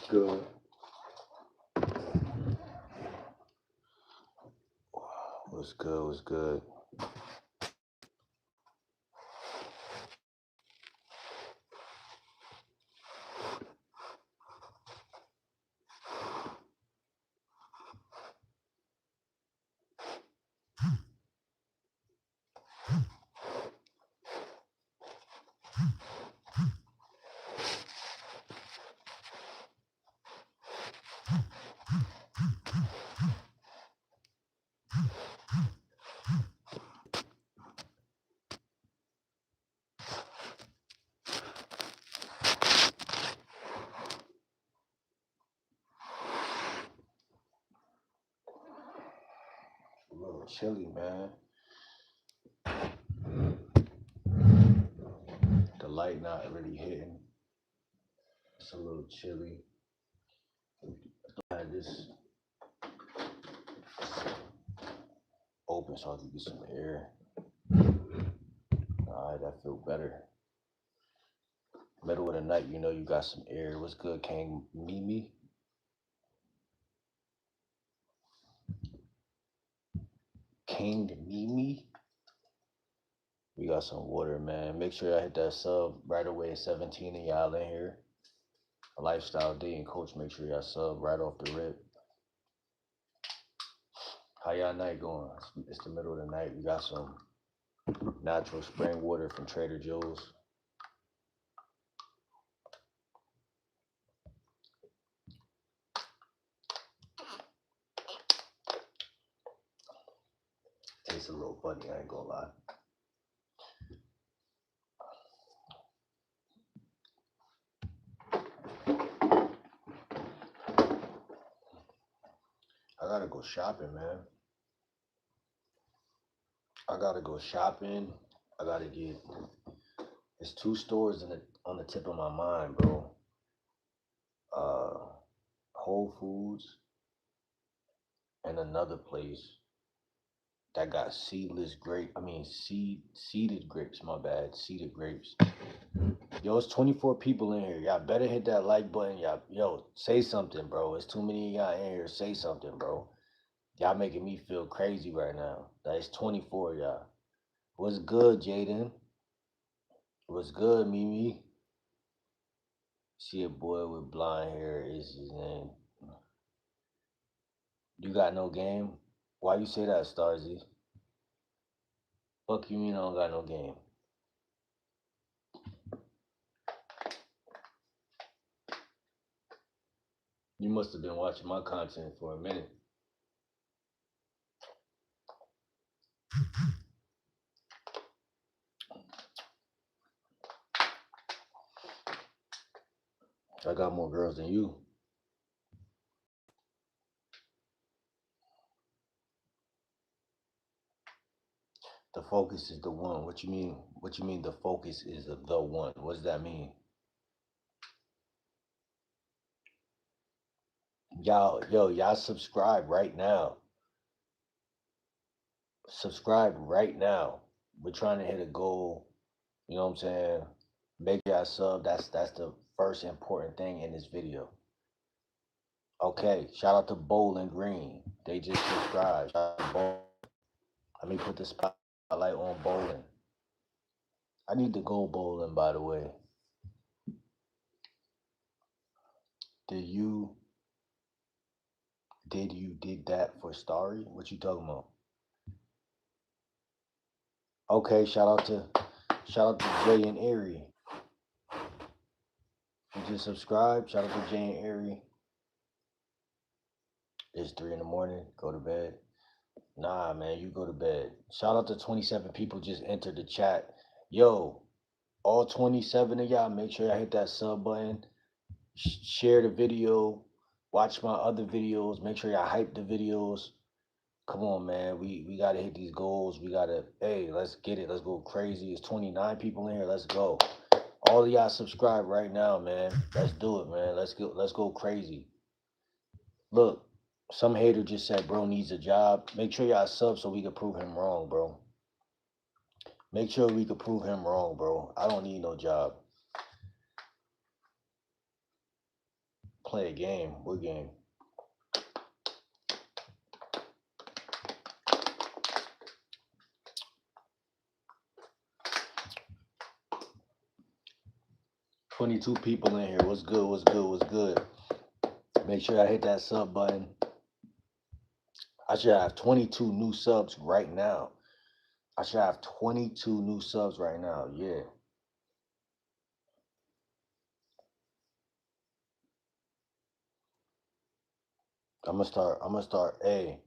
good? What's good? What's good? A little chilly, man. The light not really hitting. It's a little chilly. I had this open so I can get some air. Alright, I feel better. Middle of the night, you know you got some air. What's good, King Mimi? King Mimi? We got some water, man. Make sure I hit that sub right away. 17 of y'all in here. A lifestyle dating coach. Make sure y'all sub right off the rip. How y'all night going? It's the middle of the night. We got some natural spring water from Trader Joe's. Tastes a little funny, I ain't gonna lie. I gotta go shopping, man. I gotta go shopping. I gotta get. There's 2 stores on the tip of my mind, bro. Whole Foods and another place that got seeded grapes. My bad, seeded grapes. Yo, it's 24 people in here. Y'all better hit that like button. Yo, say something, bro. It's too many of y'all in here. Say something, bro. Y'all making me feel crazy right now. That it's 24 y'all. What's good, Jaden? What's good, Mimi? See a boy with blonde hair is his name. You got no game? Why you say that, Starzy? Fuck you mean I don't got no game? You must have been watching my content for a minute. I got more girls than you. The focus is the one. What you mean? What you mean the focus is the one? What does that mean? Y'all subscribe right now. Subscribe right now. We're trying to hit a goal. You know what I'm saying? Make y'all sub. That's the first important thing in this video. Okay, shout out to Bowling Green. They just subscribed. Shout out to Bowling. Let me put the spotlight on bowling. I need to go bowling, by the way. Did you did that for Starry? What you talking about? Okay, shout out to Jay and Erie. You just subscribe. Shout out to Jay and Erie. It's 3 in the morning. Go to bed. Nah, man, you go to bed. Shout out to 27 people just entered the chat. Yo, all 27 of y'all, make sure y'all hit that sub button. Share the video. Watch my other videos. Make sure y'all hype the videos. Come on, man. We gotta hit these goals. Hey, let's get it. Let's go crazy. It's 29 people in here. Let's go. All of y'all subscribe right now, man. Let's do it, man. Let's go crazy. Look, some hater just said bro needs a job. Make sure y'all sub so we can prove him wrong, bro. Make sure we can prove him wrong, bro. I don't need no job. play a game. What game? $22 people in here. What's good? What's good? What's good? Make sure I hit that sub button. I should have 22 new subs right now. I should have 22 new subs right now. Yeah. I'm gonna start. Hey,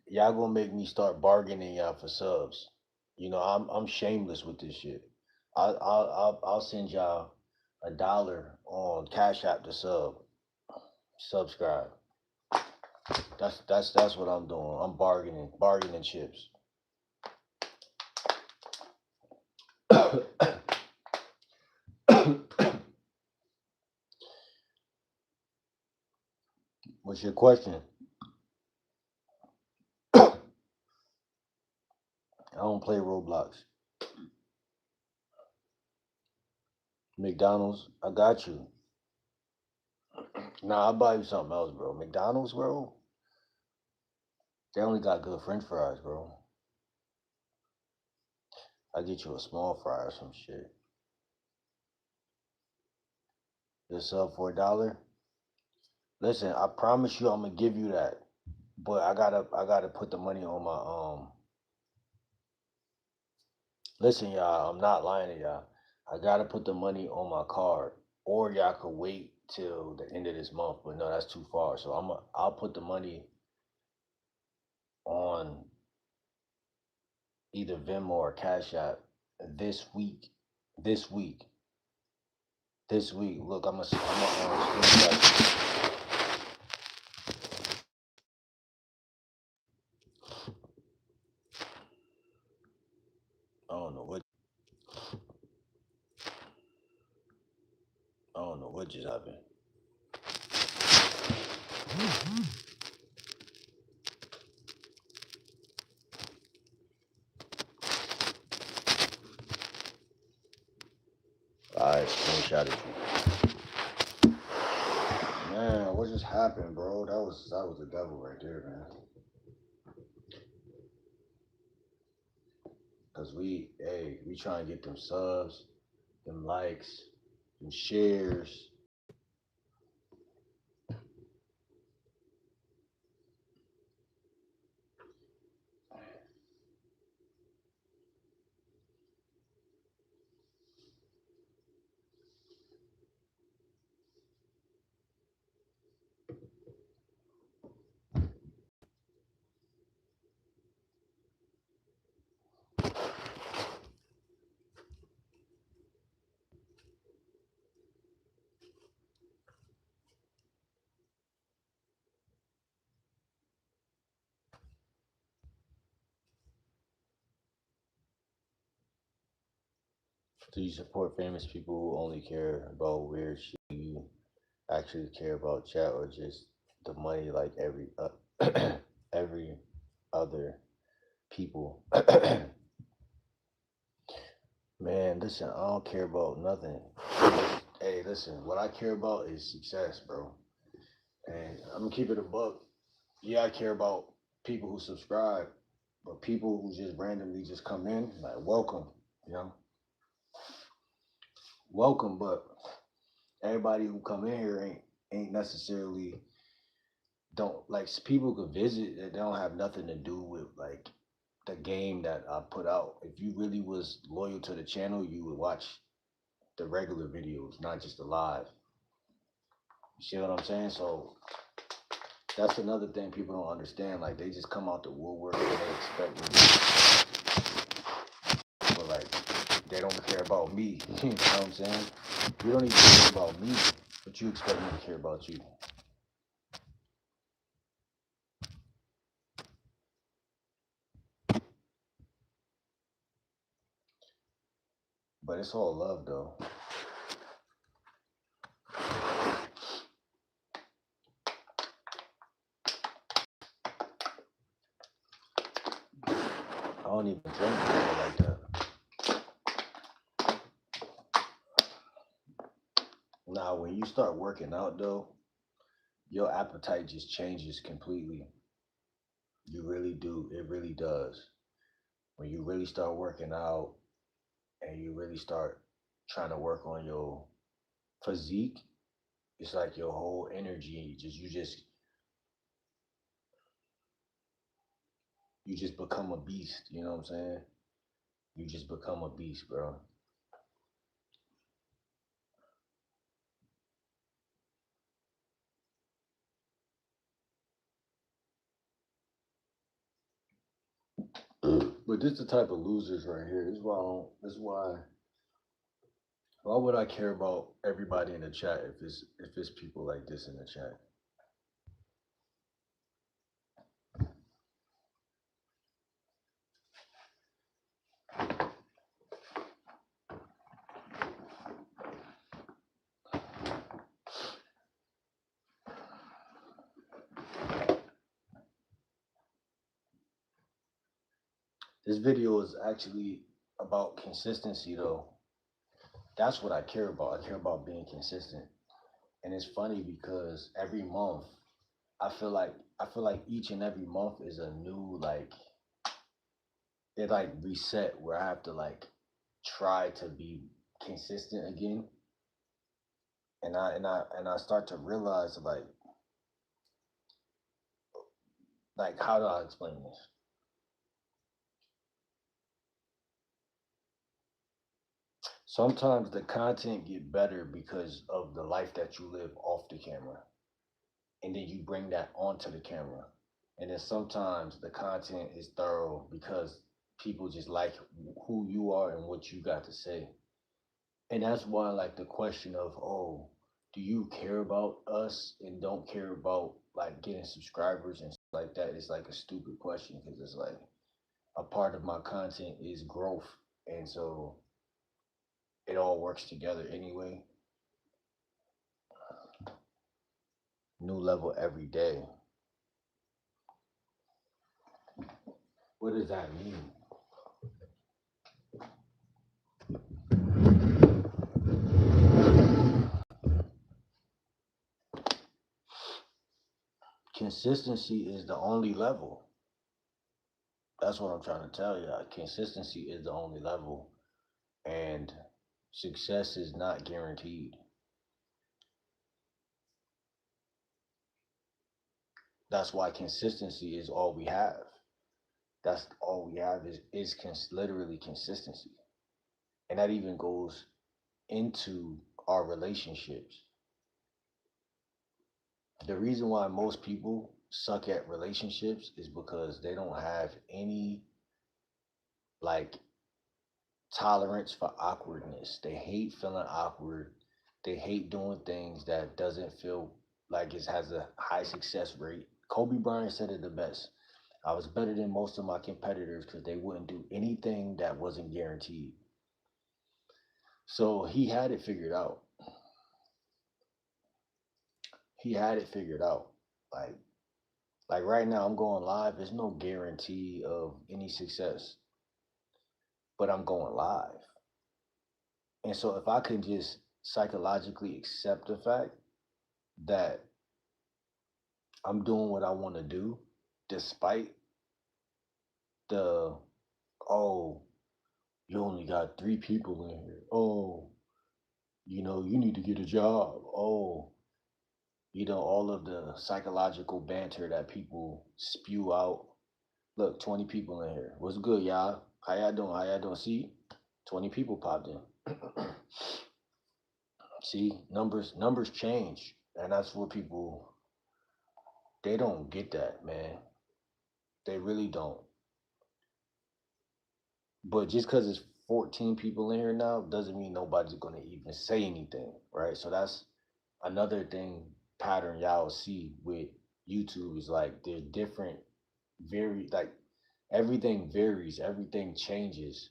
y'all gonna make me start bargaining y'all for subs. You know, I'm shameless with this shit. I'll send y'all $1 on Cash App to subscribe. That's what I'm doing. I'm bargaining chips. What's your question? I don't play Roblox. McDonald's, I got you. Nah, I'll buy you something else, bro. McDonald's, bro. They only got good French fries, bro. I get you a small fry or some shit. This up for $1. Listen, I promise you, I'm gonna give you that. But I gotta put the money on my. Listen, y'all, I'm not lying to y'all. I gotta put the money on my card, or y'all could wait till the end of this month. But no, that's too far. So I'll put the money on either Venmo or Cash App this week. This week. This week. Look, I'm a screenshot. I don't know what. I don't know what just happened. I screenshotted you. Man, what just happened, bro? That was the devil right there, man. Cause we trying to get them subs, them likes, them shares. Do you support famous people who only care about weird shit? Do you actually care about chat or just the money like every other people? Man, listen, I don't care about nothing. Hey, listen, what I care about is success, bro. And I'm gonna keep it a buck. Yeah, I care about people who subscribe, but people who just randomly just come in, like welcome, you know, welcome. But everybody who come in here ain't necessarily don't like people could visit that don't have nothing to do with like the game that I put out. If you really was loyal to the channel, you would watch the regular videos, not just the live. You see what I'm saying? So that's another thing people don't understand. Like they just come out the woodwork and they expect me, but like they don't care about me. You know what I'm saying? You don't even care about me, but you expect me to care about you. But it's all love though. I don't even drink water like that. Now, when you start working out though, your appetite just changes completely. You really do. It really does. When you really start working out and you really start trying to work on your physique, it's like your whole energy you just become a beast. You know what I'm saying? You just become a beast, bro. But this the type of losers right here. This is why I don't, this is why would I care about everybody in the chat if it's people like this in the chat? This video is actually about consistency though. That's what I care about. I care about being consistent. And it's funny because every month I feel like each and every month is a new like it like reset where I have to like try to be consistent again. And I start to realize like how do I explain this? Sometimes the content get better because of the life that you live off the camera, and then you bring that onto the camera. And then sometimes the content is thorough because people just like who you are and what you got to say. And that's why like the question of, oh, do you care about us and don't care about like getting subscribers and stuff like that is like a stupid question because it's like a part of my content is growth. And so it all works together anyway. New level every day. What does that mean? Consistency is the only level. That's what I'm trying to tell you. Consistency is the only level, and success is not guaranteed. That's why consistency is all we have. That's all we have is literally consistency, and that even goes into our relationships. The reason why most people suck at relationships is because they don't have any like tolerance for awkwardness. They hate feeling awkward. They hate doing things that doesn't feel like it has a high success rate. Kobe Bryant said it the best. I was better than most of my competitors because they wouldn't do anything that wasn't guaranteed. So he had it figured out. He had it figured out. Like like right now I'm going live. There's no guarantee of any success, but I'm going live. And so if I can just psychologically accept the fact that I'm doing what I want to do, despite the, oh, you only got three people in here. Oh, you need to get a job. Oh, all of the psychological banter that people spew out. Look, 20 people in here. What's good, y'all? How y'all doing? How y'all doing? See, 20 people popped in. See, numbers change, and that's what people they don't get that, man. They really don't. But just because it's 14 people in here now doesn't mean nobody's gonna even say anything, right? So that's another thing pattern y'all see with YouTube is like they're different, very like everything varies, everything changes.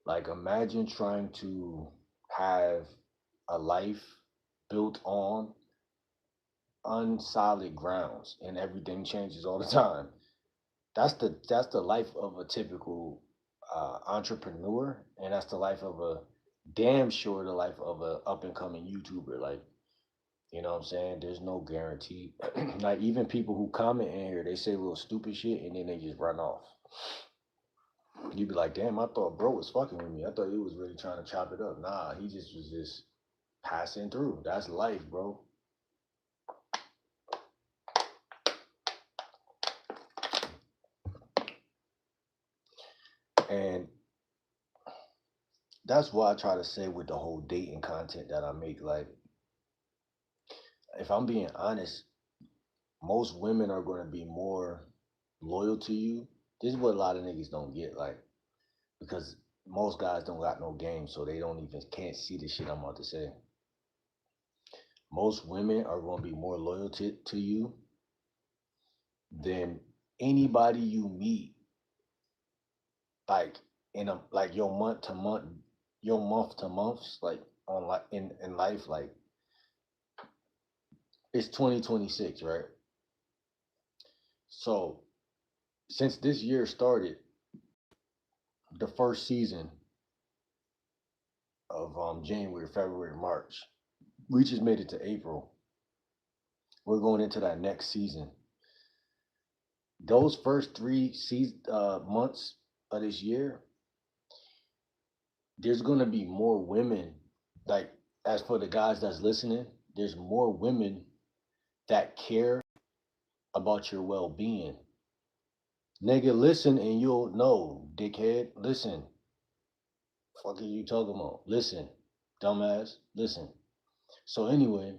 Like imagine trying to have a life built on unsolid grounds and everything changes all the time. That's the life of a typical entrepreneur, and that's the life of a damn sure the life of a up and coming YouTuber. Like You know what I'm saying? There's no guarantee. Like even people who comment in here, they say little stupid shit and then they just run off. You be like, damn, I thought bro was fucking with me. I thought he was really trying to chop it up. Nah, he just was just passing through. That's life, bro. And that's why I try to say with the whole dating content that I make, like, if I'm being honest, most women are going to be more loyal to you. This is what a lot of niggas don't get, like, because most guys don't got no game, so they don't even can't see the shit I'm about to say. Most women are going to be more loyal to you than anybody you meet, like in a like your month to months, like on like in life, like it's 2026, right? So since this year started, the first season of January, February, March, we just made it to April. We're going into that next season. Those first months of this year, there's gonna be more women. Like as for the guys that's listening, there's more women that care about your well-being. Nigga, listen and you'll know, dickhead. Listen. Fuck are you talking about? Listen, dumbass. Listen. So anyway,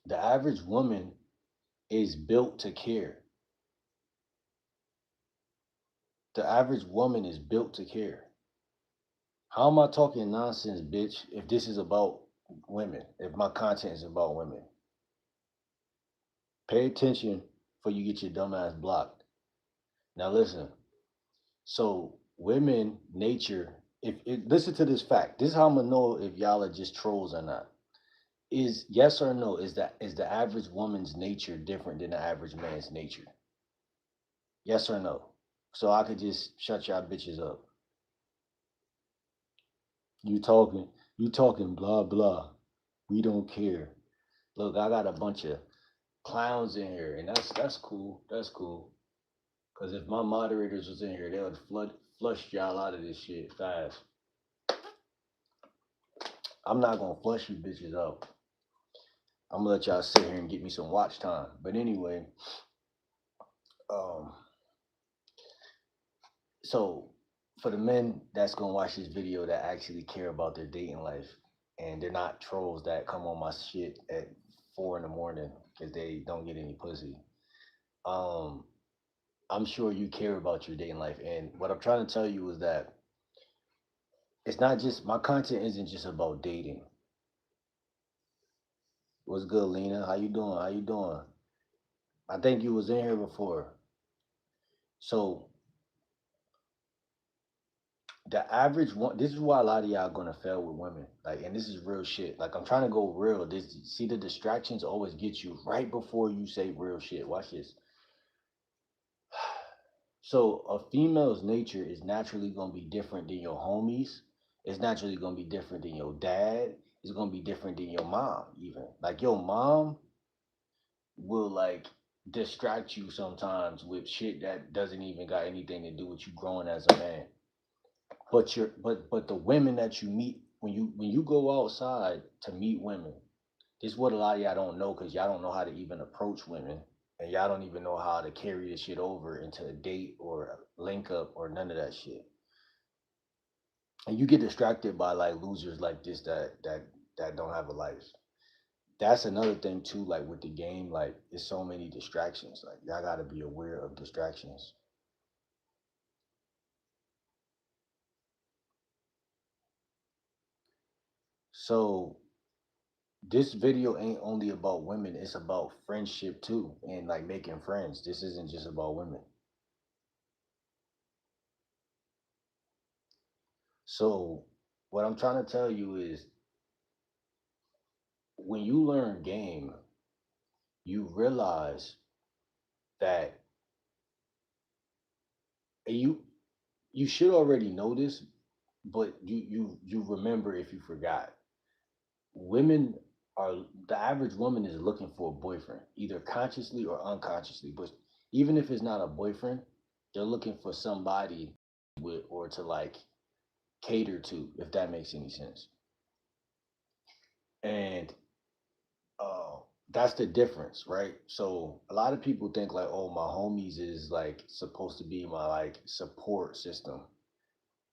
the average woman is built to care. The average woman is built to care. How am I talking nonsense, bitch, if this is about women, if my content is about women? Pay attention before you get your dumb ass blocked. Now listen. So women nature, if it, listen to this fact. This is how I'm gonna know if y'all are just trolls or not. Is yes or no? Is the average woman's nature different than the average man's nature? Yes or no? So I could just shut y'all bitches up. You talking, you talking blah blah. We don't care. Look, I got a bunch of clowns in here, and that's cool. That's cool. Cause if my moderators was in here, they would flush y'all out of this shit fast. I'm not gonna flush you bitches out. I'm gonna let y'all sit here and get me some watch time. But anyway, um, so for the men that's gonna watch this video that actually care about their dating life and they're not trolls that come on my shit at 4 in the morning because they don't get any pussy. Um, I'm sure you care about your dating life, and what I'm trying to tell you is that it's not just my content isn't just about dating. What's good, Lena? How you doing? How you doing? I think you was in here before. So the average one, this is why a lot of y'all gonna fail with women. Like, and this is real shit. Like, I'm trying to go real. This see the distractions always get you right before you say real shit. Watch this. So a female's nature is naturally gonna be different than your homies. It's naturally gonna be different than your dad. It's gonna be different than your mom, even. Like your mom will like distract you sometimes with shit that doesn't even got anything to do with you growing as a man. But the women that you meet when you go outside to meet women, this is what a lot of y'all don't know because y'all don't know how to even approach women and y'all don't even know how to carry this shit over into a date or a link up or none of that shit. And you get distracted by like losers like this that don't have a life. That's another thing too, like with the game, like it's so many distractions. Like y'all gotta be aware of distractions. So this video ain't only about women, it's about friendship too and like making friends. This isn't just about women. So what I'm trying to tell you is when you learn game, you realize that you you should already know this, but you remember if you forgot. Women are the average woman is looking for a boyfriend, either consciously or unconsciously. But even if it's not a boyfriend, they're looking for somebody with or to like cater to, if that makes any sense. And uh, that's the difference, right? So a lot of people think like, oh, my homies is like supposed to be my like support system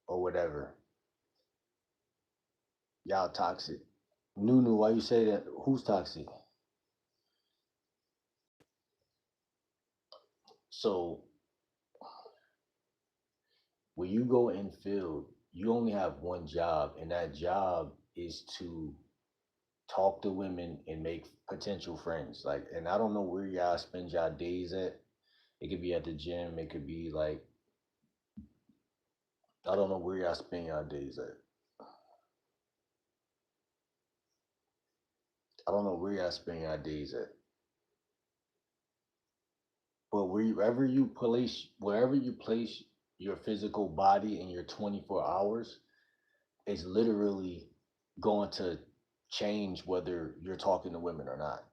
or whatever. Y'all toxic. Nunu, why you say that? Who's toxic? So when you go in field, you only have one job, and that job is to talk to women and make potential friends. Like, and I don't know where y'all spend y'all days at. It could be at the gym. It could be like I don't know where y'all spend y'all days at. I don't know where y'all spend y'all days at. But wherever you place your physical body in your 24 hours, is literally going to change whether you're talking to women or not.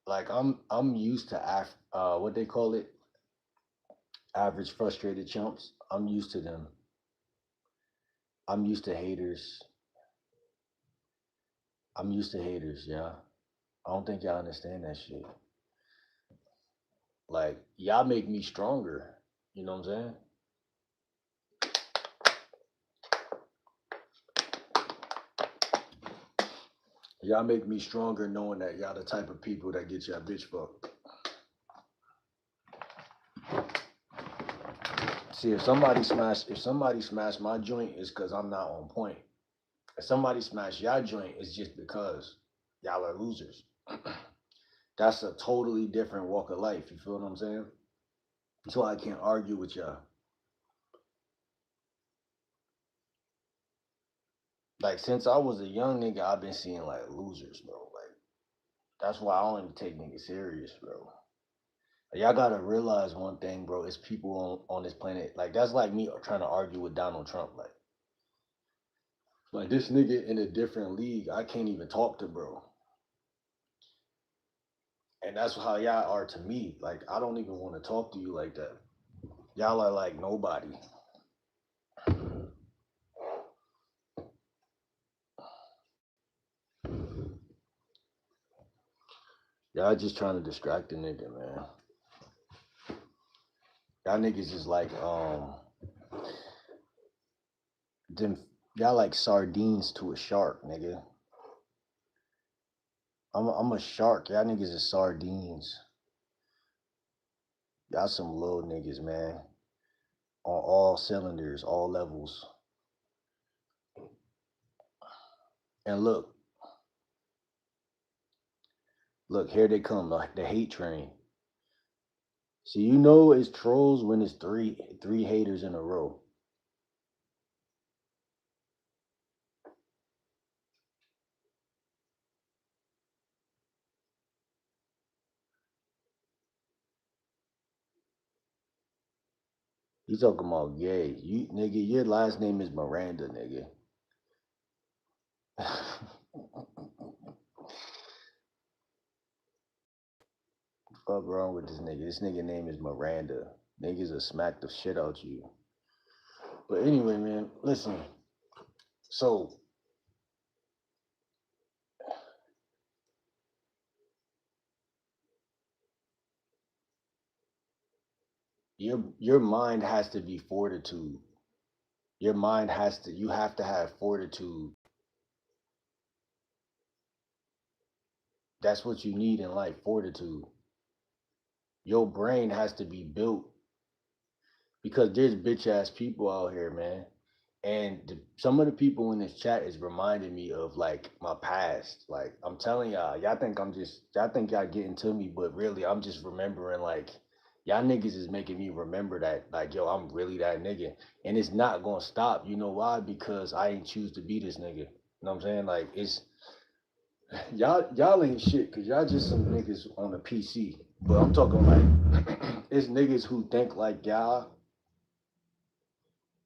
Like I'm used to what they call it, average frustrated chumps. I'm used to them. I'm used to haters. I'm used to haters, yeah. I don't think y'all understand that shit. Like y'all make me stronger. You know what I'm saying? Y'all make me stronger knowing that y'all the type of people that get y'all bitch fucked. See, if somebody smash my joint, it's because I'm not on point. If somebody smash y'all joint, it's just because y'all are losers. That's a totally different walk of life. You feel what I'm saying? So I can't argue with y'all. Like since I was a young nigga, I've been seeing like losers, bro. Like that's why I don't even take niggas serious, bro. Y'all gotta realize one thing, bro. It's people on this planet. Like that's like me trying to argue with Donald Trump. Like this nigga in a different league. I can't even talk to, bro. And that's how y'all are to me. Like I don't even want to talk to you like that. Y'all are like nobody. Y'all just trying to distract the nigga, man. Y'all niggas is like them. Y'all like sardines to a shark, nigga. I'm a shark. Y'all niggas is sardines. Y'all some little niggas, man. On all cylinders, all levels. And look, here they come, like the hate train. So you know it's trolls when it's three haters in a row. You talking about gay. You nigga, your last name is Miranda, nigga. Fuck wrong with this nigga? This nigga name is Miranda. Niggas will smack the shit out you. But anyway, man, listen. So your mind has to be fortitude. Your mind has to you have to have fortitude. That's what you need in life, fortitude. Your brain has to be built because there's bitch ass people out here, man. And some of the people in this chat is reminding me of like my past. Like I'm telling y'all, y'all think y'all getting to me, but really I'm just remembering like Y'all niggas is making me remember that, like, yo, I'm really that nigga. And it's not gonna stop. You know why? Because I ain't choose to be this nigga. You know what I'm saying? Like, it's y'all ain't shit, cause y'all just some niggas on a PC. But I'm talking like it's niggas who think like y'all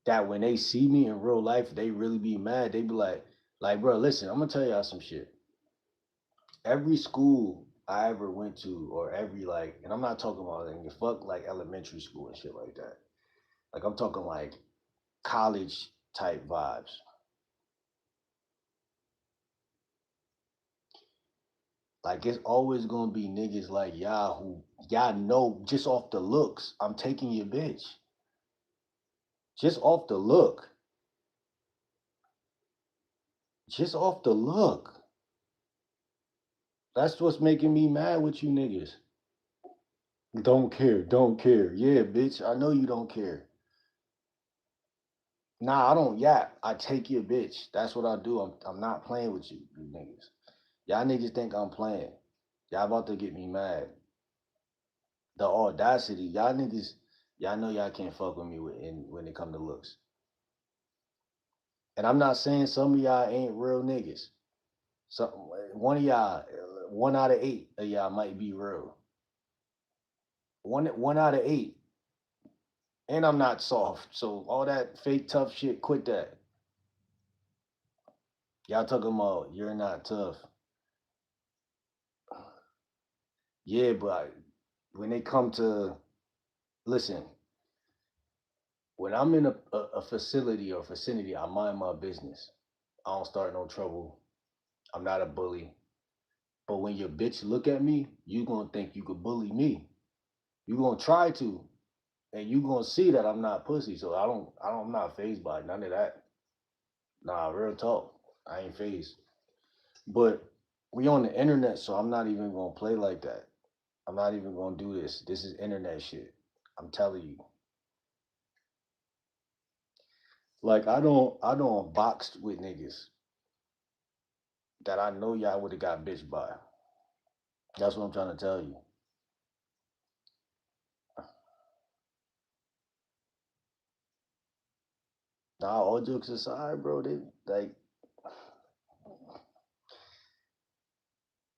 that when they see me in real life, they really be mad. They be like, bro, listen, I'm gonna tell y'all some shit. Every school I ever went to, or every like, and I'm not talking about like fuck like elementary school and shit like that. Like I'm talking like college type vibes. Like it's always gonna be niggas like y'all who y'all know just off the looks, I'm taking your bitch. Just off the look. Just off the look. That's what's making me mad with you niggas. Don't care, don't care. Yeah, bitch, I know you don't care. Nah, I don't yap. I take your bitch. That's what I do. I'm not playing with you, you niggas. Y'all niggas think I'm playing. Y'all about to get me mad. The audacity, y'all niggas, y'all know y'all can't fuck with me when it come to looks. And I'm not saying some of y'all ain't real niggas. Some one of y'all, 1 out of 8 of y'all might be real. One out of 8. And I'm not soft. So all that fake tough shit, quit that. Y'all talking about you're not tough. Yeah, but when they come to listen, when I'm in a facility or vicinity, I mind my business. I don't start no trouble. I'm not a bully. But when your bitch look at me, you gonna think you could bully me. You gonna try to, and you gonna see that I'm not pussy. So I'm not phased by none of that. Nah, real talk. I ain't phased. But we on the internet, so I'm not even gonna play like that. I'm not even gonna do this. This is internet shit. I'm telling you. Like I don't box with niggas that I know y'all would have got bitched by. That's what I'm trying to tell you. Nah, all jokes aside, bro, they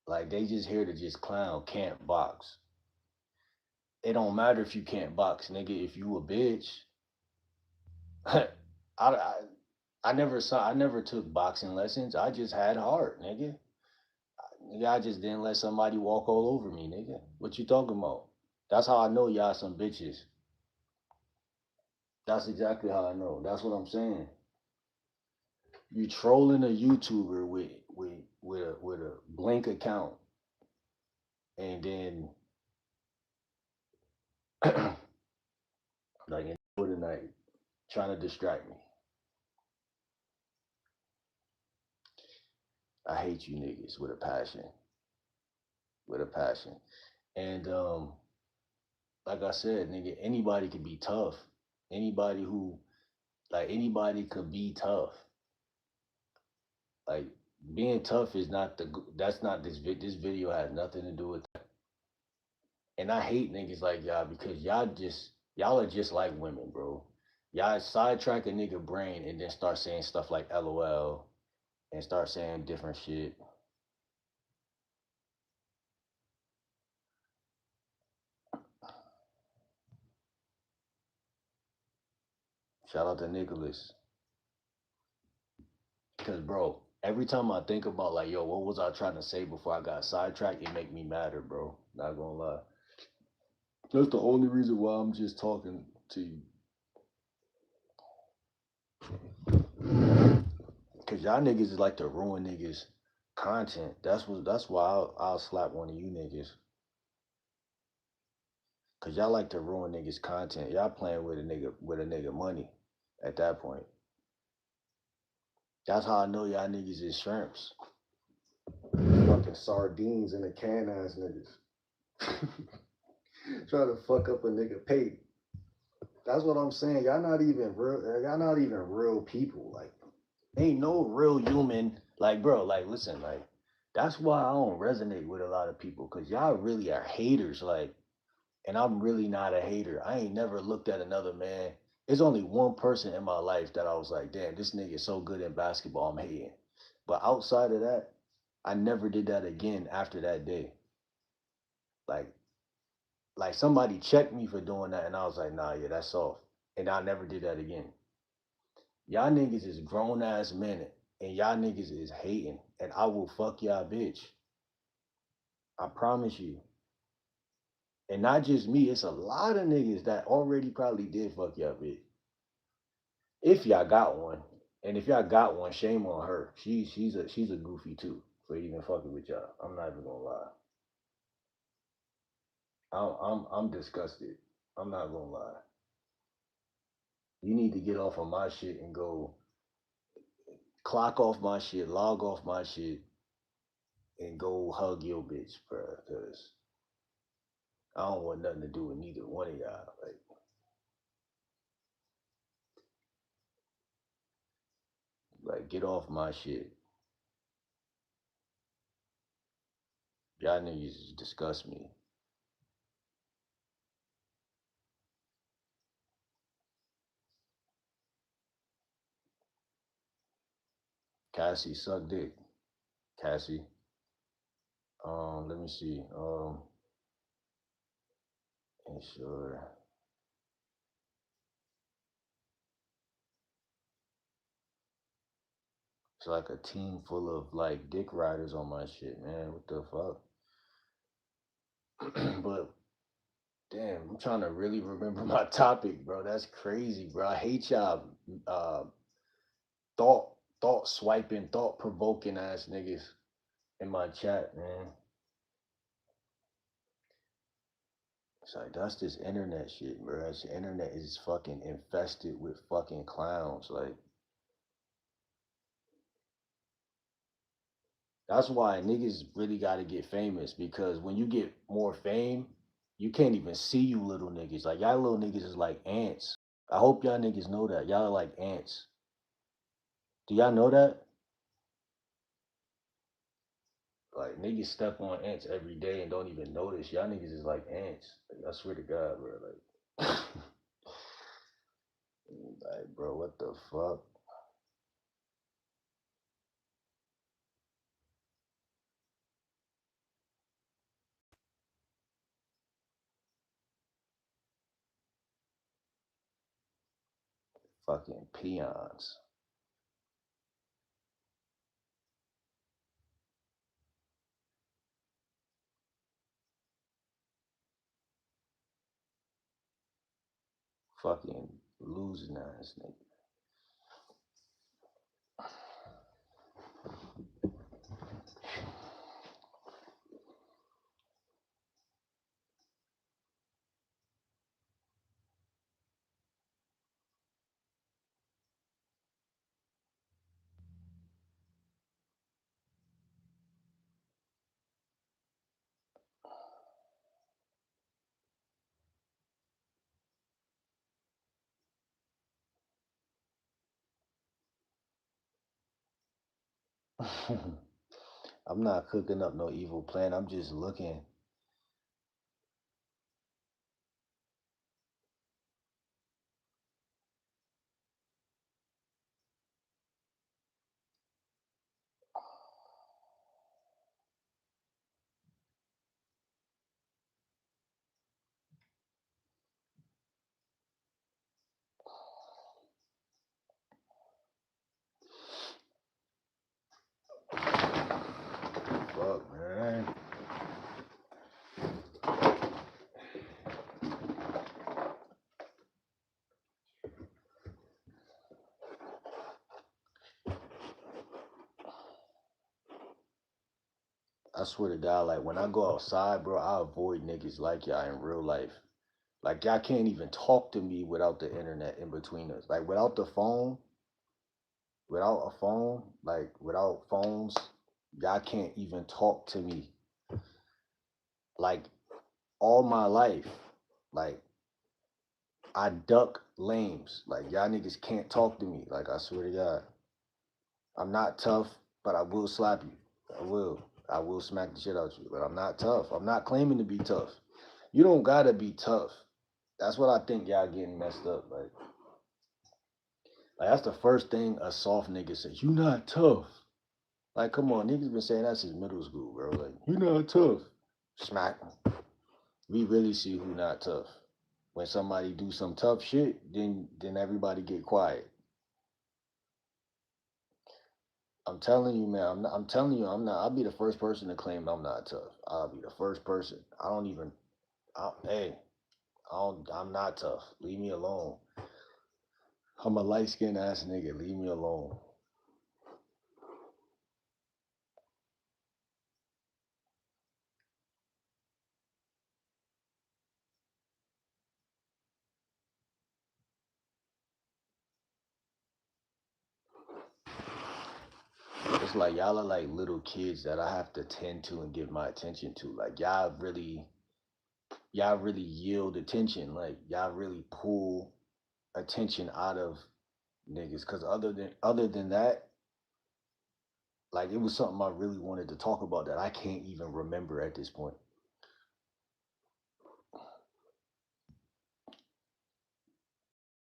like they just here to just clown, can't box. It don't matter if you can't box, nigga. If you a bitch, I I never took boxing lessons. I just had heart, nigga. Nigga, I just didn't let somebody walk all over me, nigga. What you talking about? That's how I know y'all some bitches. That's exactly how I know. That's what I'm saying. You trolling a YouTuber with a blank account, and then like in the middle of the night trying to distract me. I hate you niggas with a passion, with a passion. And like I said, nigga, anybody could be tough. Anybody who anybody could be tough. Like being tough is not that's not this video has nothing to do with that. And I hate niggas like y'all because y'all are just like women, bro. Y'all sidetrack a nigga brain and then start saying stuff like LOL and start saying different shit. Shout out to Nicholas. Cause bro, every time I think about like, yo, what was I trying to say before I got sidetracked, it make me madder, bro. Not gonna lie. That's the only reason why I'm just talking to you. Cause y'all niggas is like to ruin niggas content. That's why I'll slap one of you niggas. Cause y'all like to ruin niggas content. Y'all playing with a nigga money at that point. That's how I know y'all niggas is shrimps. Fucking sardines in a can ass niggas. Trying to fuck up a nigga pay. That's what I'm saying. Y'all not even real. Y'all not even real people. Like, ain't no real human. Like, bro. Like, listen. Like, that's why I don't resonate with a lot of people. Cause y'all really are haters. Like, And I'm really not a hater. I ain't never looked at another man. There's only one person in my life that I was like, damn, this nigga is so good in basketball, I'm hating. But outside of that, I never did that again after that day. Like, like somebody checked me for doing that, and I was like, nah, yeah, that's soft. And I never did that again. Y'all niggas is grown ass men, and y'all niggas is hating, and I will fuck y'all bitch. I promise you. And not just me, it's a lot of niggas that already probably did fuck y'all bitch. If y'all got one. And if y'all got one, shame on her. She's a goofy too for even fucking with y'all. I'm not even gonna lie. I'm disgusted. I'm not gonna lie. You need to get off of my shit and go clock off my shit, log off my shit, and go hug your bitch, bro. Cause I don't want nothing to do with neither one of y'all. Like get off my shit. Y'all niggas disgust me. Cassie suck dick. Cassie. Let me see. Ensure. It's like a team full of like dick riders on my shit, man. What the fuck? But damn, I'm trying to really remember my topic, bro. That's crazy, bro. I hate y'all uh thought thought swiping, thought provoking ass niggas in my chat, man. It's like that's this internet shit, bro. This internet is fucking infested with fucking clowns. Like that's why niggas really gotta get famous because when you get more fame, you can't even see you little niggas. Like y'all little niggas is like ants. I hope y'all niggas know that. Y'all are like ants. Do y'all know that? Like niggas step on ants every day and don't even notice. Y'all niggas is like ants. Like, I swear to God, bro. Like, like, bro, what the fuck? Fucking peons. Fucking losing ass nigga. I'm not cooking up no evil plan. I'm just looking. Fuck, man. I swear to God, like when I go outside, bro, I avoid niggas like y'all in real life. Like y'all can't even talk to me without the internet in between us. Like without a phone, like without phones, y'all can't even talk to me. Like all my life, like I duck lames. Like y'all niggas can't talk to me. Like I swear to God, I'm not tough, but I will slap you. I will. I will smack the shit out you. But I'm not tough. I'm not claiming to be tough. You don't gotta be tough. That's what I think y'all getting messed up. Like that's the first thing a soft nigga says. You not tough. Like, come on, niggas been saying that since middle school, bro. Like, you not tough. Smack. We really see who not tough. When somebody do some tough shit, then everybody get quiet. I'm telling you, man. I'm telling you, I'm not. I'll be the first person to claim I'm not tough. I'll be the first person. I don't even. Hey, I'm not tough. Leave me alone. I'm a light skinned ass nigga. Leave me alone. It's like y'all are like little kids that I have to tend to and give my attention to. Like y'all really yield attention. Like y'all really pull attention out of niggas. Cause other than that, like it was something I really wanted to talk about that I can't even remember at this point.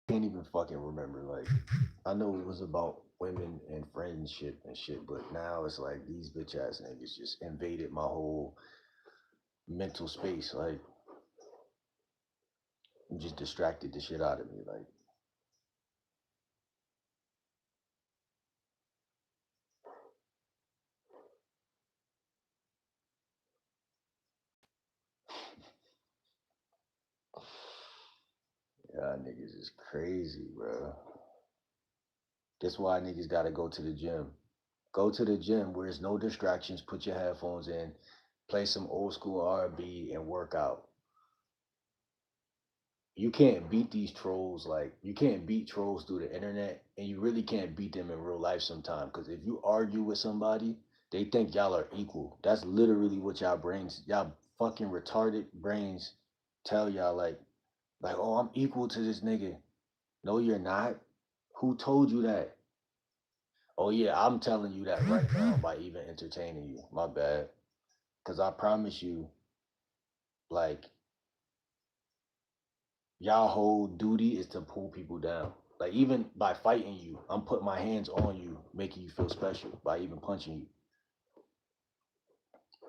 Can't even fucking remember. Like I know it was about women and friendship and shit, but now it's like these bitch ass niggas just invaded my whole mental space. Like just distracted the shit out of me. Like y'all niggas is crazy, bro. That's why niggas gotta go to the gym. Go to the gym where there's no distractions. Put your headphones in, play some old school R&B, and work out. You can't beat these trolls. Like you can't beat trolls through the internet, and you really can't beat them in real life sometimes. Because if you argue with somebody, they think y'all are equal. That's literally what y'all fucking retarded brains tell y'all. Like, oh, I'm equal to this nigga. No, you're not. Who told you that? Oh yeah, I'm telling you that right now by even entertaining you. My bad. Cause I promise you, like y'all whole duty is to pull people down. Like even by fighting you, I'm putting my hands on you, making you feel special by even punching you.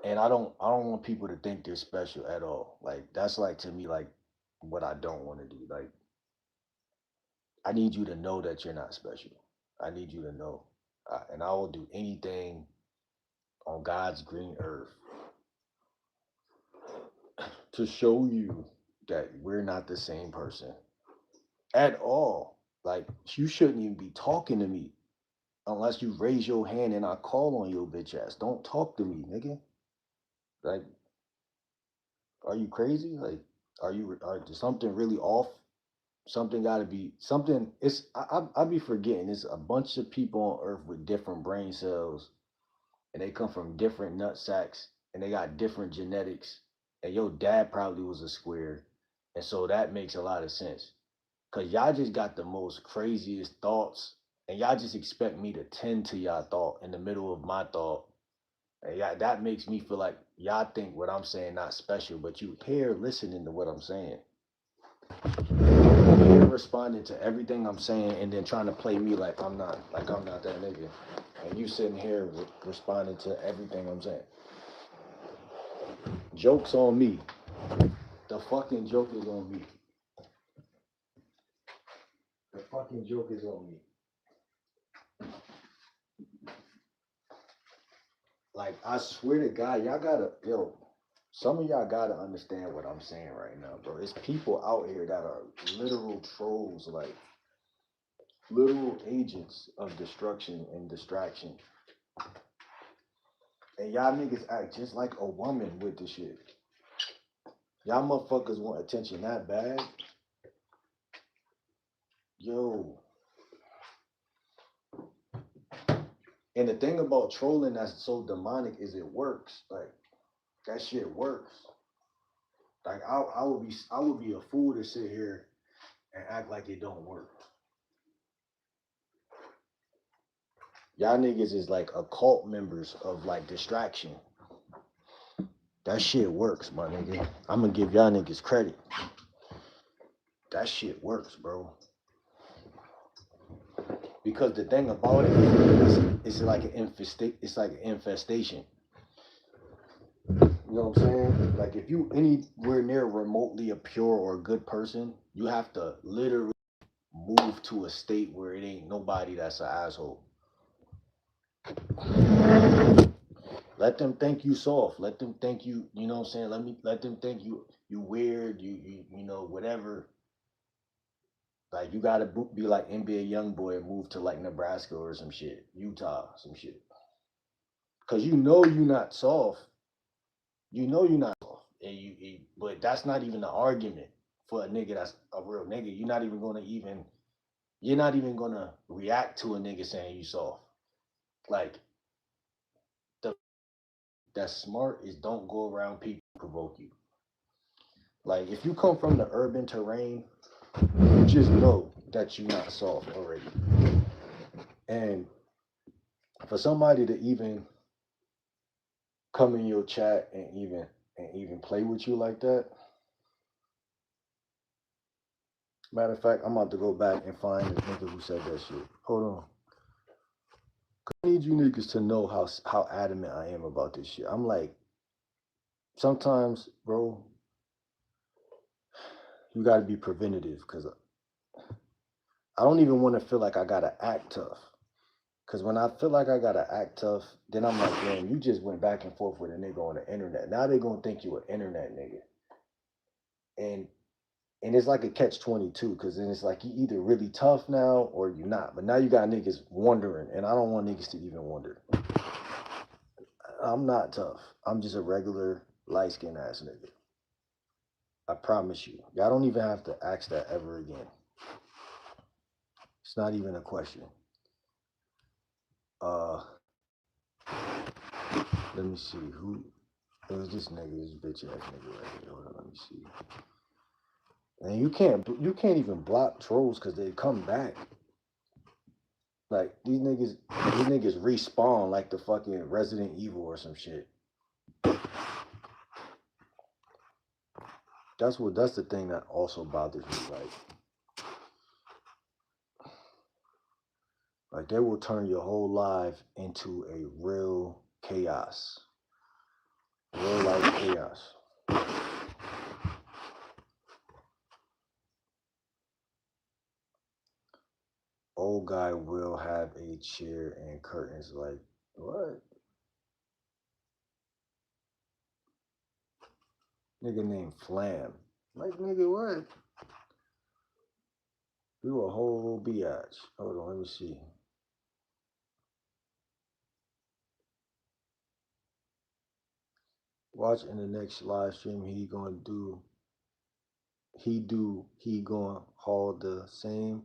And I don't want people to think they're special at all. Like that's like to me like what I don't want to do. Like I need you to know that you're not special. I need you to know. And I will do anything on God's green earth to show you that we're not the same person at all. Like you shouldn't even be talking to me unless you raise your hand and I call on your bitch ass. Don't talk to me, nigga. Like, are you crazy? Like, are something really off? Something got to be something. I be forgetting. It's a bunch of people on Earth with different brain cells, and they come from different nut sacks, and they got different genetics. And your dad probably was a square, and so that makes a lot of sense. Cause y'all just got the most craziest thoughts, and y'all just expect me to tend to y'all thought in the middle of my thought. And yeah, that makes me feel like y'all think what I'm saying not special, but you here listening to what I'm saying. You're responding to everything I'm saying, and then trying to play me like I'm not that nigga. And you sitting here responding to everything I'm saying. Jokes on me. The fucking joke is on me. The fucking joke is on me. Like I swear to God, y'all gotta some of y'all gotta understand what I'm saying right now, bro. It's people out here that are literal trolls, like literal agents of destruction and distraction. And y'all niggas act just like a woman with the shit. Y'all motherfuckers want attention that bad. Yo. And the thing about trolling that's so demonic is it works. Like that shit works. Like I would be a fool to sit here and act like it don't work. Y'all niggas is like occult members of like distraction. That shit works, my nigga. I'm gonna give y'all niggas credit. That shit works, bro. Because the thing about it is, it's like an infestation. You know what I'm saying? Like if you anywhere near remotely a pure or a good person, you have to literally move to a state where it ain't nobody that's an asshole. Let them think you soft. Let them think you know what I'm saying? Let them think you weird, you know, whatever. Like you gotta be like NBA young boy and move to like Nebraska or some shit, Utah, some shit. Cause you know you not soft. You know you're not soft. But that's not even the argument for a nigga that's a real nigga. You're not even gonna react to a nigga saying you soft. Like the that's smart is don't go around people who provoke you. Like if you come from the urban terrain, you just know that you're not soft already. And for somebody to even come in your chat and even play with you like that. Matter of fact, I'm about to go back and find the nigga who said that shit. Hold on. I need you niggas to know how adamant I am about this shit. I'm like, sometimes, bro, you gotta be preventative because I don't even want to feel like I gotta act tough. Cause when I feel like I gotta act tough, then I'm like, damn, you just went back and forth with a nigga on the internet. Now they gonna think you an internet nigga. And and it's like a catch 22, because then it's like you either really tough now or you not. But now you got niggas wondering, and I don't want niggas to even wonder. I'm not tough. I'm just a regular light skinned ass nigga. I promise you. Y'all don't even have to ask that ever again. It's not even a question. Uh, let me see who. It was this nigga, this bitch ass nigga right here. Hold on, let me see. And you can't even block trolls because they come back. Like these niggas respawn like the fucking Resident Evil or some shit. That's the thing that also bothers me. Like they will turn your whole life into a real chaos. Real life chaos. Old guy will have a chair and curtains. Like, what? Nigga named Flam. Like, nigga, what? You a whole biatch. Hold on, let me see. Watch in the next live stream. He gonna haul the same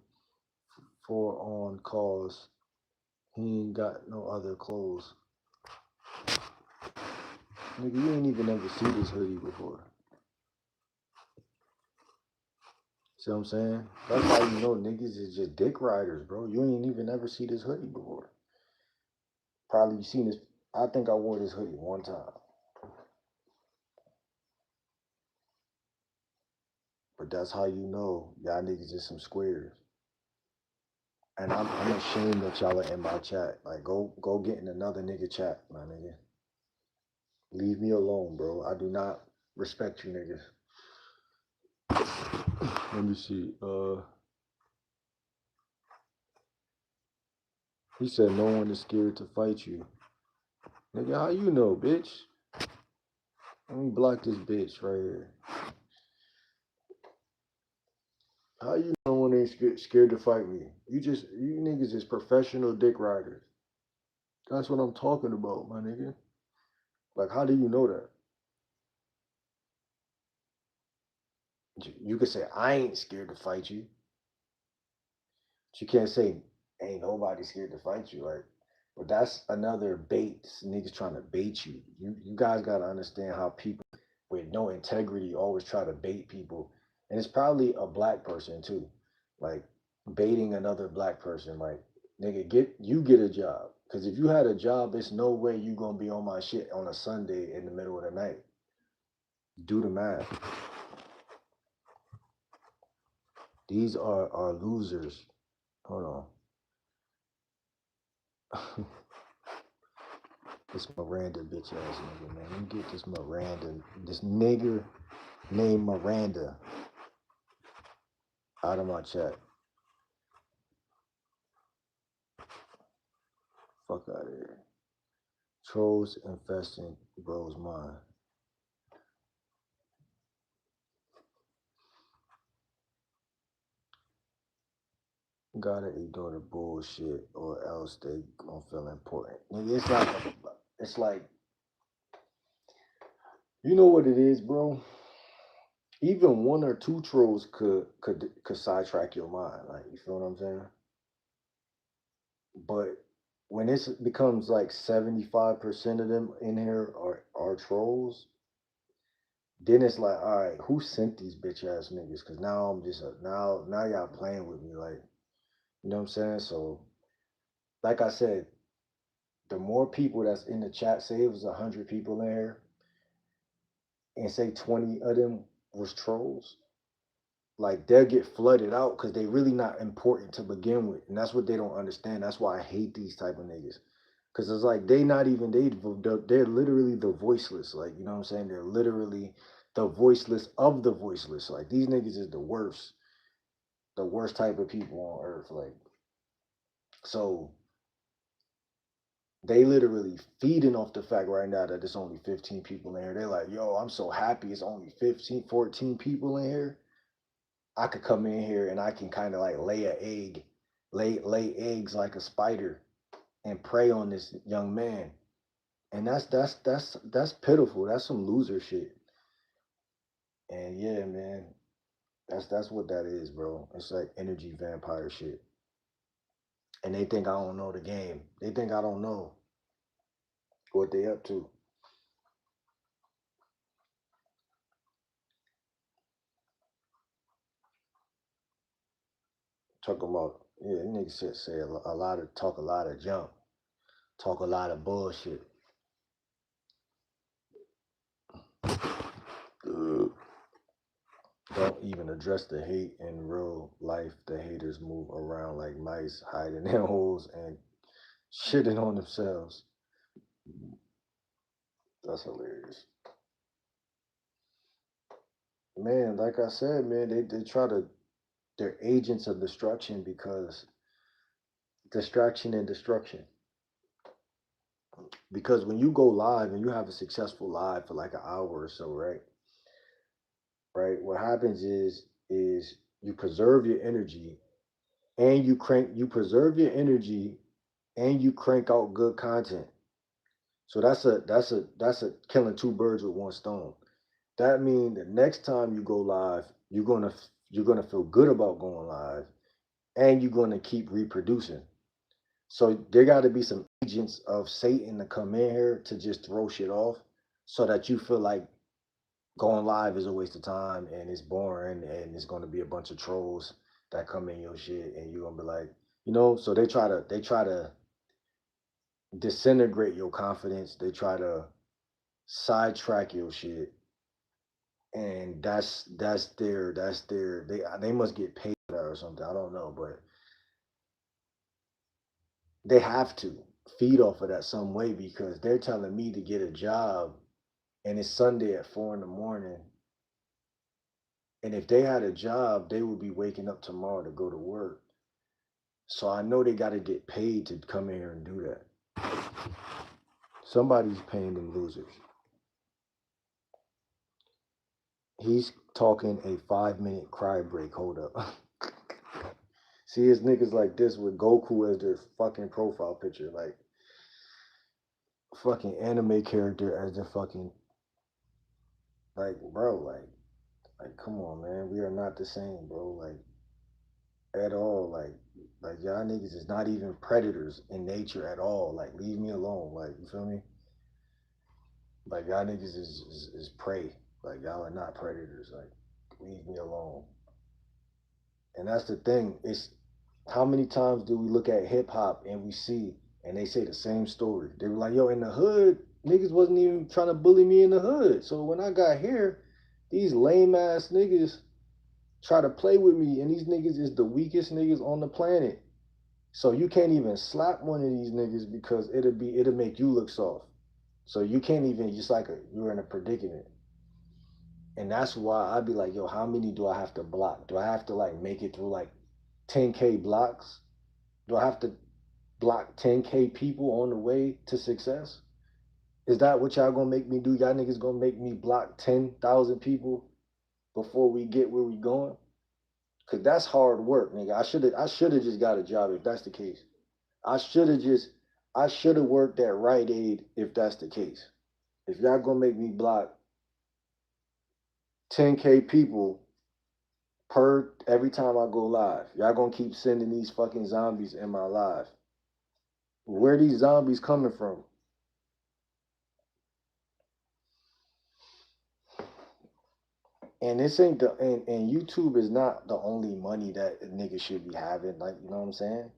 four on calls. He ain't got no other clothes. Nigga, you ain't even ever see this hoodie before. See what I'm saying? That's how you know niggas is just dick riders, bro. You ain't even ever see this hoodie before. Probably you seen this. I think I wore this hoodie one time. But that's how you know y'all niggas is some squares. And I'm ashamed that y'all are in my chat. Like go get in another nigga chat, my nigga. Leave me alone, bro. I do not respect you niggas. Let me see. He said no one is scared to fight you. Nigga, how you know, bitch? Let me block this bitch right here. How you know one ain't scared to fight me? You niggas is professional dick riders. That's what I'm talking about, my nigga. Like, how do you know that? You could say I ain't scared to fight you. But you can't say ain't nobody scared to fight you. Like, but that's another bait. Niggas trying to bait you. You guys gotta understand how people with no integrity always try to bait people, and it's probably a black person too, like baiting another black person. Like, nigga, get a job. Cause if you had a job, there's no way you gonna be on my shit on a Sunday in the middle of the night. Do the math. These are losers. Hold on. This Miranda bitch ass nigga, man. Let me get this Miranda. This nigger named Miranda out of my chat. Fuck out of here. Trolls infesting bro's mind. Gotta ignore the bullshit or else they gonna feel important. Nigga, it's like you know what it is, bro. Even one or two trolls could sidetrack your mind. Like you feel what I'm saying? But when it becomes like 75% of them in here are trolls, then it's like, all right, who sent these bitch ass niggas? Cause now I'm just now y'all playing with me, like you know what I'm saying. So like I said, the more people that's in the chat, say it was 100 people in here, and say 20 of them was trolls, like they'll get flooded out because they really not important to begin with, and that's what they don't understand. That's why I hate these type of niggas. Cause it's like they not even they're literally the voiceless. Like you know what I'm saying? They're literally the voiceless of the voiceless. Like these niggas is the worst type of people on earth. Like so they literally feeding off the fact right now that it's only 15 people in here. They're like, yo, I'm so happy it's only 15, 14 people in here. I could come in here and I can kind of like lay an egg, lay eggs like a spider and prey on this young man. And that's pitiful. That's some loser shit. And yeah, man, that's what that is, bro. It's like energy vampire shit. And they think I don't know the game. They think I don't know what they up to. Talking about yeah, niggas say a lot of talk a lot of junk, talk a lot of bullshit. Don't even address the hate in real life. The haters move around like mice, hiding in holes and shitting on themselves. That's hilarious. Man, like I said, man, they try to they're agents of destruction because distraction and destruction. Because when you go live and you have a successful live for like an hour or so, right? Right, what happens is you preserve your energy and you preserve your energy and you crank out good content. So that's a killing two birds with one stone. That means the next time you go live, you're gonna feel good about going live, and you're gonna keep reproducing. So there got to be some agents of Satan to come in here to just throw shit off, so that you feel like going live is a waste of time and it's boring and it's gonna be a bunch of trolls that come in your shit and you're gonna be like, so they try to disintegrate your confidence. They try to sidetrack your shit, and that's their they must get paid for that or something. I don't know, but they have to feed off of that some way because they're telling me to get a job and it's Sunday at 4 in the morning. And if they had a job, they would be waking up tomorrow to go to work. So I know they got to get paid to come in here and do that. Somebody's paying them losers. He's talking a 5 minute cry break. Hold up. See, it's niggas like this with Goku as their fucking profile picture. Like, fucking anime character as their fucking. Like, bro, like, come on, man. We are not the same, bro. Like, at all. Like y'all niggas is not even predators in nature at all. Like, leave me alone. Like, you feel me? Like y'all niggas is prey. Like y'all are not predators. Like, leave me alone. And that's the thing. It's how many times do we look at hip hop and we see and they say the same story? They were like, yo, in the hood, niggas wasn't even trying to bully me in the hood. So when I got here, These lame ass niggas try to play with me, and these niggas is the weakest niggas on the planet. So you can't even slap one of these niggas because it'll make you look soft. So you can't even just like you're in a predicament. And that's why I'd be like, yo, how many do I have to block? Do I have to like make it through like 10K blocks? Do I have to block 10K people on the way to success? Is that what y'all gonna make me do? Y'all niggas gonna make me block 10,000 people before we get where we going? Cause that's hard work, nigga. I should have just got a job if that's the case. I should have just I should have worked at Rite Aid if that's the case. If y'all gonna make me block 10K people per every time I go live, y'all gonna keep sending these fucking zombies in my live. Where are these zombies coming from? And this ain't and YouTube is not the only money that a nigga should be having. Like, you know what I'm saying?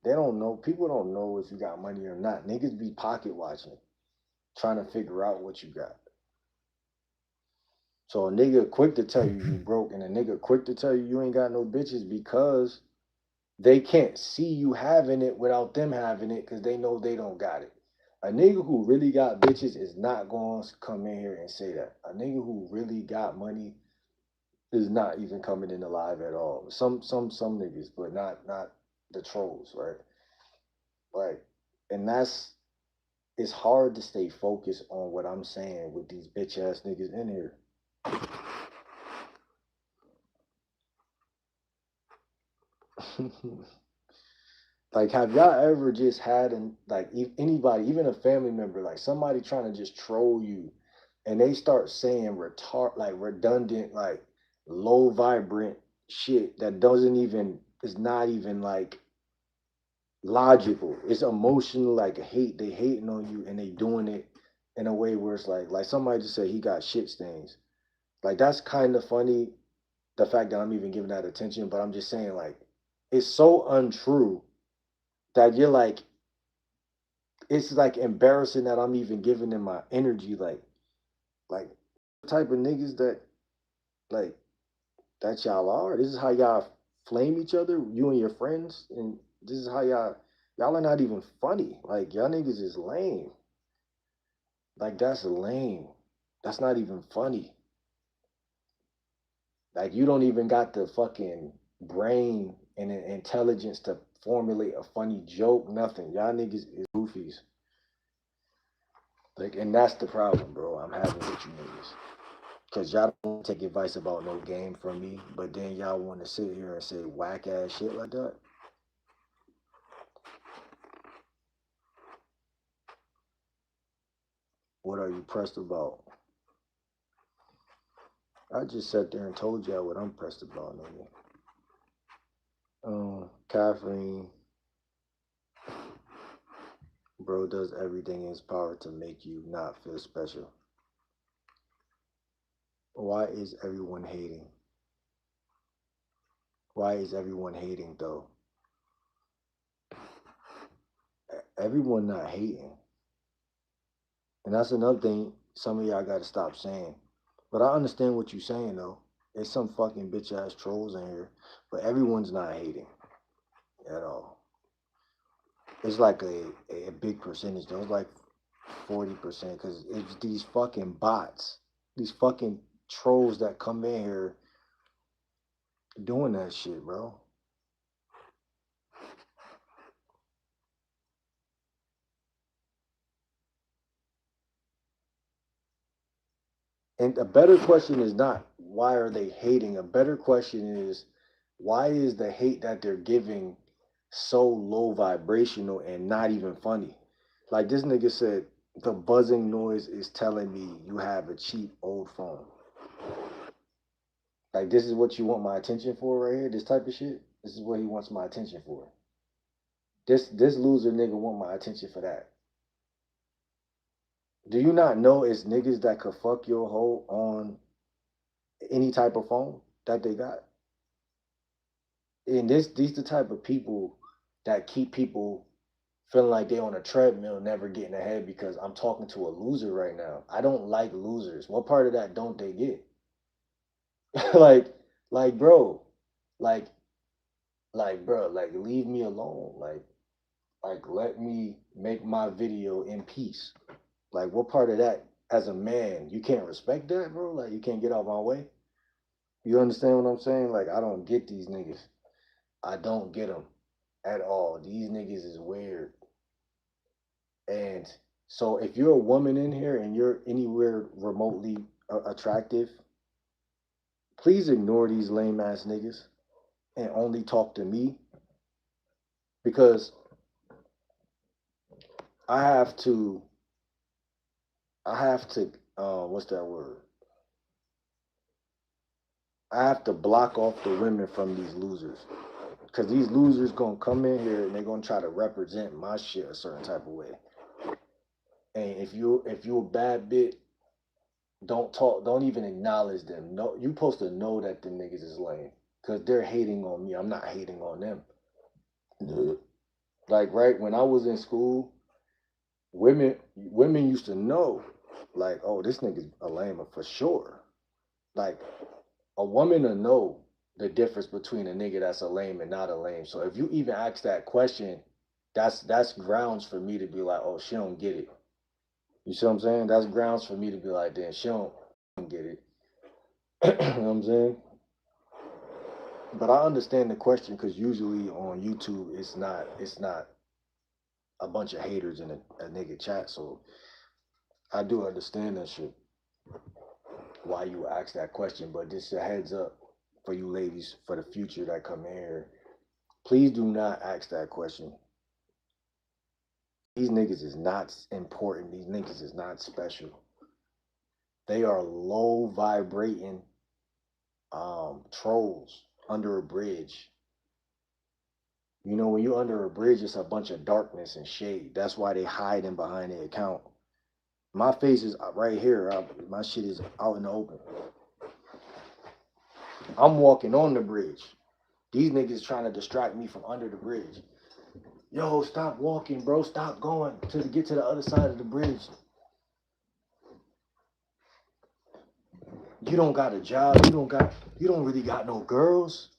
They don't know. People don't know if you got money or not. Niggas be pocket watching, trying to figure out what you got. So a nigga quick to tell you broke, and a nigga quick to tell you ain't got no bitches because they can't see you having it without them having it because they know they don't got it. A nigga who really got bitches is not going to come in here and say that. A nigga who really got money is not even coming in alive at all. Some niggas, but not the trolls, right? Right. And it's hard to stay focused on what I'm saying with these bitch ass niggas in here. Like, have y'all ever just had like anybody, even a family member, like somebody trying to just troll you, and they start saying like redundant, like low vibrant shit that doesn't even is not even like logical. It's emotional, like hate. They hating on you, and they doing it in a way where it's like somebody just said he got shit stains. Like that's kind of funny, the fact that I'm even giving that attention. But I'm just saying, like, it's so untrue that you're like, it's like embarrassing that I'm even giving them my energy. Like the type of niggas that like that y'all are. This is how y'all flame each other, you and your friends, and this is how y'all are not even funny. Like y'all niggas is lame. Like that's lame. That's not even funny. Like you don't even got the fucking brain and the intelligence to formulate a funny joke. Nothing. Y'all niggas is goofies. Like, and that's the problem, bro. I'm having with you niggas. Cause y'all don't take advice about no game from me, but then y'all want to sit here and say whack ass shit like that. What are you pressed about? I just sat there and told y'all what I'm pressed about, nigga. Caffeine, bro, does everything in his power to make you not feel special. Why is everyone hating? Why is everyone hating though? Everyone not hating. And that's another thing some of y'all gotta stop saying. But I understand what you're saying though. There's some fucking bitch ass trolls in here, but everyone's not hating at all. It's like a big percentage though. It's like 40% because it's these fucking bots, these fucking trolls that come in here doing that shit, bro. And a better question is not why are they hating? A better question is why is the hate that they're giving so low vibrational and not even funny? Like this nigga said, the buzzing noise is telling me you have a cheap old phone. Like this is what you want my attention for right here? This type of shit? This is what he wants my attention for. This loser nigga want my attention for that. Do you not know it's niggas that could fuck your hoe on any type of phone that they got? And these the type of people that keep people feeling like they on a treadmill, never getting ahead because I'm talking to a loser right now. I don't like losers. What part of that don't they get? like, like, bro, like, bro, like, leave me alone. Like, let me make my video in peace. Like, what part of that, as a man, you can't respect that, bro? Like, you can't get out my way. You understand what I'm saying? Like, I don't get these niggas. I don't get them at all. These niggas is weird. And so, if you're a woman in here and you're anywhere remotely attractive, please ignore these lame ass niggas and only talk to me, because I have to what's that word? I have to block off the women from these losers. Cause these losers gonna come in here and they're gonna try to represent my shit a certain type of way. And if you a bad bit, don't talk, don't even acknowledge them. No, you supposed to know that the niggas is lame. Cause they're hating on me. I'm not hating on them. Like, right when I was in school, women used to know, like, oh, this nigga's a lame for sure. Like, a woman will know the difference between a nigga that's a lame and not a lame. So if you even ask that question, that's grounds for me to be like, oh, she don't get it. You see what I'm saying? That's grounds for me to be like, damn, she don't get it. You know what I'm saying? But I understand the question, because usually on YouTube it's not a bunch of haters in a nigga chat. So I do understand that shit. Why you ask that question, but just a heads up for you ladies for the future that come in here. Please do not ask that question. These niggas is not important. These niggas is not special. They are low vibrating trolls under a bridge. You know, when you're under a bridge, it's a bunch of darkness and shade. That's why they hiding behind the account. My face is right here. My shit is out in the open. I'm walking on the bridge. These niggas trying to distract me from under the bridge. Yo, stop walking, bro. Stop going to get to the other side of the bridge. You don't got a job. You don't really got no girls.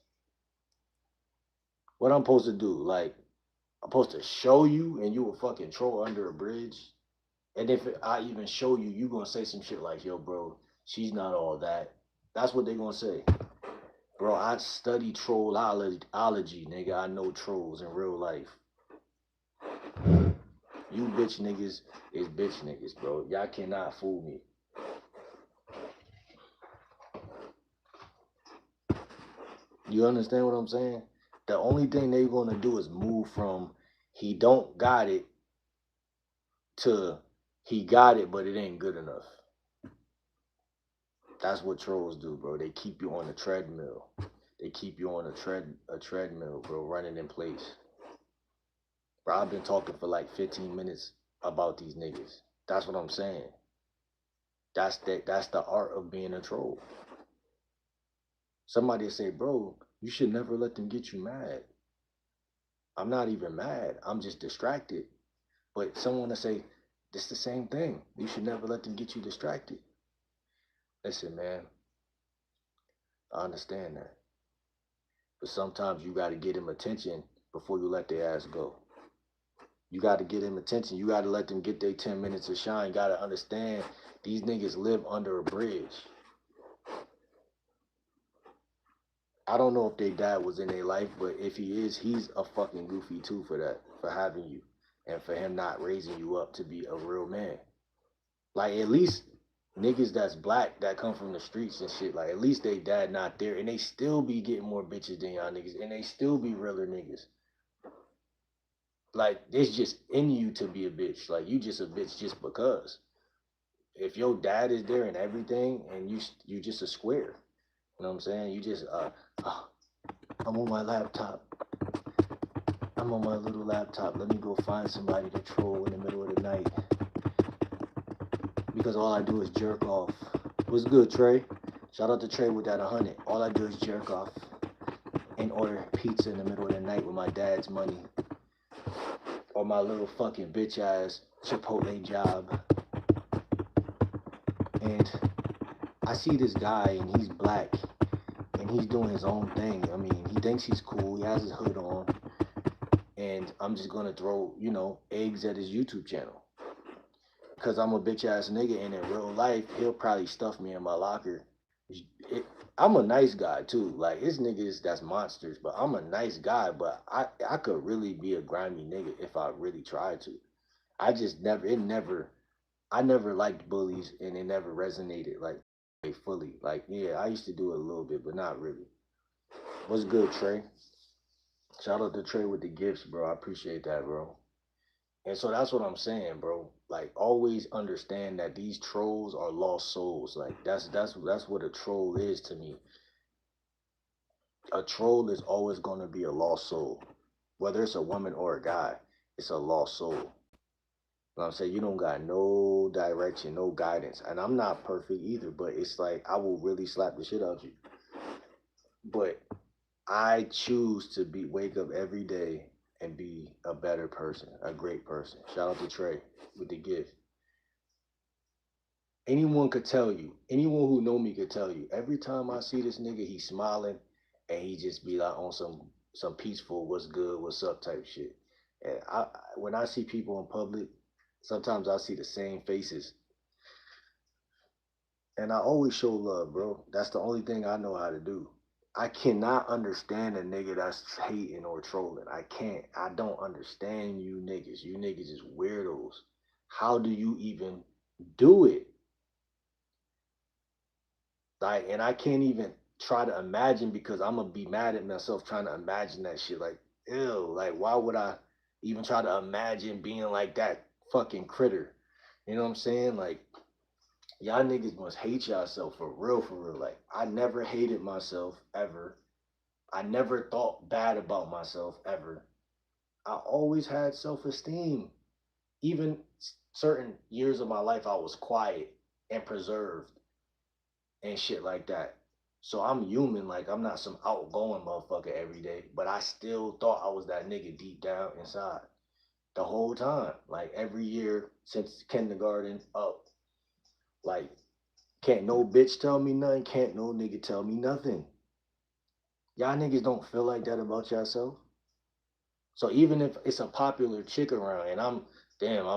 What I'm supposed to do? Like, I'm supposed to show you and you a fucking troll under a bridge? And if I even show you, you gonna say some shit like, yo, bro, she's not all that. That's what they gonna say. Bro, I study trollology, nigga. I know trolls in real life. You bitch niggas is bitch niggas, bro. Y'all cannot fool me. You understand what I'm saying? The only thing they gonna do is move from he don't got it to he got it, but it ain't good enough. That's what trolls do, bro. They keep you on a treadmill. They keep you on a treadmill, bro, running in place. Bro, I've been talking for like 15 minutes about these niggas. That's what I'm saying. That's the art of being a troll. Somebody say, bro, you should never let them get you mad. I'm not even mad. I'm just distracted. But someone to say, it's the same thing. You should never let them get you distracted. Listen, man, I understand that. But sometimes you got to get them attention before you let their ass go. You got to get them attention. You got to let them get their 10 minutes of shine. You got to understand these niggas live under a bridge. I don't know if their dad was in their life, but if he is, he's a fucking goofy too for that, for having you and for him not raising you up to be a real man. Like, at least niggas that's black that come from the streets and shit, like, at least they dad not there and they still be getting more bitches than y'all niggas and they still be realer niggas. Like, it's just in you to be a bitch. Like, you just a bitch just because. If your dad is there and everything and you just a square. You know what I'm saying? You just I'm on my laptop. I'm on my little laptop. Let me go find somebody to troll in the middle of the night. Because all I do is jerk off. What's good, Trey? Shout out to Trey with that 100. All I do is jerk off and order pizza in the middle of the night with my dad's money. Or my little fucking bitch ass Chipotle job. And I see this guy and he's black and he's doing his own thing. I mean, he thinks he's cool. He has his hood on, and I'm just gonna throw, eggs at his YouTube channel because I'm a bitch ass nigga, and in real life, he'll probably stuff me in my locker. It, I'm a nice guy too. Like his niggas, that's monsters. But I'm a nice guy. But I could really be a grimy nigga if I really tried to. I just never. It never. I never liked bullies, and it never resonated like fully. Like yeah, I used to do it a little bit, but not really. What's good, Trey? Shout out to Trey with the gifts, bro. I appreciate that, bro. And so that's what I'm saying, bro. Like always understand that these trolls are lost souls. Like that's what a troll is to me. A troll is always going to be a lost soul. Whether it's a woman or a guy, it's a lost soul. You know what I'm saying? You don't got no direction, no guidance. And I'm not perfect either, but it's like I will really slap the shit out of you. But I choose to be wake up every day and be a better person, a great person. Shout out to Trey with the gift. Anyone could tell you, anyone who know me could tell you. Every time I see this nigga, he's smiling and he just be like on some peaceful, what's good, what's up type shit. And when I see people in public, sometimes I see the same faces, and I always show love, bro. That's the only thing I know how to do. I cannot understand a nigga that's hating or trolling. I can't. I don't understand you niggas. You niggas is weirdos. How do you even do it? Like, and I can't even try to imagine because I'm gonna be mad at myself trying to imagine that shit. Like, ew, like why would I even try to imagine being like that fucking critter? You know what I'm saying? Like, y'all niggas must hate yourself for real, for real. Like, I never hated myself ever. I never thought bad about myself ever. I always had self esteem. Even certain years of my life, I was quiet and preserved and shit like that. So I'm human, like I'm not some outgoing motherfucker every day, but I still thought I was that nigga deep down inside the whole time. Like every year since kindergarten up, like can't no bitch tell me nothing, can't no nigga tell me nothing. Y'all niggas don't feel like that about yourself. So even if it's a popular chick around and I'm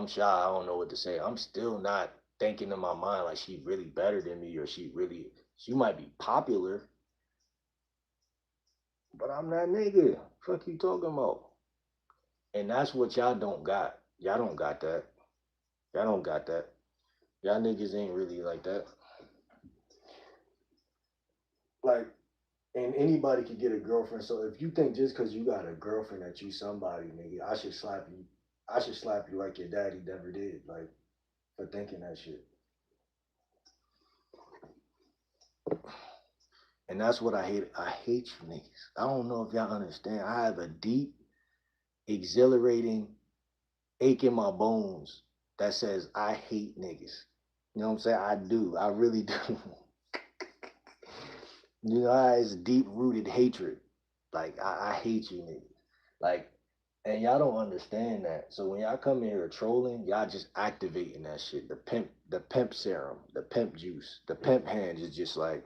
shy, I don't know what to say. I'm still not thinking in my mind like she really better than me or she might be popular, but I'm that nigga. Fuck you talking about? And that's what y'all don't got. Y'all don't got that. Y'all don't got that. Y'all niggas ain't really like that. Like, and anybody can get a girlfriend. So if you think just because you got a girlfriend that you somebody, nigga, I should slap you. I should slap you like your daddy never did. Like for thinking that shit. And that's what I hate. I hate you niggas. I don't know if y'all understand. I have a deep, exhilarating ache in my bones that says I hate niggas. You know what I'm saying? I do. I really do. You know, it's deep rooted hatred. Like I hate you niggas. Like, and y'all don't understand that. So when y'all come in here trolling, y'all just activating that shit. The pimp serum, the pimp juice, the pimp hands is just like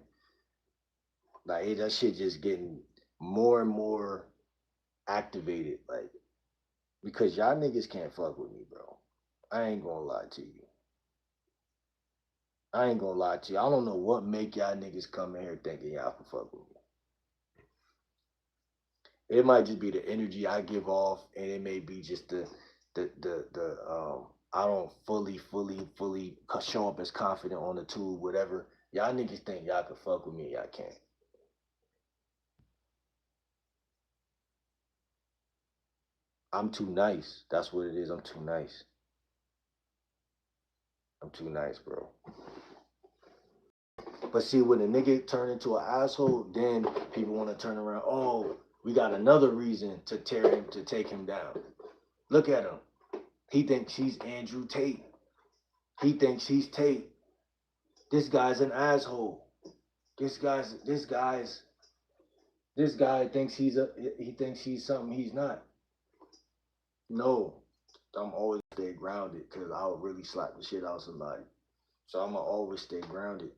that shit just getting more and more activated. Like because y'all niggas can't fuck with me, bro. I ain't gonna lie to you. I ain't gonna lie to you. I don't know what make y'all niggas come in here thinking y'all can fuck with me. It might just be the energy I give off, and it may be just the I don't fully show up as confident on the tube, whatever. Y'all niggas think y'all can fuck with me, y'all can't. I'm too nice. That's what it is. I'm too nice. I'm too nice, bro. But see, when a nigga turn into an asshole, then people want to turn around. Oh, we got another reason to tear him to take him down. Look at him. He thinks he's Andrew Tate. He thinks he's Tate. This guy's an asshole. This guy's this guy thinks he thinks he's something he's not. No, I'm always stay grounded because I'll really slap the shit out of somebody. So I'm gonna always stay grounded.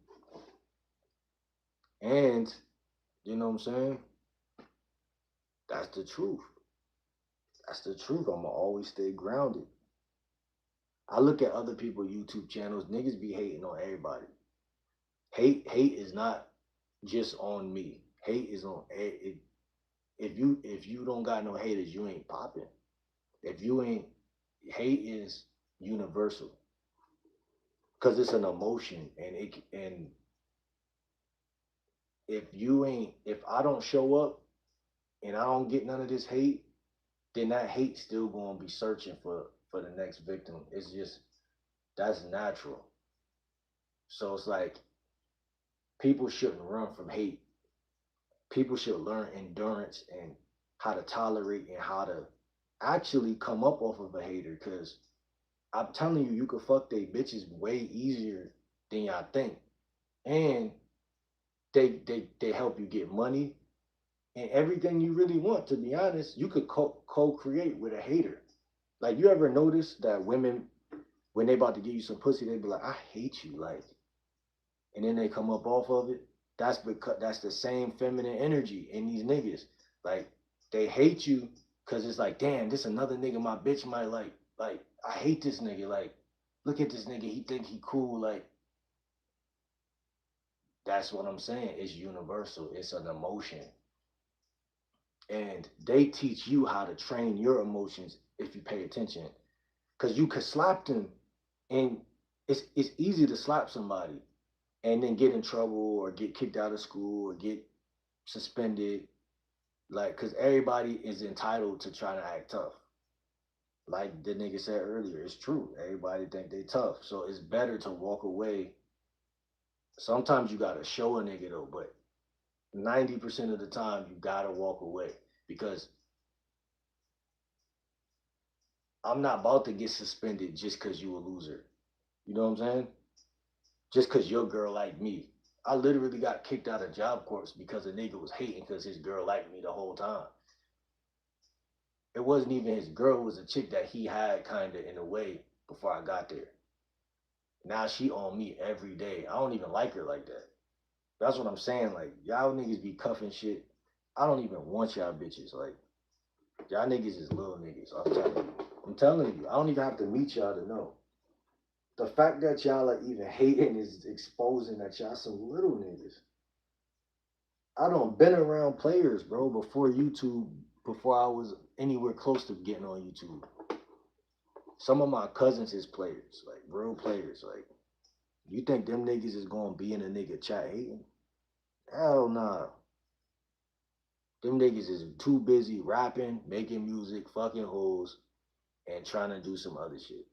And You know what I'm saying? That's the truth. That's the truth. I'ma always stay grounded. I look at other people's YouTube channels. Niggas be hating on everybody. Hate is not just on me. Hate is on if you don't got no haters, you ain't popping. If you ain't hate is universal because it's an emotion and if I don't show up and I don't get none of this hate, then that hate still gonna be searching for the next victim. It's just that's natural. So it's like people shouldn't run from hate. People should learn endurance and how to tolerate and how to actually come up off of a hater. Cause I'm telling you, you could fuck they bitches way easier than y'all think. And they help you get money and everything you really want. To be honest, you could co-create with a hater. Like you ever notice that women when they about to give you some pussy, they be like, I hate you, like, and then they come up off of it. That's because that's the same feminine energy in these niggas. Like they hate you because it's like, damn, this another nigga my bitch might like. Like I hate this nigga. Like, look at this nigga. He think he cool. Like that's what I'm saying. It's universal. It's an emotion, and they teach you how to train your emotions if you pay attention. Cause you could slap them, and it's easy to slap somebody and then get in trouble or get kicked out of school or get suspended. Like, cause everybody is entitled to try to act tough. Like the nigga said earlier, it's true. Everybody think they tough, so it's better to walk away. Sometimes you gotta show a nigga though, but 90% of the time you gotta walk away because I'm not about to get suspended just cause you a loser. You know what I'm saying? Just cause your girl like me. I literally got kicked out of Job Corps because a nigga was hating because his girl liked me the whole time. It wasn't even his girl, it was a chick that he had kinda in a way before I got there. Now she on me every day. I don't even like her like that. That's what I'm saying. Like y'all niggas be cuffing shit. I don't even want y'all bitches. Like y'all niggas is little niggas. I'm telling you. I'm telling you. I don't even have to meet y'all to know. The fact that y'all are even hating is exposing that y'all some little niggas. I don't been around players, bro, before YouTube, before I was anywhere close to getting on YouTube. Some of my cousins is players, like real players. Like, you think them niggas is gonna be in a nigga chat hating? Hell nah. Them niggas is too busy rapping, making music, fucking hoes, and trying to do some other shit.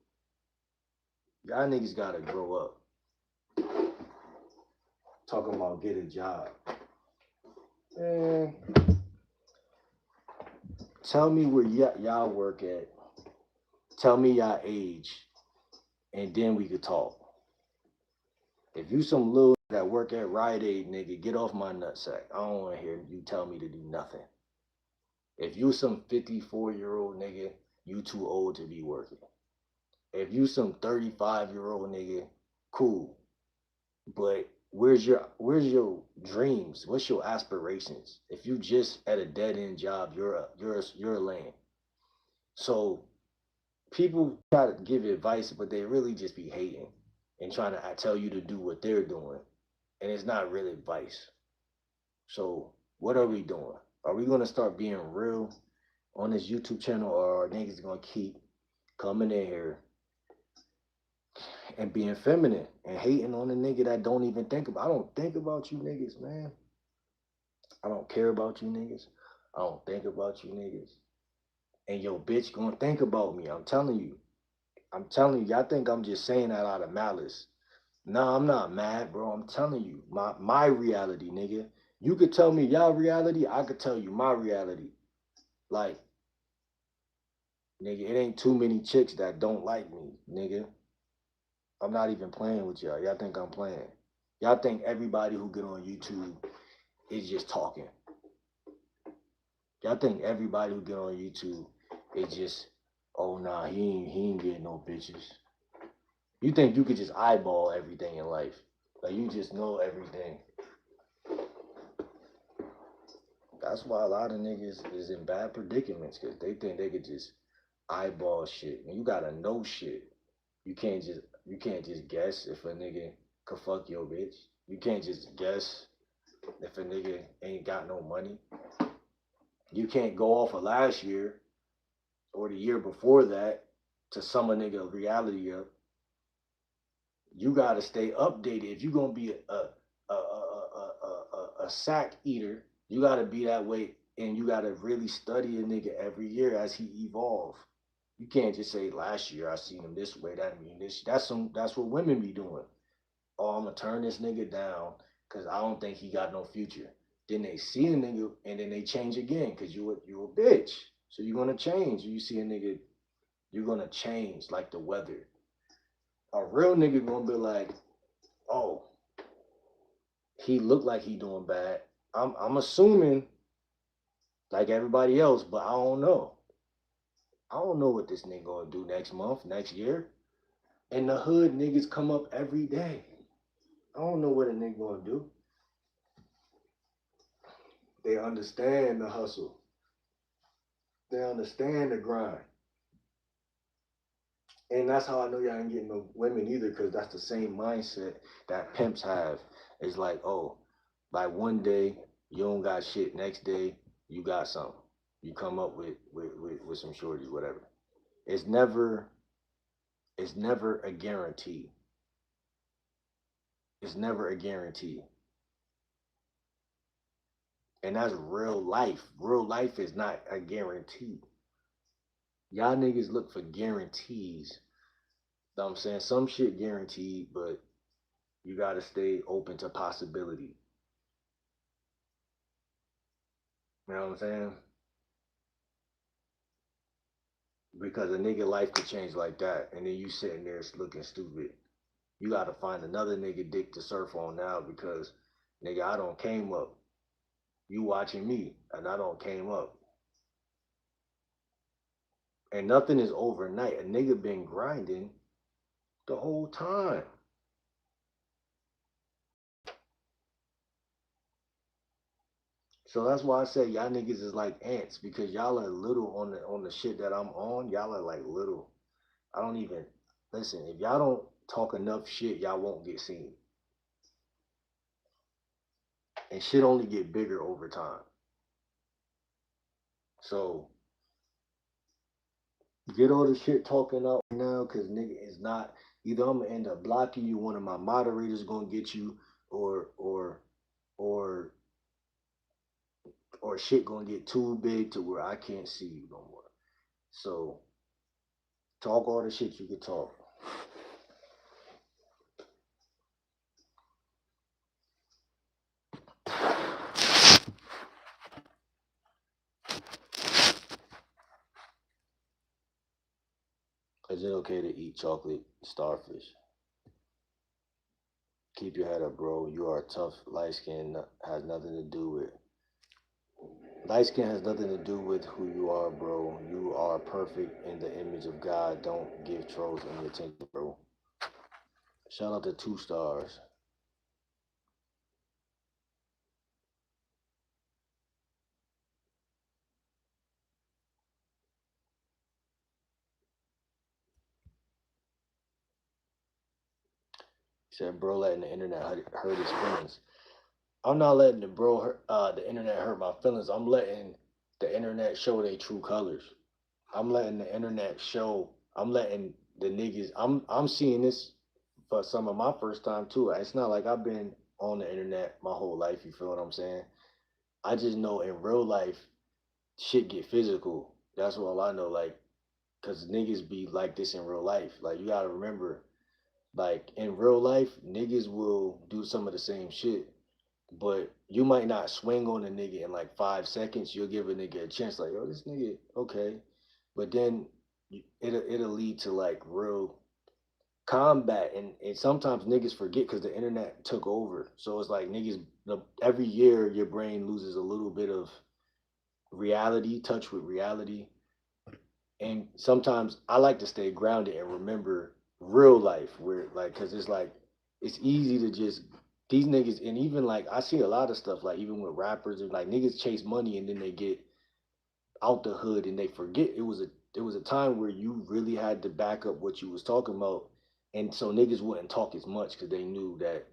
Y'all niggas gotta grow up. Talking about get a job. Man, tell me where y'all work at. Tell me y'all age, and then we could talk. If you some little that work at Rite Aid, nigga, get off my nutsack. I don't want to hear you tell me to do nothing. If you some 54-year-old nigga, you too old to be working. If you some 35-year-old nigga, cool. But where's your dreams? What's your aspirations? If you just at a dead end job, you're a lame. So people try to give advice, but they really just be hating and trying to tell you to do what they're doing, and it's not really advice. So what are we doing? Are we gonna start being real on this YouTube channel, or are niggas gonna keep coming in here and being feminine and hating on the nigga that don't even think about? I don't think about you niggas, man. I don't care about you niggas. I don't think about you niggas. And your bitch gonna think about me. I'm telling you. I'm telling you. Y'all think I'm just saying that out of malice. No, I'm not mad, bro. I'm telling you. My reality, nigga. You could tell me y'all reality. I could tell you my reality. Like, nigga, it ain't too many chicks that don't like me, nigga. I'm not even playing with y'all. Y'all think I'm playing. Y'all think everybody who get on YouTube is just talking. Y'all think everybody who get on YouTube is just, oh nah, he ain't getting no bitches. You think you could just eyeball everything in life. Like you just know everything. That's why a lot of niggas is in bad predicaments because they think they could just eyeball shit. And you gotta know shit. You can't just guess if a nigga could fuck your bitch. You can't just guess if a nigga ain't got no money. You can't go off of last year or the year before that to sum a nigga reality up. You gotta stay updated. If you're gonna be a sack eater, you gotta be that way, and you gotta really study a nigga every year as he evolve. You can't just say last year I seen him this way. That mean this. That's what women be doing. Oh, I'm gonna turn this nigga down because I don't think he got no future. Then they see a nigga and then they change again because you a bitch. So you're gonna change. You see a nigga, you're gonna change like the weather. A real nigga gonna be like, oh, he looked like he doing bad. I'm assuming like everybody else, but I don't know. I don't know what this nigga gonna do next month, next year. In the hood, niggas come up every day. I don't know what a nigga gonna do. They understand the hustle. They understand the grind. And that's how I know y'all ain't getting no women either, because that's the same mindset that pimps have. It's like, oh, like one day you don't got shit, next day you got something. You come up with some shorty, whatever. It's never it's never a guarantee. It's never a guarantee. And that's real life. Real life is not a guarantee. Y'all niggas look for guarantees. Know what I'm saying? Some shit guaranteed, but you gotta stay open to possibility. You know what I'm saying? Because a nigga life could change like that, and then you sitting there looking stupid. You gotta find another nigga dick to surf on now because nigga, I don't came up. You watching me, and I don't came up. And nothing is overnight. A nigga been grinding the whole time. So that's why I say y'all niggas is like ants because y'all are little on the shit that I'm on. Y'all are like little. I don't even listen. If y'all don't talk enough shit, y'all won't get seen. And shit only get bigger over time. So get all the shit talking out now, cause nigga is not either I'm gonna end up blocking you, one of my moderators gonna get you, or or or or shit gonna get too big to where I can't see you no more. So talk all the shit you can talk. Is it okay to eat chocolate starfish? Keep your head up, bro. You are tough. Light skin has nothing to do with light skin has nothing to do with who you are, bro. You are perfect in the image of God. Don't give trolls any attention, bro. Shout out to 2 stars. He said, bro, letting the internet hurt his feelings. I'm not letting the internet hurt my feelings. I'm letting the internet show their true colors. I'm letting the internet show. I'm letting the niggas. I'm seeing this for some of my first time too. It's not like I've been on the internet my whole life. You feel what I'm saying? I just know in real life, shit get physical. That's all I know. Like, cause niggas be like this in real life. Like you gotta remember, like in real life, niggas will do some of the same shit, but you might not swing on a nigga in like 5 seconds. You'll give a nigga a chance, like, oh, this nigga, okay. But then it'll lead to like real combat, and sometimes niggas forget because the internet took over. So it's like niggas, every year your brain loses a little bit of reality, touch with reality. And sometimes I like to stay grounded and remember real life where like, cause it's like, it's easy to just these niggas, and even like I see a lot of stuff, like even with rappers, and like niggas chase money and then they get out the hood and they forget it was a time where you really had to back up what you was talking about, and so niggas wouldn't talk as much because they knew that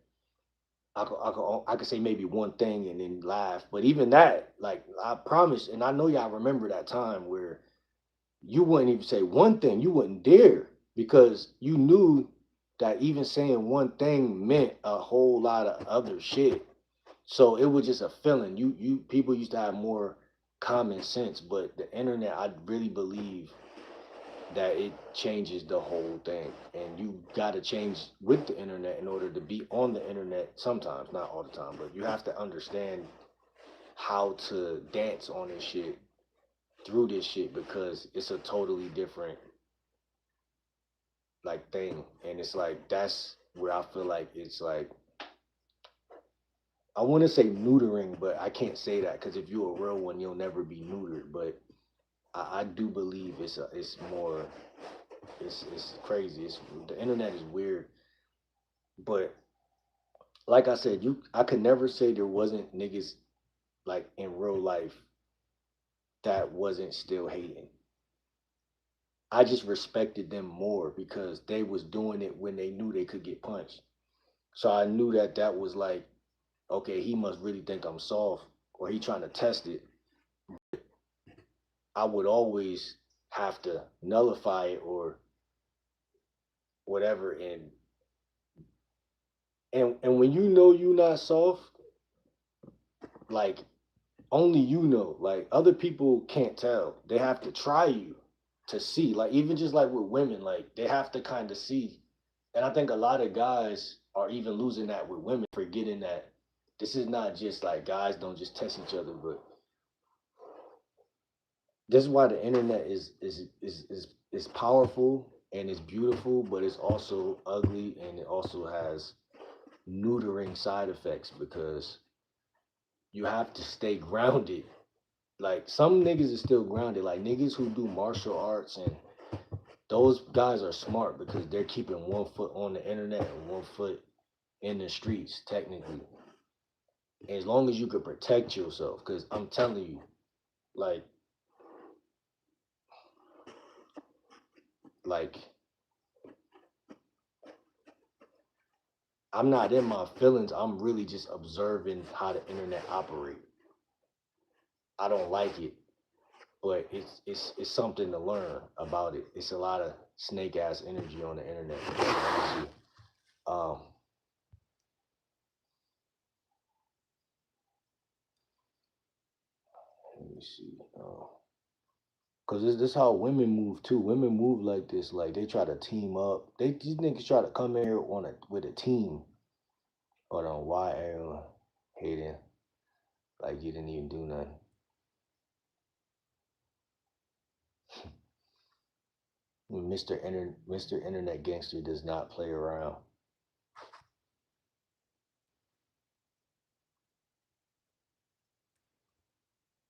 I could say maybe one thing and then laugh, but even that, like I promise, and I know y'all remember that time where you wouldn't even say one thing, you wouldn't dare because you knew that even saying one thing meant a whole lot of other shit. So it was just a feeling. You people used to have more common sense, but the internet, I really believe that it changes the whole thing. And you gotta change with the internet in order to be on the internet sometimes, not all the time, but you have to understand how to dance on this shit through this shit because it's a totally different like thing. And it's like that's where I feel like it's like I want to say neutering, but I can't say that because if you're a real one, you'll never be neutered. But I do believe it's more it's crazy. It's the internet is weird, but like I said, I could never say there wasn't niggas like in real life that wasn't still hating. I just respected them more because they was doing it when they knew they could get punched. So I knew that that was like, okay, he must really think I'm soft or he trying to test it. I would always have to nullify it or whatever. And when you know you not soft, like only you know. Like other people can't tell. They have to try you to see. Like even just like with women, like they have to kind of see. And I think a lot of guys are even losing that with women, forgetting that this is not just like guys don't just test each other, but this is why the internet is powerful and it's beautiful, but it's also ugly and it also has neutering side effects because you have to stay grounded. Like some niggas is still grounded. Like niggas who do martial arts and those guys are smart because they're keeping one foot on the internet and one foot in the streets, technically. As long as you could protect yourself, because I'm telling you, like, like I'm not in my feelings. I'm really just observing how the internet operate. I don't like it, but it's something to learn about it. It's a lot of snake ass energy on the internet. Honestly. Um, let me see. Cause this how women move too. Women move like this. Like they try to team up. These niggas try to come in here on a with a team. But on why everyone hating like you didn't even do nothing. Mr. Internet Gangster does not play around.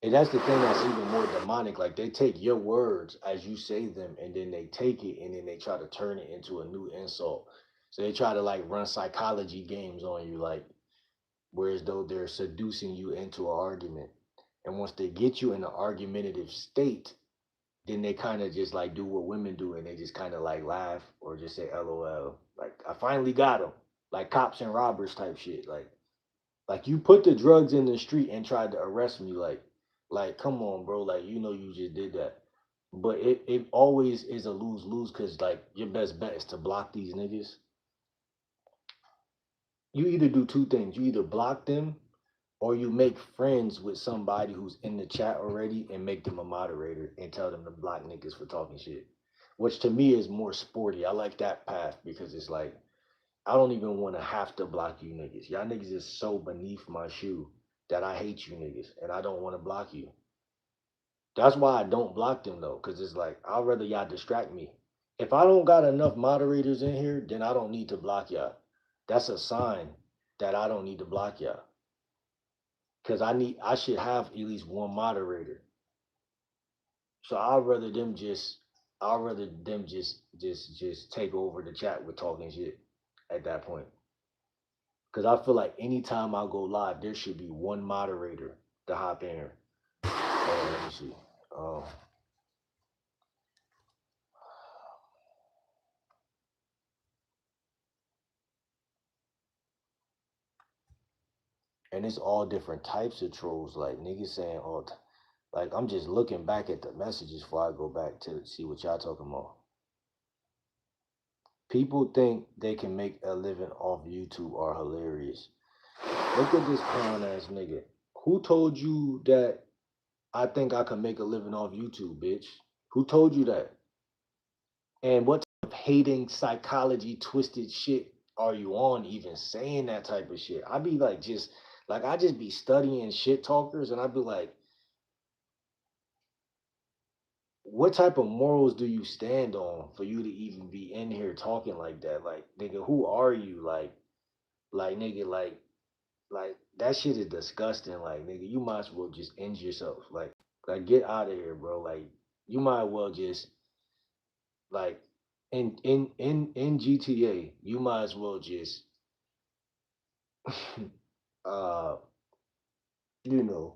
And that's the thing that's even more demonic. Like they take your words as you say them, and then they take it and then they try to turn it into a new insult. So they try to like run psychology games on you, like whereas though they're seducing you into an argument. And once they get you in an argumentative state, then they kind of just like do what women do and they just kind of like laugh or just say LOL. Like I finally got him. Like cops and robbers type shit. Like you put the drugs in the street and tried to arrest me. Like come on, bro. Like you know you just did that. But it always is a lose lose because like your best bet is to block these niggas. You either do two things. You either block them or you make friends with somebody who's in the chat already and make them a moderator and tell them to block niggas for talking shit. Which to me is more sporty. I like that path because it's like I don't even want to have to block you niggas. Y'all niggas is so beneath my shoe that I hate you niggas and I don't want to block you. That's why I don't block them though, because it's like I'd rather y'all distract me. If I don't got enough moderators in here, then I don't need to block y'all. That's a sign that I don't need to block y'all. Cause I should have at least one moderator. So I'd rather them just take over the chat with talking shit at that point. Cause I feel like anytime I go live, there should be one moderator to hop in here. Let me see. Um, and it's all different types of trolls. Like niggas saying all, like I'm just looking back at the messages before I go back to see what y'all talking about. People think they can make a living off YouTube are hilarious. Look at this clown ass nigga. Who told you that I think I can make a living off YouTube, bitch? Who told you that? And what type of hating psychology twisted shit are you on even saying that type of shit? I be like just like I just be studying shit talkers and I be like, what type of morals do you stand on for you to even be in here talking like that? Like, nigga, who are you? Like nigga, like that shit is disgusting. Like, nigga, you might as well just end yourself. Like get out of here, bro. Like, you might well just like in GTA, you might as well just uh you know,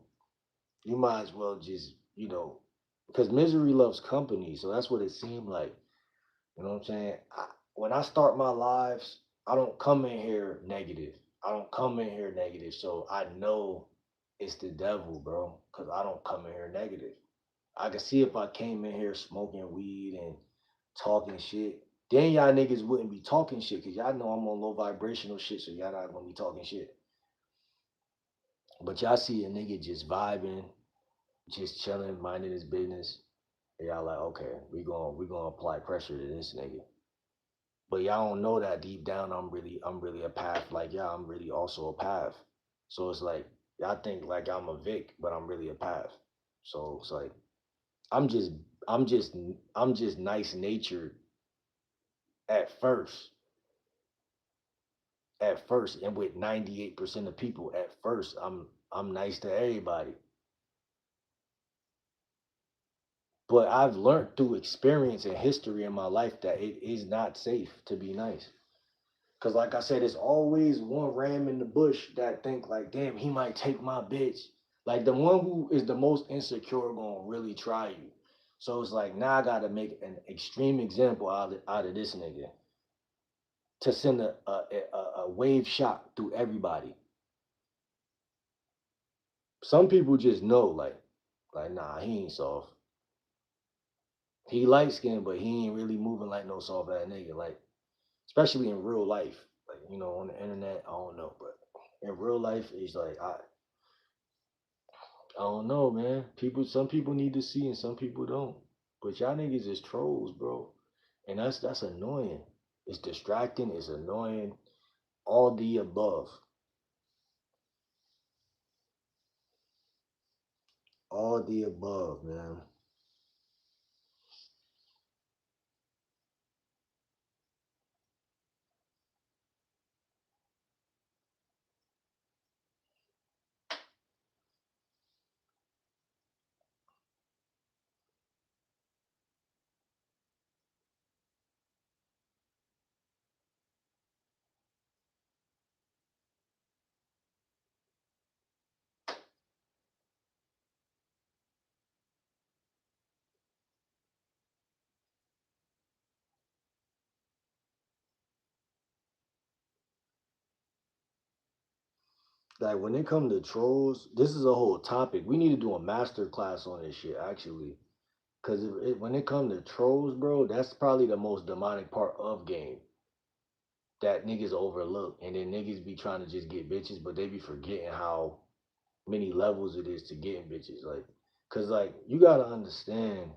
you might as well just, because misery loves company. So that's what it seemed like. You know what I'm saying? When I start my lives, I don't come in here negative. I don't come in here negative. So I know it's the devil, bro, because I don't come in here negative. I can see if I came in here smoking weed and talking shit, then y'all niggas wouldn't be talking shit because y'all know I'm on low vibrational shit, so y'all not gonna be talking shit. But y'all see a nigga just vibing, just chilling, minding his business. And y'all like, okay, we gonna apply pressure to this nigga. But y'all don't know that deep down I'm really a path. Like y'all, I'm really also a path. So it's like y'all think like I'm a Vic, but I'm really a path. So it's like I'm just I'm just I'm just nice natured at first. At first, and with 98% of people at first, I'm nice to everybody. But I've learned through experience and history in my life that it is not safe to be nice. Cause like I said, it's always one ram in the bush that think like, damn, he might take my bitch. Like the one who is the most insecure gonna really try you. So it's like now I gotta make an extreme example out of this nigga to send a wave shot through everybody. Some people just know like nah, he ain't soft. He light skinned, but he ain't really moving like no soft ass nigga. Like especially in real life, like on the internet, I don't know, but in real life, it's like I don't know, man. Some people need to see and some people don't. But y'all niggas is trolls, bro, and that's annoying. It's distracting. It's annoying. All the above. All the above, man. Like when it comes to trolls, this is a whole topic. We need to do a master class on this shit, actually. Cause when it comes to trolls, bro, that's probably the most demonic part of game that niggas overlook. And then niggas be trying to just get bitches, but they be forgetting how many levels it is to getting bitches. Like, cause like you gotta understand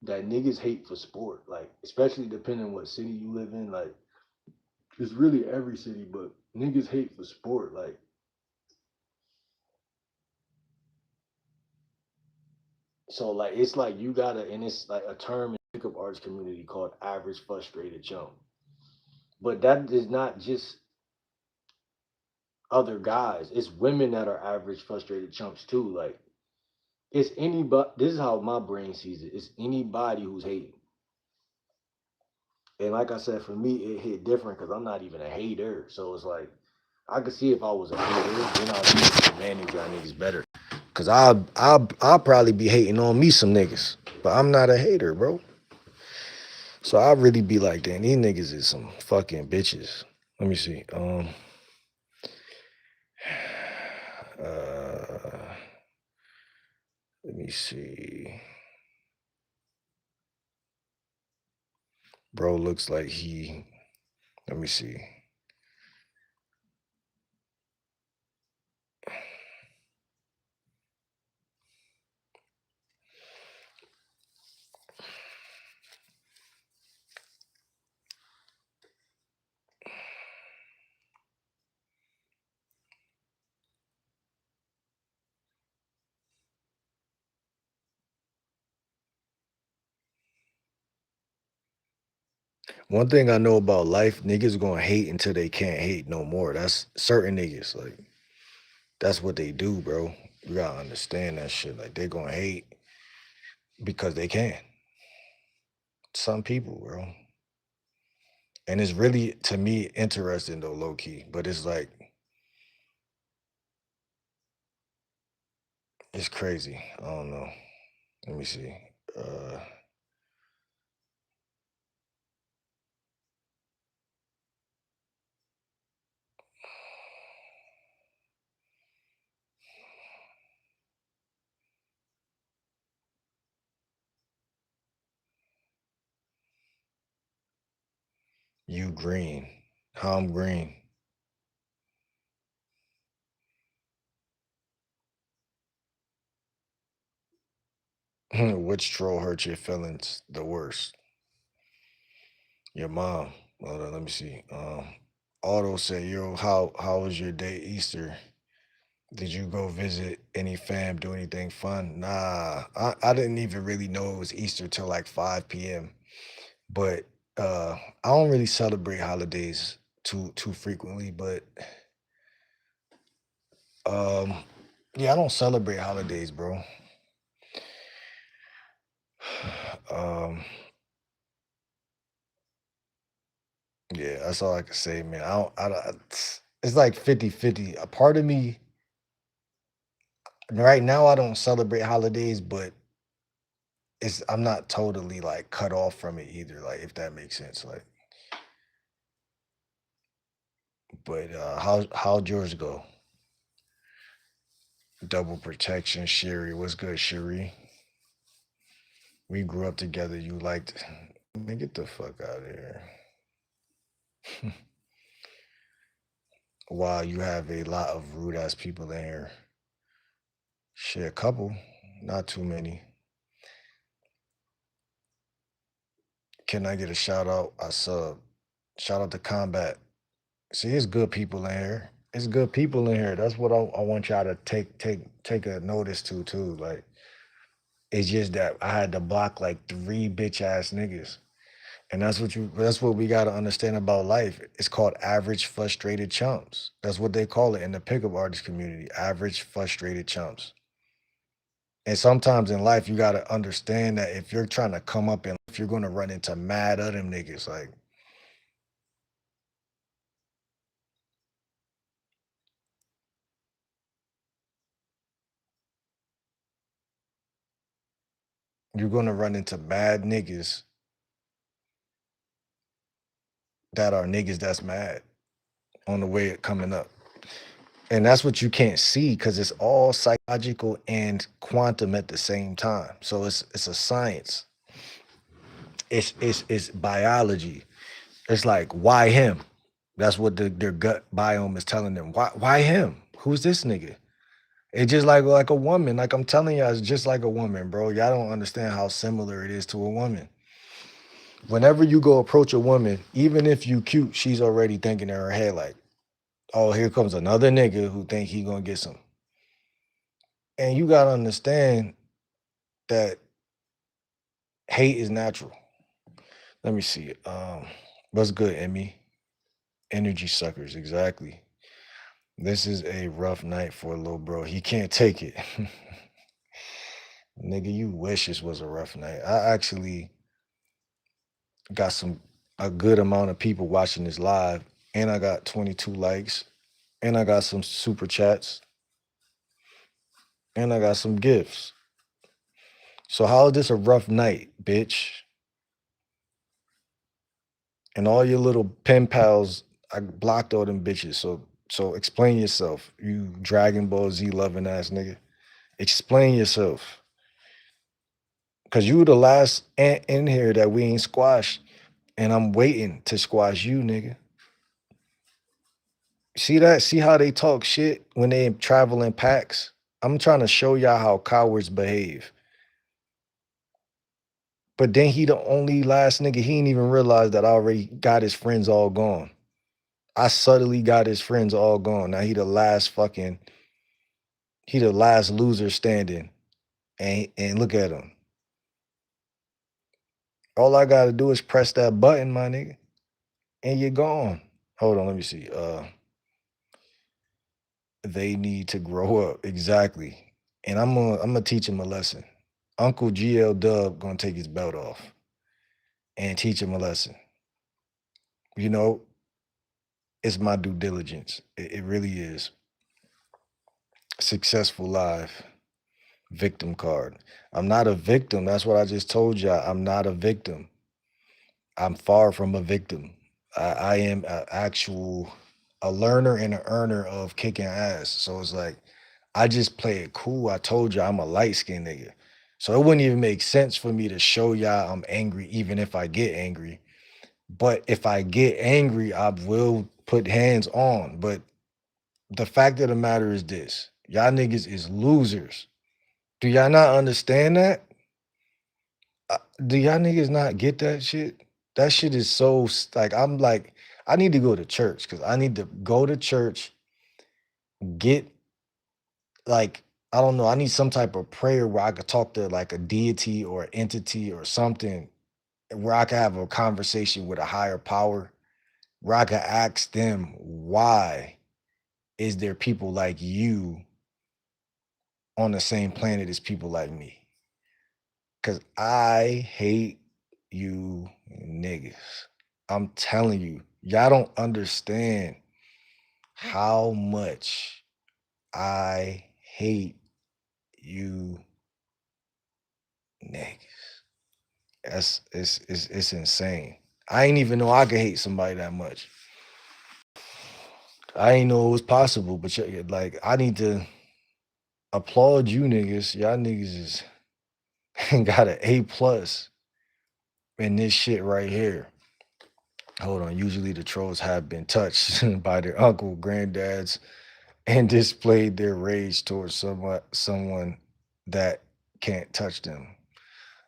that niggas hate for sport. Like, especially depending on what city you live in. Like, it's really every city, but niggas hate for sport. Like, so like it's like you gotta, and it's like a term in the pickup arts community called average frustrated chump. But that is not just other guys. It's women that are average frustrated chumps too. Like it's anybody. This is how my brain sees it. It's anybody who's hating. And like I said, for me, it hit different because I'm not even a hater. So it's like I could see if I was a hater, then I'll just manage y'all niggas better. Cause I'll probably be hating on me some niggas, but I'm not a hater, bro. So I really be like, damn, these niggas is some fucking bitches. Let me see. Uh, let me see. Bro looks like he. Let me see. One thing I know about life, niggas gonna hate until they can't hate no more. That's certain niggas. Like that's what they do, bro. You gotta understand that shit. Like they gonna hate because they can. Some people, bro. And it's really to me interesting though, low key. But it's like it's crazy. I don't know. Let me see. Uh you green. How I'm green. Which troll hurt your feelings the worst? Your mom. Hold on, let me see. Auto said, yo, how was your day Easter? Did you go visit any fam, do anything fun? Nah, I didn't even really know it was Easter till like 5 p.m. But I don't really celebrate holidays too frequently, but um yeah, I don't celebrate holidays, bro. Um yeah, that's all I can say, man. It's like 50-50. A part of me right now I don't celebrate holidays, but I'm not totally like cut off from it either, like if that makes sense. Like, but how'd yours go? Double protection, Sherry. What's good, Sherry? We grew up together. You liked man, get the fuck out of here. Wow, you have a lot of rude ass people in here. Shit, a couple, not too many. Can I get a shout out? I sub. Shout out to Combat. See, it's good people in here. It's good people in here. That's what I want y'all to take a notice to too. Like, it's just that I had to block like three bitch ass niggas. And that's what we gotta understand about life. It's called average frustrated chumps. That's what they call it in the pickup artist community. Average frustrated chumps. And sometimes in life, you gotta understand that if you're trying to come up in life, you're gonna run into mad of them niggas. Like you're gonna run into mad niggas that are niggas that's mad on the way it coming up. And that's what you can't see because it's all psychological and quantum at the same time. So it's a science. It's biology. It's like why him? That's what their gut biome is telling them. Why him? Who's this nigga? It's just like a woman. Like I'm telling you, it's just like a woman, bro. Y'all don't understand how similar it is to a woman. Whenever you go approach a woman, even if you cute, she's already thinking in her head like, "Oh, here comes another nigga who think he gonna get some." And you gotta understand that hate is natural. Let me see it. What's good, Emmy? Energy suckers, exactly. This is a rough night for a little bro. He can't take it. Nigga, you wish this was a rough night. I actually got some. a good amount of people watching this live, and I got 22 likes, and I got some super chats, and I got some gifts. So how is this a rough night, bitch? And all your little pen pals, I blocked all them bitches. So explain yourself, you Dragon Ball Z loving ass nigga. Explain yourself. Cause you the last ant in here that we ain't squashed. And I'm waiting to squash you, nigga. See that? See how they talk shit when they travel in packs? I'm trying to show y'all how cowards behave. But then he the only last nigga, he ain't even realize that I already got his friends all gone. I subtly got his friends all gone. Now he the last loser standing. And look at him. All I gotta do is press that button, my nigga, and you're gone. Hold on, let me see. They need to grow up. Exactly. And I'm gonna teach him a lesson. Uncle GL Dub gonna take his belt off and teach him a lesson. You know, it's my due diligence. It really is. Successful life, victim card. I'm not a victim. That's what I just told y'all. I'm not a victim. I'm far from a victim. I am a learner and an earner of kicking ass. So it's like I just play it cool. I told you I'm a light skinned nigga. So it wouldn't even make sense for me to show y'all I'm angry, even if I get angry. But if I get angry, I will put hands on. But the fact of the matter is this: y'all niggas is losers. Do y'all not understand that? Do y'all niggas not get that shit? That shit is so like I'm like I need to go to church because I need to go to church, get like I don't know, I need some type of prayer where I could talk to like a deity or entity or something where I could have a conversation with a higher power, where I could ask them why is there people like you on the same planet as people like me? Cause I hate you niggas. I'm telling you, y'all don't understand how much I hate you niggas. It's insane. I ain't even know I could hate somebody that much. I ain't know it was possible, but like I need to applaud you niggas. Y'all niggas is got an A+ in this shit right here. Hold on. Usually the trolls have been touched by their uncle, granddads, and displayed their rage towards someone that can't touch them.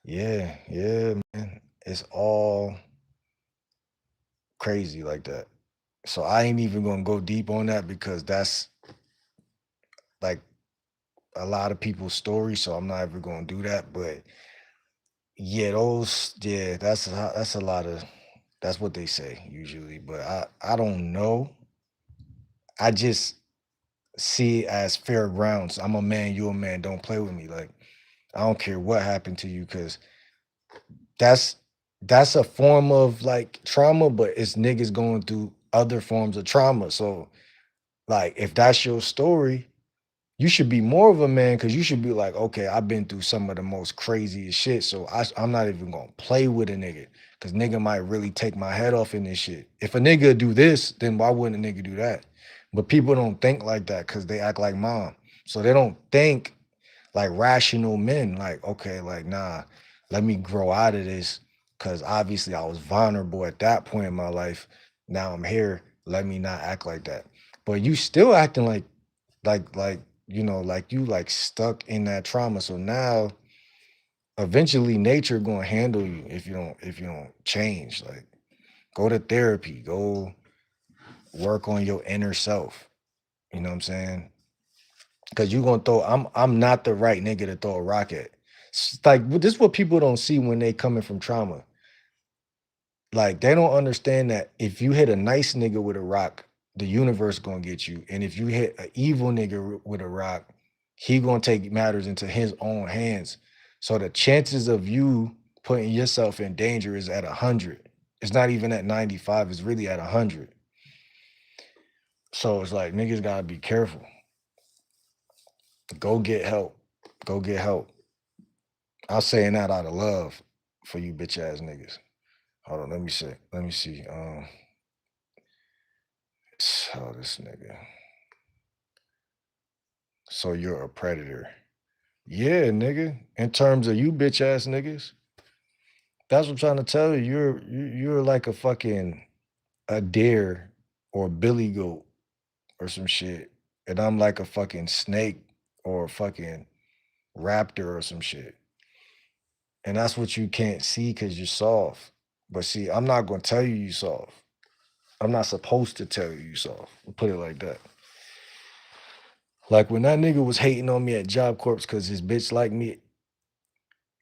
Yeah, yeah, man. It's all crazy like that. So I ain't even gonna go deep on that because that's like a lot of people's stories. So I'm not ever gonna do that. But yeah, that's a lot of that's what they say usually. But I don't know. I just see it as fair grounds. I'm a man, you a man. Don't play with me. Like I don't care what happened to you, because that's that's a form of like trauma, but it's niggas going through other forms of trauma. So like if that's your story, you should be more of a man because you should be like, okay, I've been through some of the most craziest shit. So I'm not even gonna play with a nigga because nigga might really take my head off in this shit. If a nigga do this, then why wouldn't a nigga do that? But people don't think like that because they act like mom. So they don't think like rational men, like, okay, like, nah, let me grow out of this. Cause obviously I was vulnerable at that point in my life. Now I'm here. Let me not act like that. But you still acting like like you like stuck in that trauma. So now eventually nature gonna handle you if you don't change. Like go to therapy, go work on your inner self. You know what I'm saying? Cause you gonna throw I'm not the right nigga to throw a rock at. Like this is what people don't see when they coming from trauma. Like they don't understand that if you hit a nice nigga with a rock, the universe gonna get you. And if you hit an evil nigga with a rock, he gonna take matters into his own hands. So the chances of you putting yourself in danger is at 100. It's not even at 95, it's really at 100. So it's like niggas gotta be careful. Go get help. Go get help. I'm saying that out of love for you bitch ass niggas. Hold on, let me see. Let me see. Oh, this nigga. So you're a predator. Yeah, nigga. In terms of you bitch ass niggas, that's what I'm trying to tell you. You're like a fucking a deer or a billy goat or some shit, and I'm like a fucking snake or a fucking raptor or some shit. And that's what you can't see because you're soft. But see, I'm not gonna tell you you soft. I'm not supposed to tell you you soft. Put it like that. Like when that nigga was hating on me at Job Corps because his bitch liked me,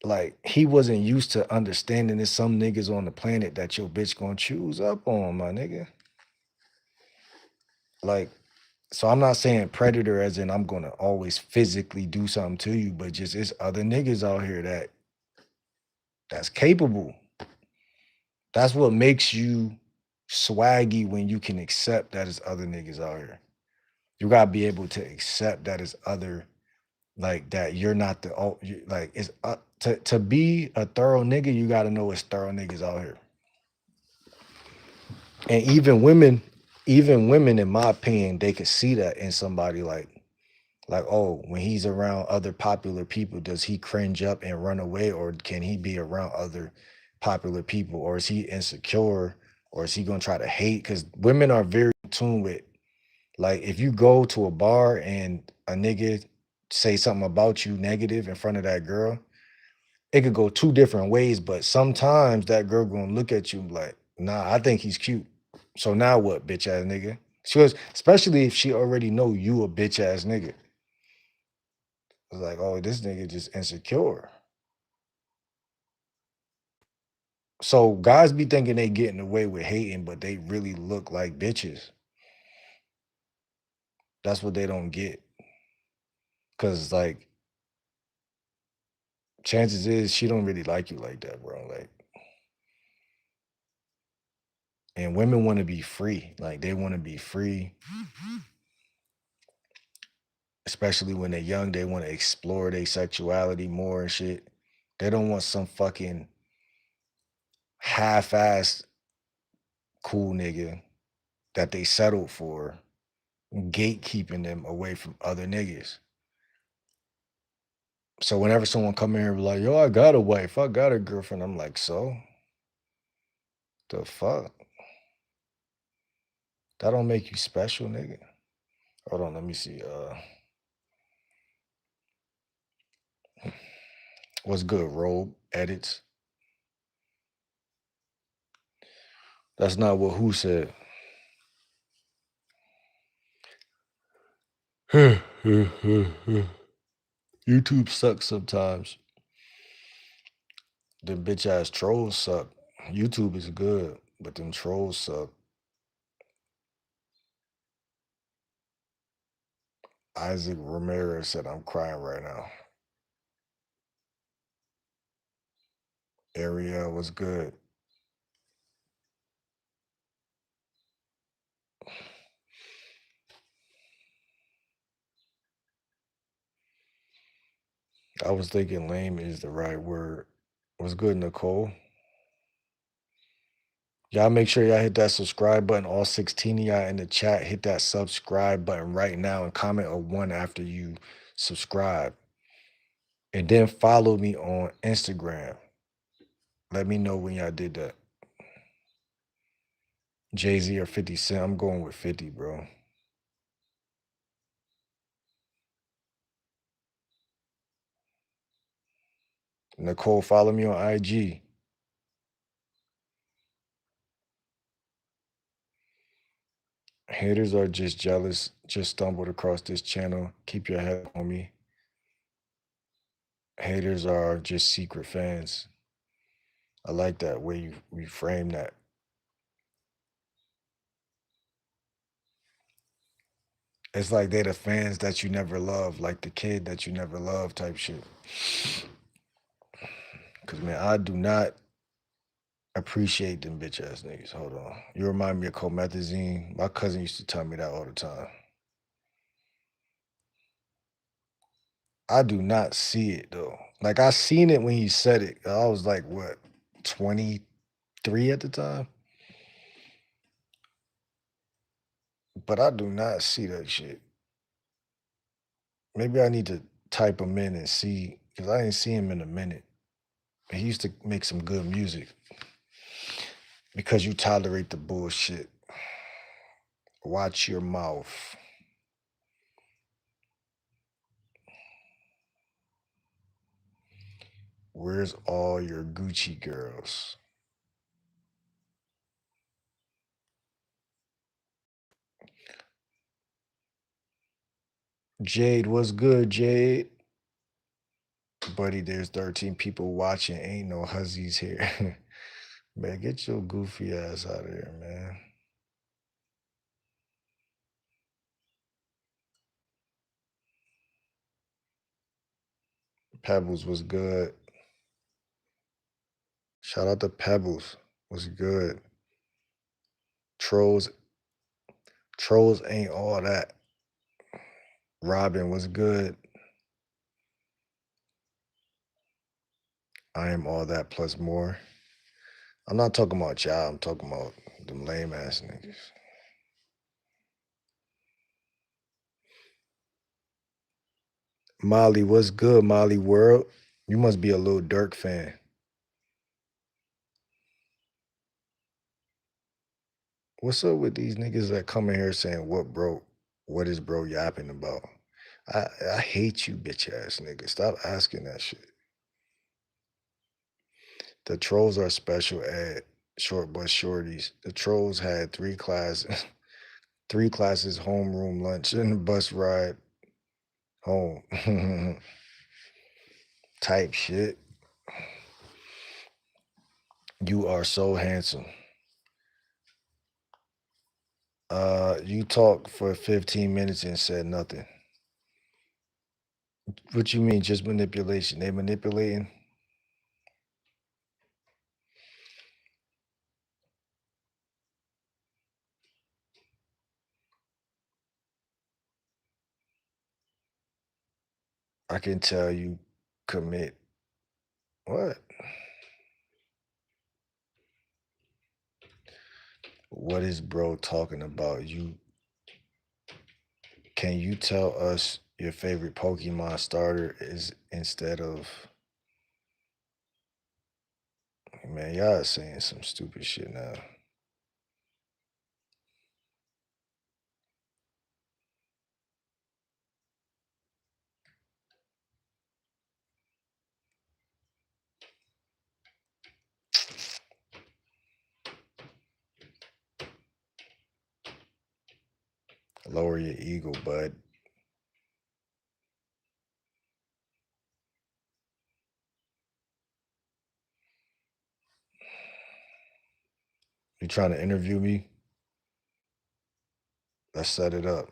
like he wasn't used to understanding there's some niggas on the planet that your bitch gonna choose up on, my nigga. Like, so I'm not saying predator as in I'm gonna always physically do something to you, but just it's other niggas out here that's capable. That's what makes you swaggy when you can accept that it's other niggas out here. You gotta be able to accept that it's other, like that you're not the like it's to be a thorough nigga, you gotta know it's thorough niggas out here. And even women, in my opinion, they could see that in somebody like, oh, when he's around other popular people, does he cringe up and run away, or can he be around other popular people, or is he insecure, or is he gonna try to hate? Because women are very in tune with, like, if you go to a bar and a nigga say something about you negative in front of that girl, it could go two different ways, but sometimes that girl gonna look at you like, nah, I think he's cute. So now what, bitch ass nigga? She was, especially if she already know you a bitch ass nigga. It's like, oh, this nigga just insecure. So guys be thinking they getting away with hating, but they really look like bitches. That's what they don't get. Cause like chances is she don't really like you like that, bro. Like, and women want to be free. Like they want to be free, especially when they're young. They want to explore their sexuality more and shit. They don't want some fucking half-assed cool nigga that they settled for gatekeeping them away from other niggas. So whenever someone come in here and be like, yo, I got a wife, I got a girlfriend, I'm like, so the fuck? That don't make you special, nigga. Hold on, let me see. What's good, Robe Edits? That's not what who said. YouTube sucks sometimes. Them bitch ass trolls suck. YouTube is good, but them trolls suck. Isaac Ramirez said, I'm crying right now. Ariel was good. I was thinking lame is the right word. Was good, Nicole. Y'all make sure y'all hit that subscribe button. All 16 of y'all in the chat, hit that subscribe button right now and comment a one after you subscribe. And then follow me on Instagram. Let me know when y'all did that. Jay-Z or 50 Cent. I'm going with 50, bro. Nicole, follow me on IG. Haters are just jealous. Just stumbled across this channel. Keep your head on me. Haters are just secret fans. I like that way you reframe that. It's like they're the fans that you never loved, like the kid that you never loved type shit. Cause man, Appreciate them bitch ass niggas. Hold on. You remind me of Comethazine. My cousin used to tell me that all the time. I do not see it though. Like I seen it when he said it. I was like, what, 23 at the time? But I do not see that shit. Maybe I need to type him in and see because I ain't seen him in a minute. He used to make some good music. Because you tolerate the bullshit. Watch your mouth. Where's all your Gucci girls? Jade, what's good, Jade? Buddy, there's 13 people watching. Ain't no huzzies here. Man, get your goofy ass out of here, man. Pebbles was good. Shout out to Pebbles. Was good. Trolls, trolls ain't all that. Robin was good. I am all that plus more. I'm not talking about y'all. I'm talking about them lame ass niggas. Molly, what's good, Molly World? You must be a little Dirk fan. What's up with these niggas that come in here saying what is bro yapping about? I hate you, bitch ass niggas. Stop asking that shit. The trolls are special ed, short bus shorties. The trolls had three classes, three classes, homeroom, lunch, and a bus ride home. Type shit. You are so handsome. You talked for 15 minutes and said nothing. What you mean, just manipulation? They manipulating? I can tell you commit. What? What is bro talking about? Can you tell us your favorite Pokemon starter is instead of man, y'all saying some stupid shit now. Lower your ego, bud. You trying to interview me? Let's set it up.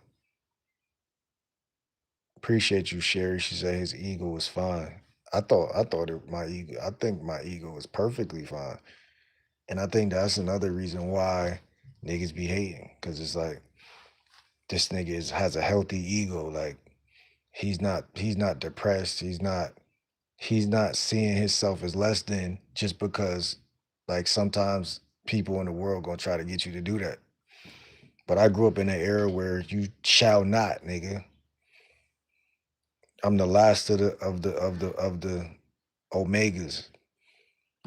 Appreciate you, Sherry. She said his ego was fine. My ego. I think my ego is perfectly fine. And I think that's another reason why niggas be hating. Cause it's like this nigga has a healthy ego. Like he's not depressed. He's not seeing himself as less than just because like sometimes people in the world gonna try to get you to do that. But I grew up in an era where you shall not, nigga. I'm the last of the Omegas.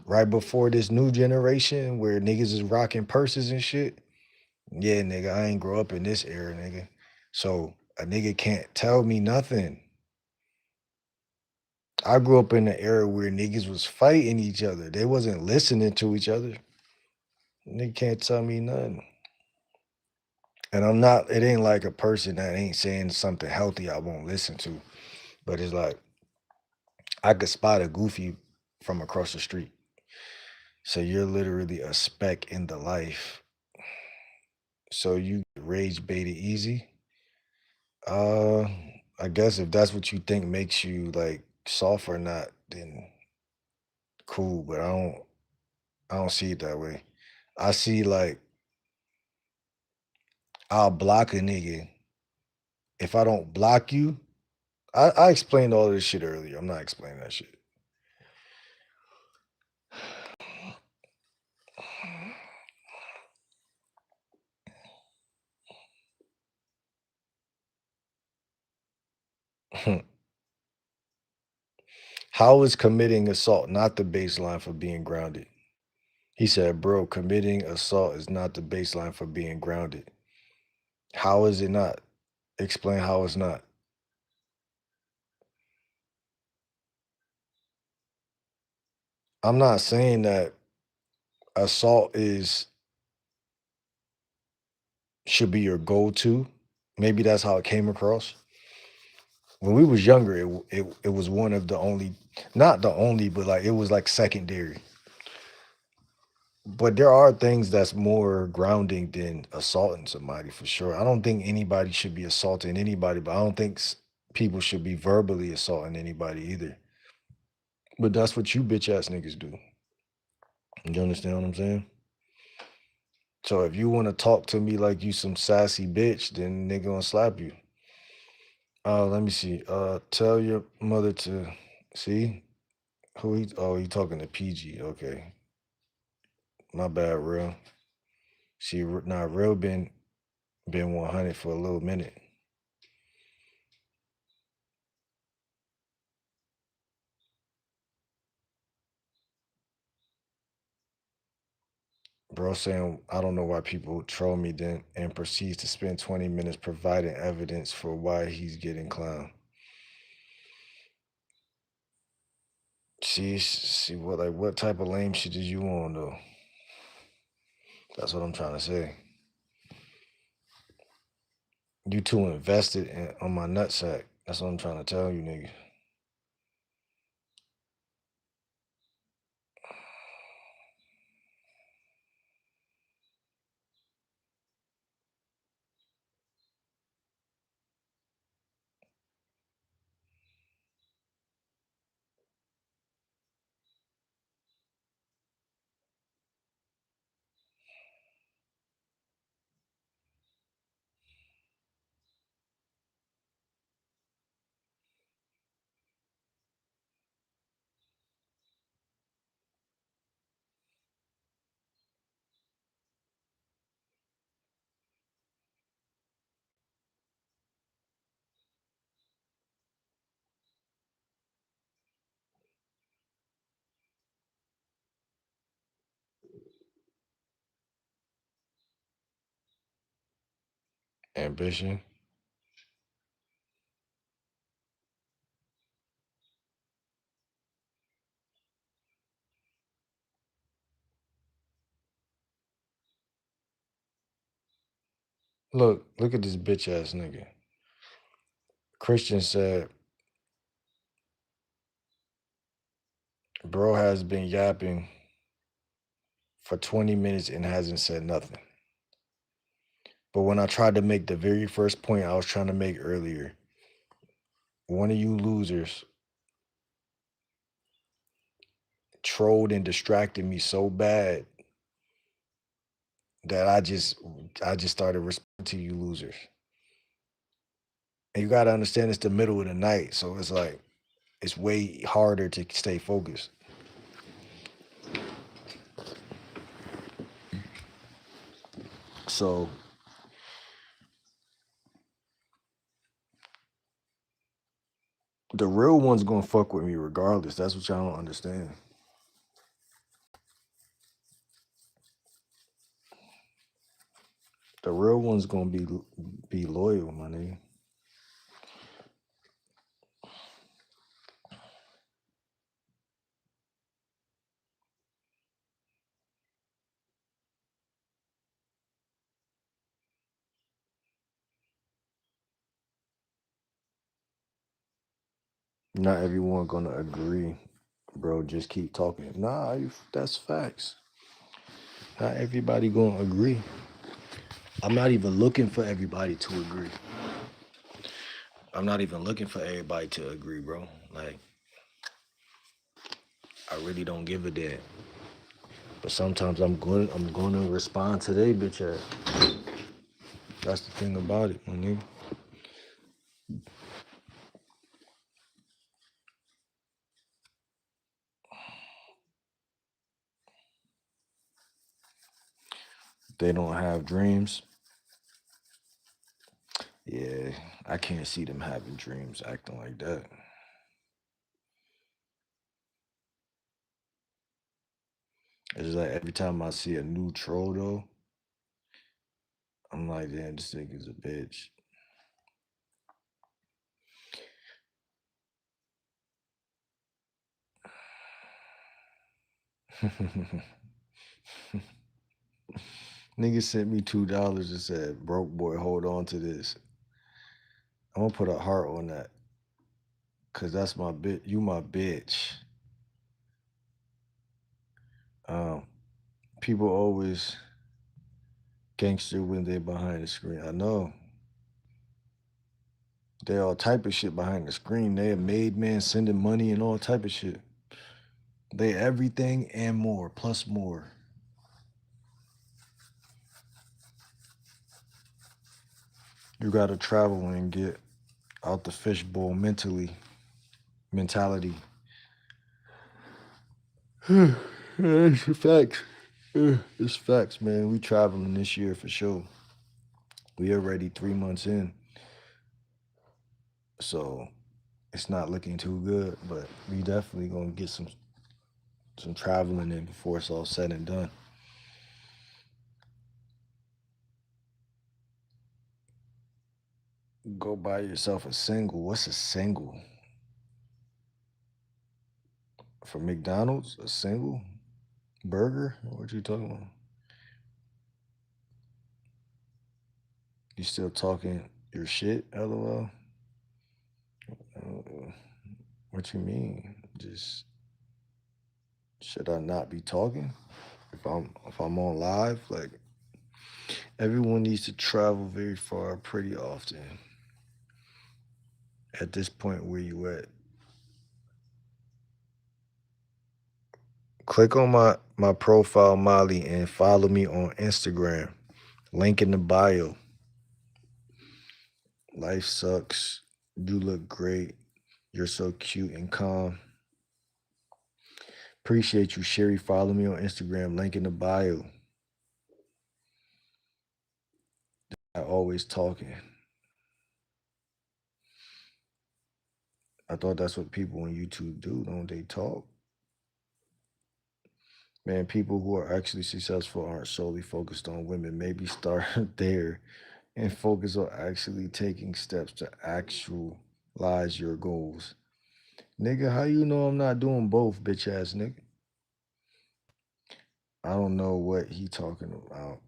Right before this new generation where niggas is rocking purses and shit. Yeah, nigga, I ain't grow up in this era, nigga. So a nigga can't tell me nothing. I grew up in the era where niggas was fighting each other. They wasn't listening to each other. Nigga can't tell me nothing. And it ain't like a person that ain't saying something healthy I won't listen to. But it's like I could spot a goofy from across the street. So you're literally a speck in the life. So you rage baited easy. Uh I guess if that's what you think makes you like soft or not, then cool. But I don't. I don't see it that way. I see like I'll block a nigga. If I don't block you, I explained all this shit earlier. I'm not explaining that shit. How is committing assault not the baseline for being grounded? He said, bro, committing assault is not the baseline for being grounded. How is it not? Explain how it's not. I'm not saying that assault is should be your go-to. Maybe that's how it came across. When we was younger, it was one of the only, not the only, but like it was like secondary. But there are things that's more grounding than assaulting somebody for sure. I don't think anybody should be assaulting anybody, but I don't think people should be verbally assaulting anybody either. But that's what you bitch ass niggas do. You understand what I'm saying? So if you want to talk to me like you some sassy bitch, then nigga gonna slap you. Let me see. Tell your mother to see who he. Oh, he talking to PG. Okay, my bad, real. See, now real been 100 for a little minute. Bro saying I don't know why people troll me then and proceeds to spend 20 minutes providing evidence for why he's getting clown. See what type of lame shit is you on though? That's what I'm trying to say. You too invested on my nutsack. That's what I'm trying to tell you, nigga. Ambition. Look at this bitch ass nigga. Christian said, bro has been yapping for 20 minutes and hasn't said nothing. But when I tried to make the very first point I was trying to make earlier, one of you losers trolled and distracted me so bad that I just started responding to you losers. And you gotta understand it's the middle of the night, so it's like it's way harder to stay focused. So the real one's gonna fuck with me regardless. That's what y'all don't understand. The real one's gonna be loyal, my nigga. Not everyone gonna agree, bro. Just keep talking. Nah, that's facts. Not everybody gonna agree. I'm not even looking for everybody to agree. I'm not even looking for everybody to agree, bro. Like, I really don't give a damn. But sometimes I'm gonna respond to they bitch ass. That's the thing about it, my nigga. They don't have dreams. Yeah, I can't see them having dreams acting like that. It's like every time I see a new troll though, I'm like, damn, this nigga's a bitch. Nigga sent me $2 and said, broke boy, hold on to this. I'm gonna put a heart on that. Cause that's my bit. You my bitch. Um, people always gangster when they behind the screen. I know. They all type of shit behind the screen. They a made man sending money and all type of shit. They everything and more, plus more. You gotta travel and get out the fishbowl mentality. It's facts. It's facts, man. We traveling this year for sure. We already 3 months in, so it's not looking too good. But we definitely gonna get some traveling in before it's all said and done. Go buy yourself a single. What's a single? For McDonald's? A single burger? What you talking about? You still talking your shit? LOL. Uh, what you mean? Just should I not be talking if I'm on live? Like everyone needs to travel very far, pretty often. At this point, where you at? Click on my profile, Molly, and follow me on Instagram. Link in the bio. Life sucks. You look great. You're so cute and calm. Appreciate you, Sherry. Follow me on Instagram. Link in the bio. I always talking. I thought that's what people on YouTube do, don't they talk? Man, people who are actually successful aren't solely focused on women. Maybe start there and focus on actually taking steps to actualize your goals. Nigga, how you know I'm not doing both, bitch ass nigga? I don't know what he talking about.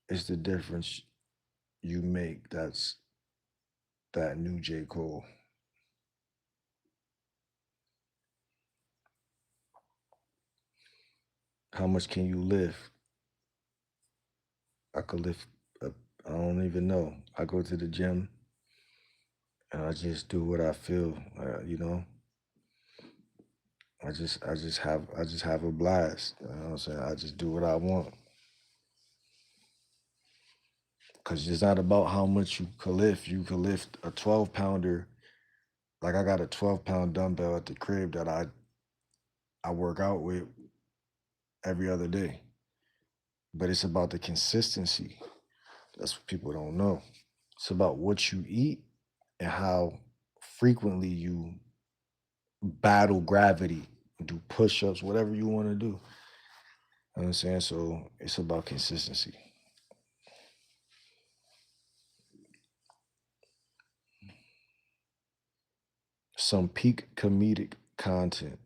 It's the difference you make. That's that new J. Cole. How much can you lift? I could lift up. I don't even know. I go to the gym and I just do what I feel. I just have a blast. You know what I'm saying? I just do what I want. Cause it's not about how much you can lift. You can lift a 12 pounder. Like I got a 12 pound dumbbell at the crib that I work out with every other day. But it's about the consistency. That's what people don't know. It's about what you eat and how frequently you battle gravity, do push-ups, whatever you want to do. You know what I'm saying? So it's about consistency. Some peak comedic content.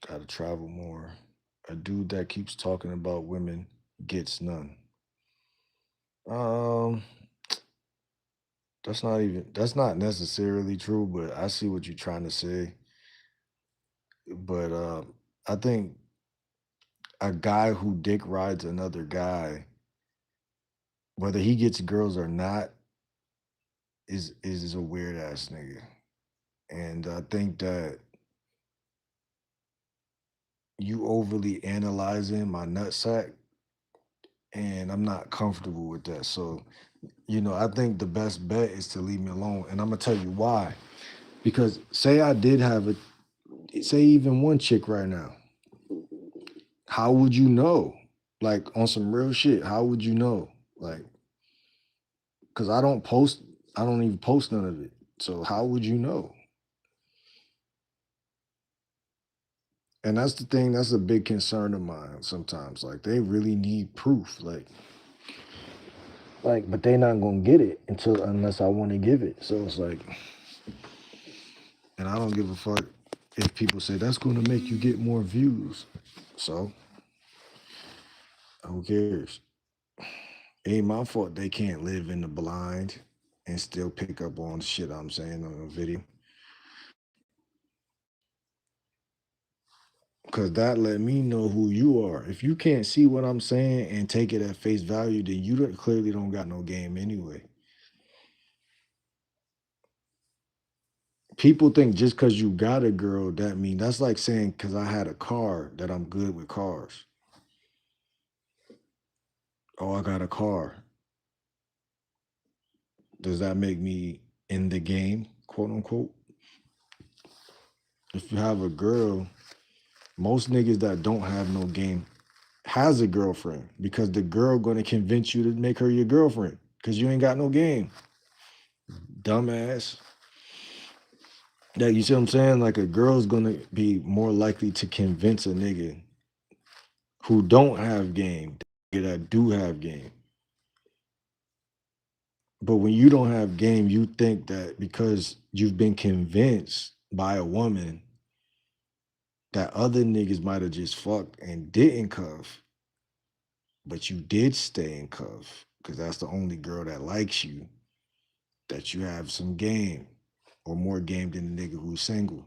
Gotta travel more. A dude that keeps talking about women gets none. Um, that's not necessarily true, but I see what you're trying to say. But I think a guy who dick rides another guy, whether he gets girls or not, is a weird ass nigga. And I think that you overly analyzing my nutsack, and I'm not comfortable with that. So, I think the best bet is to leave me alone. And I'm gonna tell you why. Because say I did have say even one chick right now, how would you know? Like on some real shit, how would you know? Like, because I don't even post none of it. So how would you know? And that's the thing, that's a big concern of mine sometimes. Like they really need proof. But they not gonna get it unless I want to give it. So it's like, and I don't give a fuck if people say that's gonna make you get more views. So who cares? Ain't my fault they can't live in the blind and still pick up on shit I'm saying on a video. Cause that let me know who you are. If you can't see what I'm saying and take it at face value, then you clearly don't got no game anyway. People think just because you got a girl, that's like saying because I had a car that I'm good with cars. Oh, I got a car. Does that make me in the game, quote unquote? If you have a girl, most niggas that don't have no game has a girlfriend because the girl gonna convince you to make her your girlfriend because you ain't got no game. Dumbass. That you see what I'm saying? Like a girl's gonna be more likely to convince a nigga who don't have game, that do have game. But when you don't have game, you think that because you've been convinced by a woman that other niggas might have just fucked and didn't cuff, but you did stay in cuff because that's the only girl that likes you, that you have some game or more game than the nigga who's single.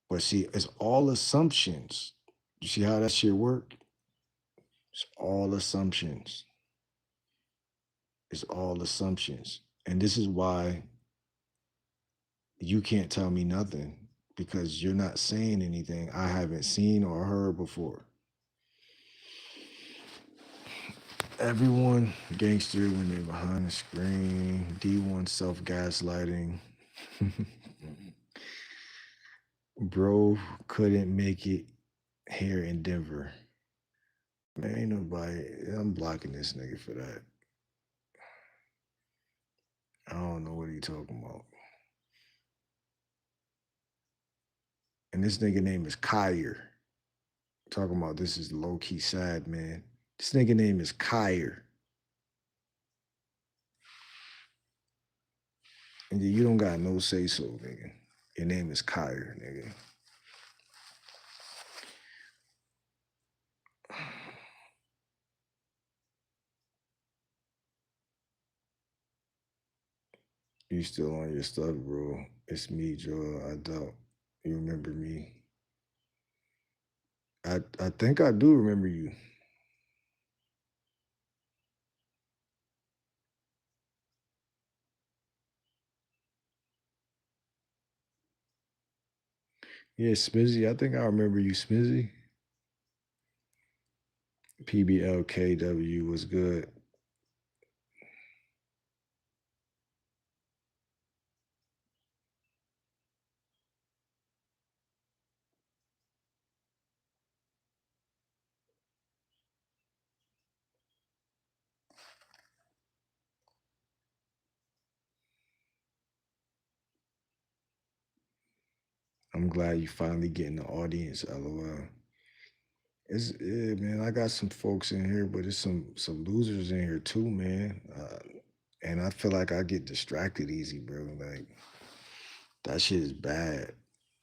But see, it's all assumptions. You see how that shit work? It's all assumptions. It's all assumptions. And this is why you can't tell me nothing because you're not saying anything I haven't seen or heard before. Everyone gangster when they're behind the screen. D1 self gaslighting. Bro couldn't make it here in Denver. Man, ain't nobody. I'm blocking this nigga for that. I don't know what he talking about. And this nigga name is Kyer. Talking about this is low key sad, man. This nigga name is Kyer. And you don't got no say so, nigga. Your name is Kyer, nigga. You still on your stuff, bro. It's me, Joe. I doubt you remember me. I think I do remember you. Yeah, Smizzy. I think I remember you, Smizzy. PBLKW was good. I'm glad you finally getting the audience, LOL. Yeah, man. I got some folks in here, but it's some losers in here too, man. And I feel like I get distracted easy, bro. Like that shit is bad.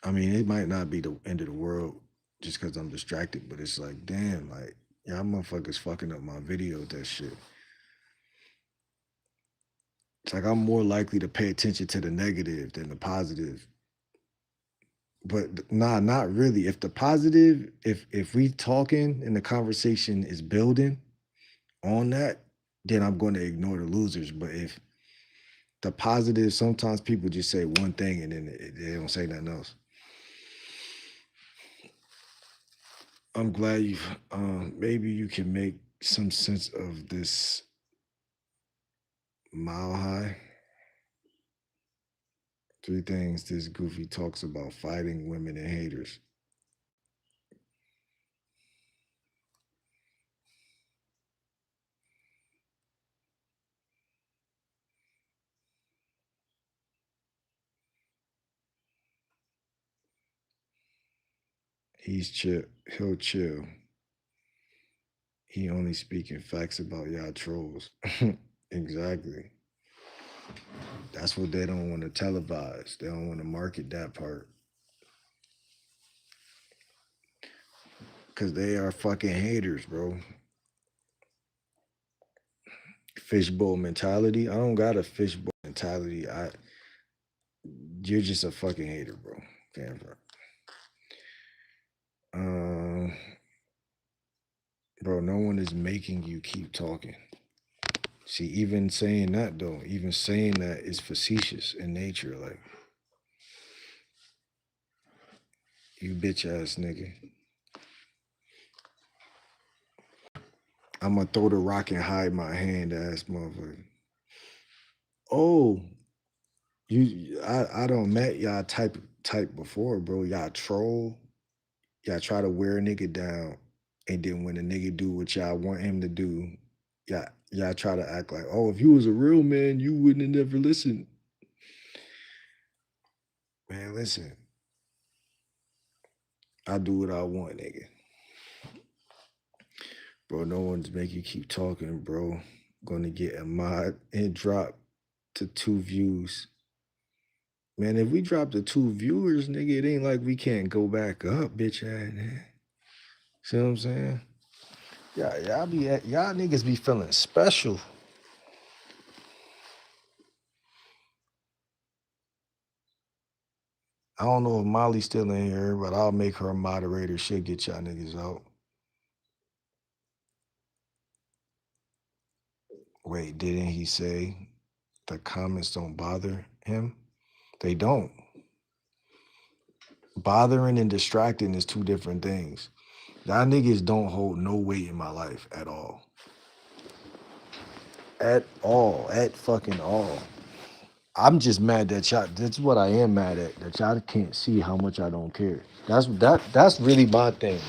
I mean, it might not be the end of the world just because I'm distracted, but it's like, damn, like y'all motherfuckers fucking up my video with that shit. It's like I'm more likely to pay attention to the negative than the positive. But nah, not really. If the positive, if we talking and the conversation is building on that, then I'm going to ignore the losers. But if the positive, sometimes people just say one thing and then they don't say nothing else. I'm glad you. Maybe you can make some sense of this mile high. Three things this goofy talks about fighting women and haters. He's chill. He'll chill. He only speaking facts about y'all trolls. Exactly. That's what they don't want to televise. They don't want to market that part because they are fucking haters, bro. Fishbowl mentality. I don't got a fishbowl mentality. You're just a fucking hater, bro. Damn, bro. Um, bro, no one is making you keep talking. See, even saying that though, even saying that is facetious in nature. Like, you bitch ass nigga. I'ma throw the rock and hide my hand ass motherfucker. Oh, I don't met y'all type before, bro. Y'all troll. Y'all try to wear a nigga down, and then when a nigga do what y'all want him to do, y'all try to act like, oh, if you was a real man, you wouldn't have never listened. Man, listen, I do what I want, nigga. Bro, no one's make you keep talking, bro. Gonna get a mod and drop to 2 views. Man, if we drop to 2 viewers, nigga, it ain't like we can't go back up, bitch ass nigga. See what I'm saying? Yeah, y'all niggas be feeling special. I don't know if Molly's still in here, but I'll make her a moderator. She'll get y'all niggas out. Wait, didn't he say the comments don't bother him? They don't. Bothering and distracting is two different things. Y'all niggas don't hold no weight in my life at all. At all. At fucking all. I'm just mad that y'all. That's what I am mad at. That y'all can't see how much I don't care. That's really my thing.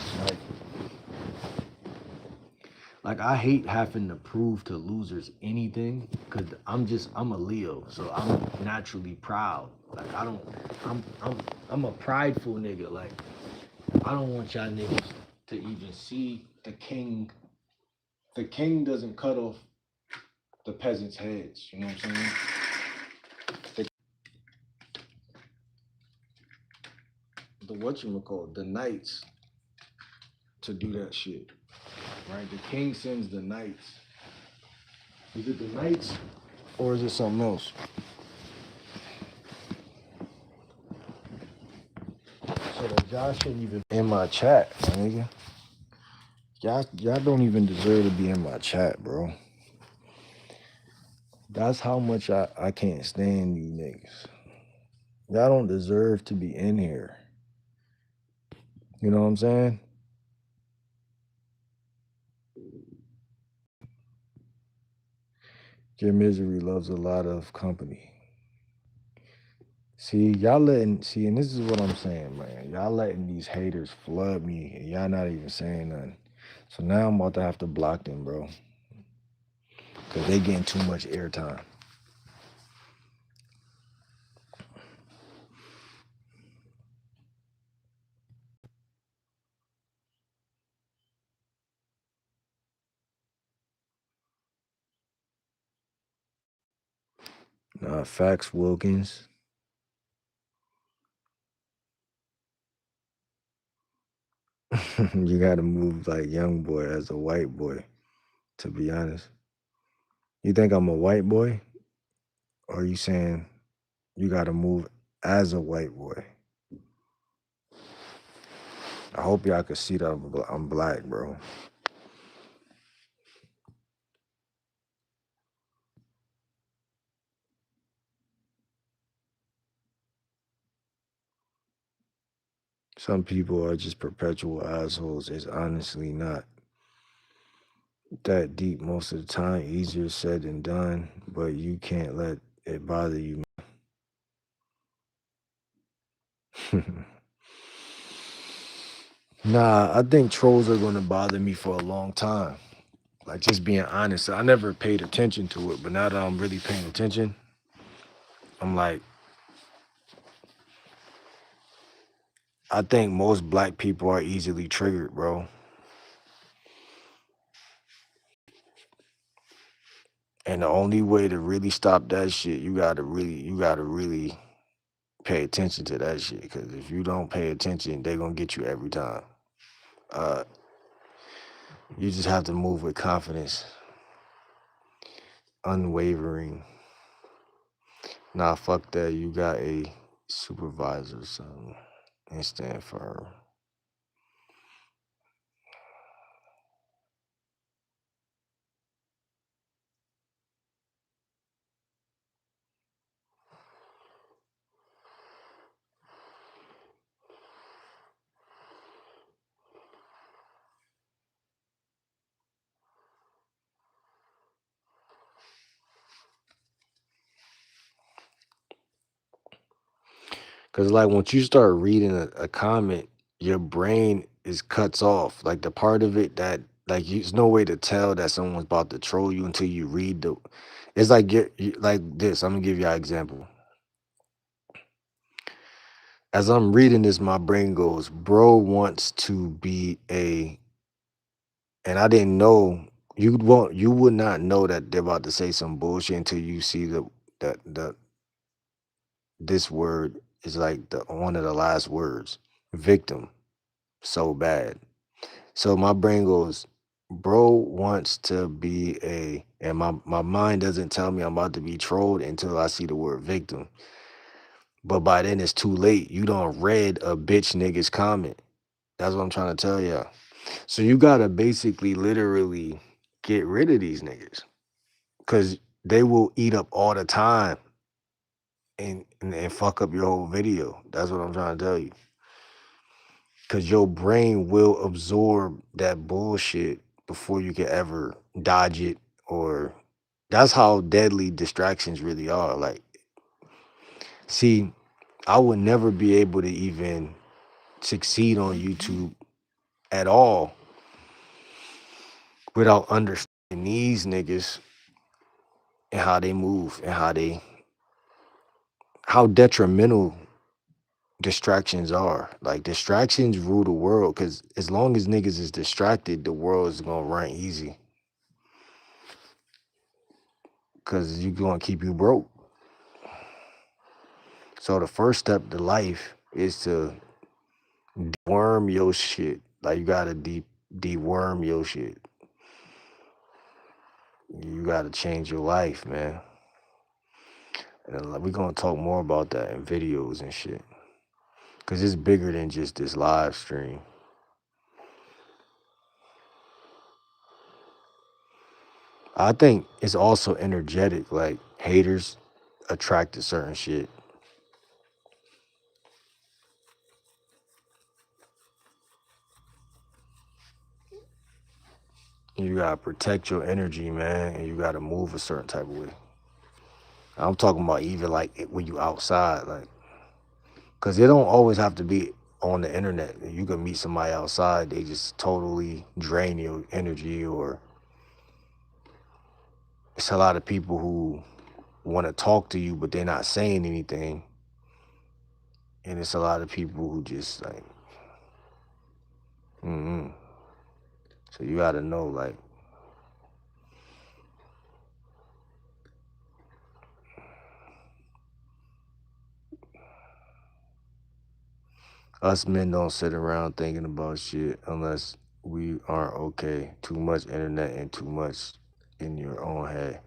Like I hate having to prove to losers anything because I'm a Leo, so I'm naturally proud. Like I don't I'm a prideful nigga. Like I don't want y'all niggas to even see the king. The king doesn't cut off the peasants' heads. You know what I'm saying? The whatchamacallit, the knights to do that shit. Right? The king sends the knights. Is it the knights or is it something else? So that y'all shouldn't even be in my chat, my nigga. Y'all don't even deserve to be in my chat, bro. That's how much I can't stand you niggas. Y'all don't deserve to be in here. You know what I'm saying? Your misery loves a lot of company. See, and this is what I'm saying, man. Y'all letting these haters flood me, and y'all not even saying nothing. So now I'm about to have to block them, bro, because they getting too much airtime. Facts, Wilkins. You got to move like young boy as a white boy. To be honest, you think I'm a white boy, or are you saying you got to move as a white boy? I hope y'all can see that I'm black, bro. Some people are just perpetual assholes. It's honestly not that deep most of the time. Easier said than done, but you can't let it bother you. Nah, I think trolls are gonna bother me for a long time. Like just being honest, I never paid attention to it, but now that I'm really paying attention, I'm like, I think most black people are easily triggered, bro. And the only way to really stop that shit, you gotta really pay attention to that shit. Because if you don't pay attention, they gonna get you every time. Uh, you just have to move with confidence, unwavering. Nah, fuck that. You got a supervisor, so and stand firm. Cause like once you start reading a comment, your brain is cuts off. Like the part of it that like there's no way to tell that someone's about to troll you until you read the. It's like like this. I'm gonna give you an example. As I'm reading this, my brain goes, "Bro wants to be a," and I didn't know you would not know that they're about to say some bullshit until you see the this word is like the one of the last words, victim. So bad. So my brain goes, bro wants to be a, and my mind doesn't tell me I'm about to be trolled until I see the word victim. But by then it's too late. You don't read a bitch nigga's comment. That's what I'm trying to tell you. So you gotta basically literally get rid of these niggas. Cause they will eat up all the time and fuck up your whole video. That's what I'm trying to tell you. Cause your brain will absorb that bullshit before you can ever dodge it, or that's how deadly distractions really are. Like, see, I would never be able to even succeed on YouTube at all without understanding these niggas and how they move and how detrimental distractions are. Like distractions rule the world because as long as niggas is distracted, the world is gonna run easy. Cause you gonna keep you broke. So the first step to life is to deworm your shit. Like you gotta deworm your shit. You gotta change your life, man. And we're gonna talk more about that in videos and shit. Cause it's bigger than just this live stream. I think it's also energetic. Like haters attract to certain shit. You gotta protect your energy, man, and you gotta move a certain type of way. I'm talking about even like when you outside, like, cause it don't always have to be on the internet. You can meet somebody outside, they just totally drain your energy, or it's a lot of people who want to talk to you, but they're not saying anything, and it's a lot of people who just like, mm-hmm. So you gotta know, like, us men don't sit around thinking about shit unless we aren't okay. Too much internet and too much in your own head.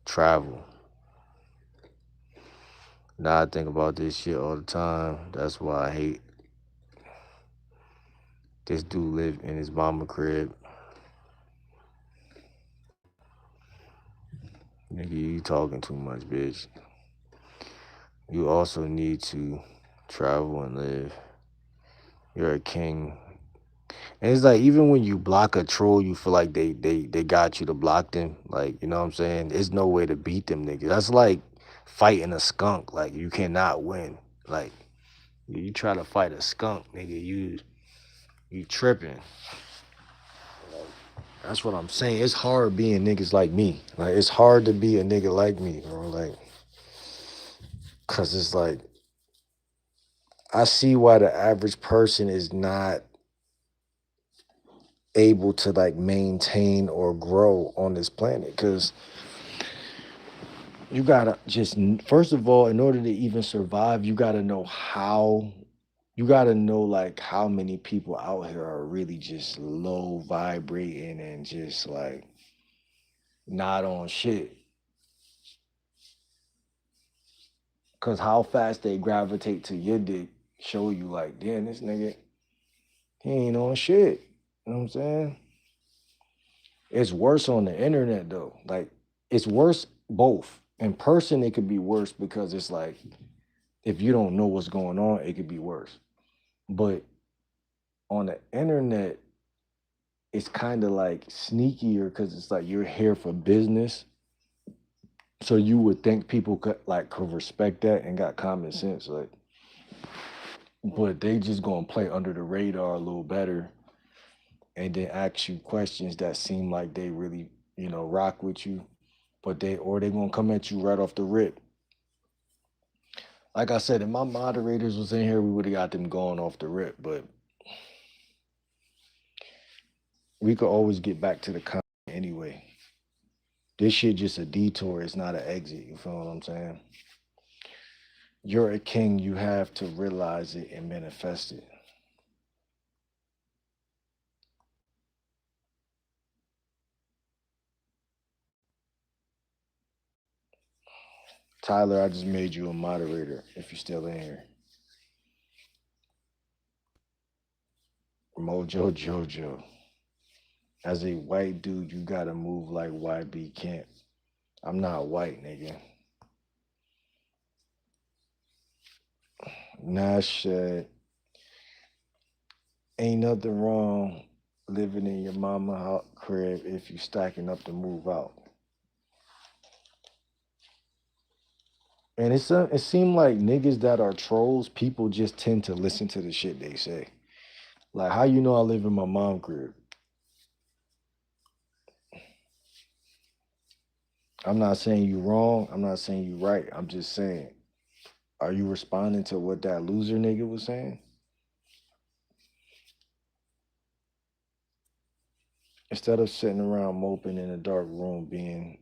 Travel. Now I think about this shit all the time. That's why I hate this dude live in his mama crib. Nigga, you talking too much, bitch. You also need to travel and live. You're a king. And it's like even when you block a troll, you feel like they got you to block them. Like, you know what I'm saying? There's no way to beat them niggas. That's like fighting a skunk. Like you cannot win. Like you try to fight a skunk, nigga, you tripping. That's what I'm saying. It's hard being niggas like me. Like it's hard to be a nigga like me, bro. Like, cause it's like I see why the average person is not able to like maintain or grow on this planet. Cause you gotta just first of all, in order to even survive, you gotta know how. You gotta know like how many people out here are really just low vibrating and just like not on shit. Cause how fast they gravitate to your dick show you like, damn, this nigga, he ain't on shit. You know what I'm saying? It's worse on the internet though. Like it's worse both. In person, it could be worse because it's like if you don't know what's going on, it could be worse. But on the internet, it's kind of like sneakier because it's like you're here for business. So you would think people could respect that and got common sense. Like, but they just gonna play under the radar a little better and then ask you questions that seem like they really, rock with you. But they gonna come at you right off the rip. Like I said, if my moderators was in here, we would have got them going off the rip. But we could always get back to the content anyway. This shit just a detour. It's not an exit. You feel what I'm saying? You're a king. You have to realize it and manifest it. Tyler, I just made you a moderator if you're still in here. Mojo Jojo. As a white dude, you gotta move like YB can't. I'm not white, nigga. Nash said, ain't nothing wrong living in your mama crib if you stacking up to move out. And it seemed like niggas that are trolls, people just tend to listen to the shit they say. Like, how you know I live in my mom crib? I'm not saying you wrong. I'm not saying you right. I'm just saying, are you responding to what that loser nigga was saying? Instead of sitting around moping in a dark room being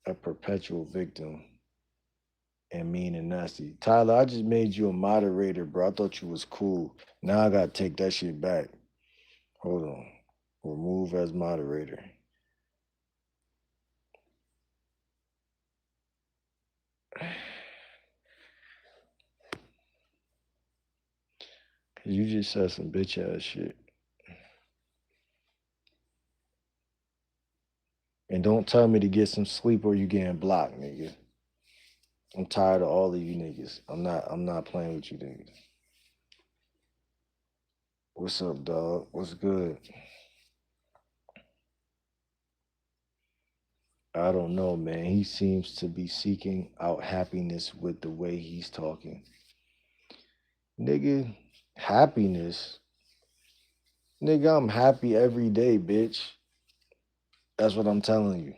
a perpetual victim and mean and nasty. Tyler, I just made you a moderator, bro. I thought you was cool. Now I gotta take that shit back. Hold on. Remove as moderator. You just said some bitch ass shit. And don't tell me to get some sleep or you getting blocked, nigga. I'm tired of all of you niggas. I'm not playing with you niggas. What's up, dog? What's good? I don't know, man. He seems to be seeking out happiness with the way he's talking. Nigga, happiness. Nigga, I'm happy every day, bitch. That's what I'm telling you.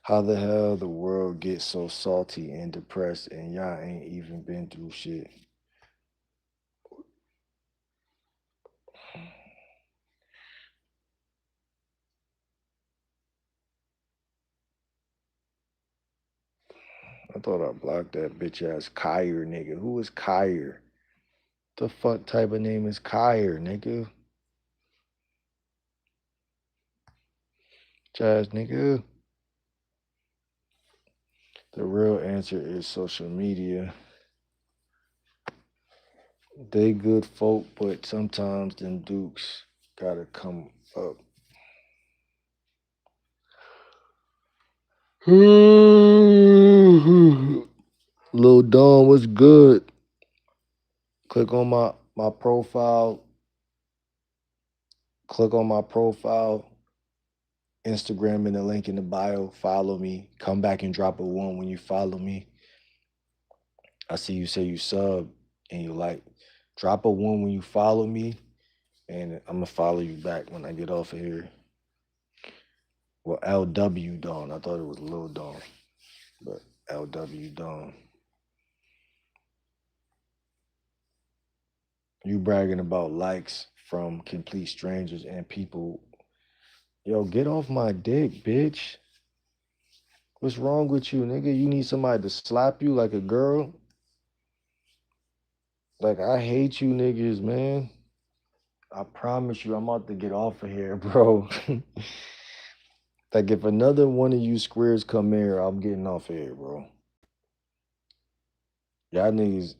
How the hell the world gets so salty and depressed and y'all ain't even been through shit? I thought I blocked that bitch ass Kyer nigga. Who is Kyer? The fuck type of name is Kyer, nigga? Jazz nigga. The real answer is social media. They good folk, but sometimes them dukes gotta come up. Lil Dawn, what's good? Click on my profile, click on my profile, Instagram and the link in the bio, follow me. Come back and drop a one when you follow me. I see you say you sub and you like. Drop a one when you follow me, and I'm gonna follow you back when I get off of here. Well, LW Dawn. I thought it was Lil Dawn, but LW Dawn. You bragging about likes from complete strangers and people. Yo, get off my dick, bitch. What's wrong with you, nigga? You need somebody to slap you like a girl? Like, I hate you niggas, man. I promise you, I'm about to get off of here, bro. Like, if another one of you squares come here, I'm getting off of here, bro. Y'all niggas,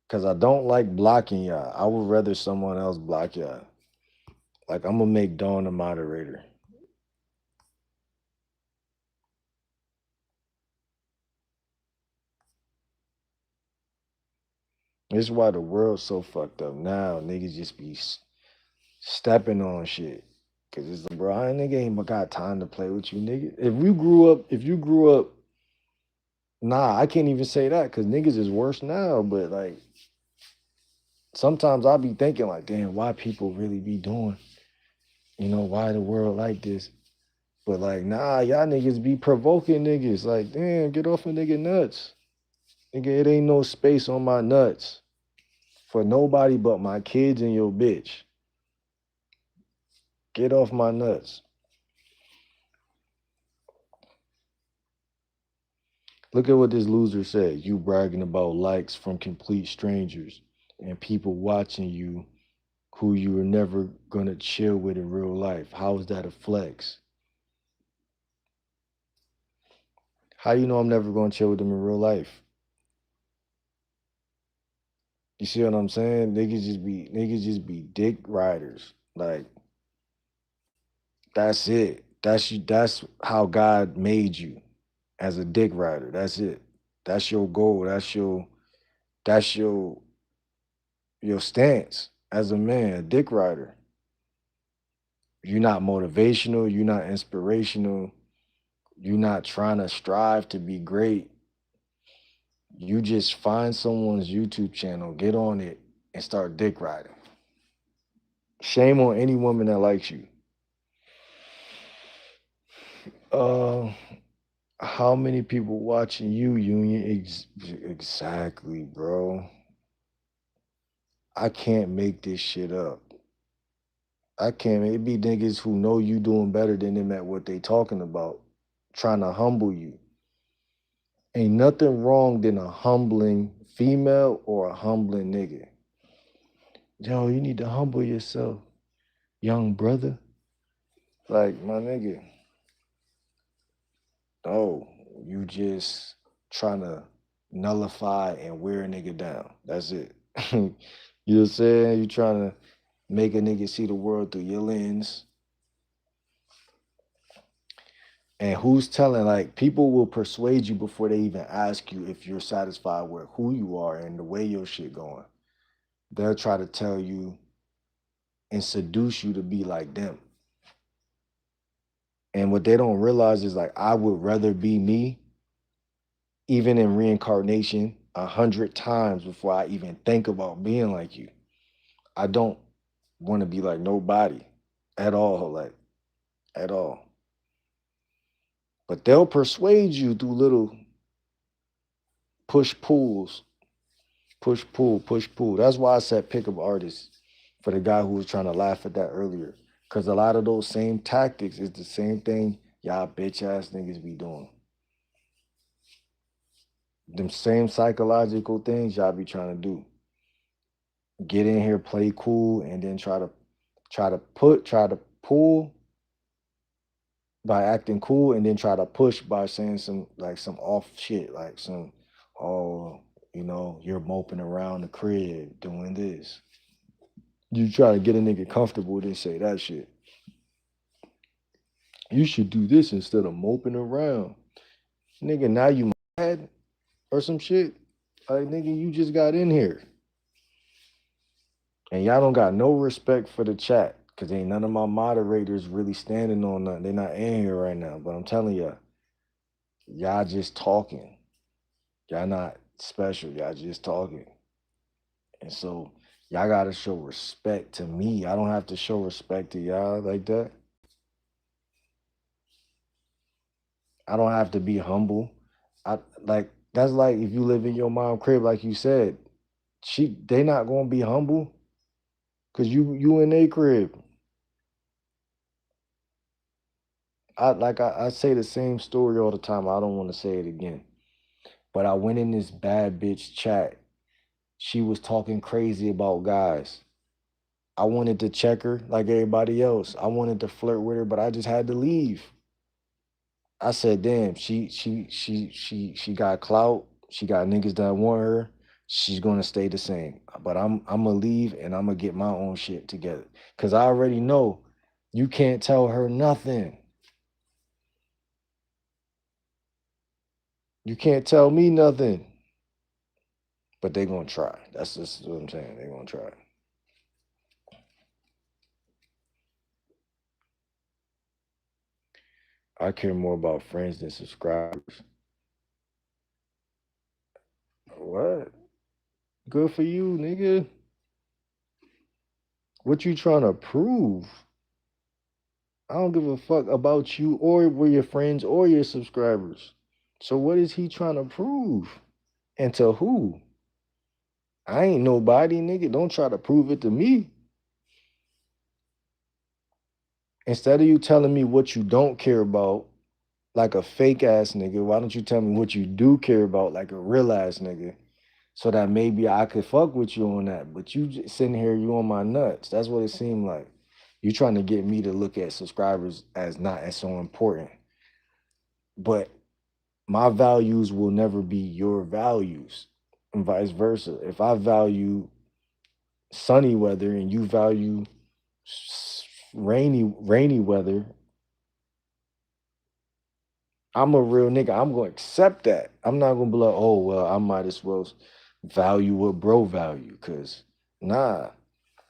because I don't like blocking y'all. I would rather someone else block y'all. Like, I'm going to make Dawn a moderator. This is why the world's so fucked up now. Niggas just be stepping on shit. Cause it's like, bro, I nigga ain't got time to play with you, nigga. If you grew up, nah, I can't even say that because niggas is worse now. But like, sometimes I'll be thinking like, damn, why people really be doing, why the world like this? But like, nah, y'all niggas be provoking niggas. Like, damn, get off a nigga nuts. Nigga, it ain't no space on my nuts for nobody but my kids and your bitch. Get off my nuts. Look at what this loser said. You bragging about likes from complete strangers and people watching you who you were never gonna chill with in real life. How is that a flex? How you know I'm never gonna chill with them in real life? You see what I'm saying? Niggas just be dick riders. Like, that's it. That's how God made you, as a dick rider. That's it. That's your goal. That's your stance as a man, a dick rider. You're not motivational, you're not inspirational, you're not trying to strive to be great. You just find someone's YouTube channel, get on it, and start dick riding. Shame on any woman that likes you. Uh, how many people watching you, Union? Exactly, bro. I can't make this shit up. I can't. It be niggas who know you doing better than them at what they talking about, trying to humble you. Ain't nothing wrong than a humbling female or a humbling nigga. Yo, you need to humble yourself, young brother. Like, my nigga, no, you just trying to nullify and wear a nigga down. That's it. You know what I'm saying? You trying to make a nigga see the world through your lens. And who's telling, like, people will persuade you before they even ask you if you're satisfied with who you are and the way your shit going. They'll try to tell you and seduce you to be like them. And what they don't realize is, like, I would rather be me, even in reincarnation, 100 times before I even think about being like you. I don't want to be like nobody at all, like, at all. But they'll persuade you through little push pulls, push pull, push pull. That's why I said pickup artists for the guy who was trying to laugh at that earlier. Because a lot of those same tactics is the same thing y'all bitch ass niggas be doing. Them same psychological things y'all be trying to do. Get in here, play cool, and then try to pull by acting cool, and then try to push by saying some off shit, like some, oh, you're moping around the crib doing this. You try to get a nigga comfortable, then say that shit. You should do this instead of moping around. Nigga, now you mad or some shit? Like, nigga, you just got in here. And y'all don't got no respect for the chat because ain't none of my moderators really standing on nothing. They're not in here right now. But I'm telling y'all just talking. Y'all not special. Y'all just talking. And so y'all gotta show respect to me. I don't have to show respect to y'all like that. I don't have to be humble. I like that's like if you live in your mom crib, like you said, they not gonna be humble because you in their crib. I say the same story all the time. I don't want to say it again. But I went in this bad bitch chat. She was talking crazy about guys. I wanted to check her like everybody else. I wanted to flirt with her, but I just had to leave. I said, damn, she got clout. She got niggas that want her. She's gonna stay the same. But I'm gonna leave and I'm gonna get my own shit together. Cause I already know you can't tell her nothing. You can't tell me nothing. But they gonna try. That's just what I'm saying. They gonna try. I care more about friends than subscribers. What? Good for you, nigga. What you trying to prove? I don't give a fuck about you or your friends or your subscribers. So what is he trying to prove? And to who? I ain't nobody, nigga. Don't try to prove it to me. Instead of you telling me what you don't care about, like a fake ass nigga, why don't you tell me what you do care about, like a real ass nigga? So that maybe I could fuck with you on that. But you just sitting here, you on my nuts. That's what it seemed like. You trying to get me to look at subscribers as not as so important. But my values will never be your values, and vice versa. If I value sunny weather and you value rainy weather, I'm a real nigga. I'm gonna accept that. I'm not gonna be like, oh well, I might as well value what bro value. Cause nah,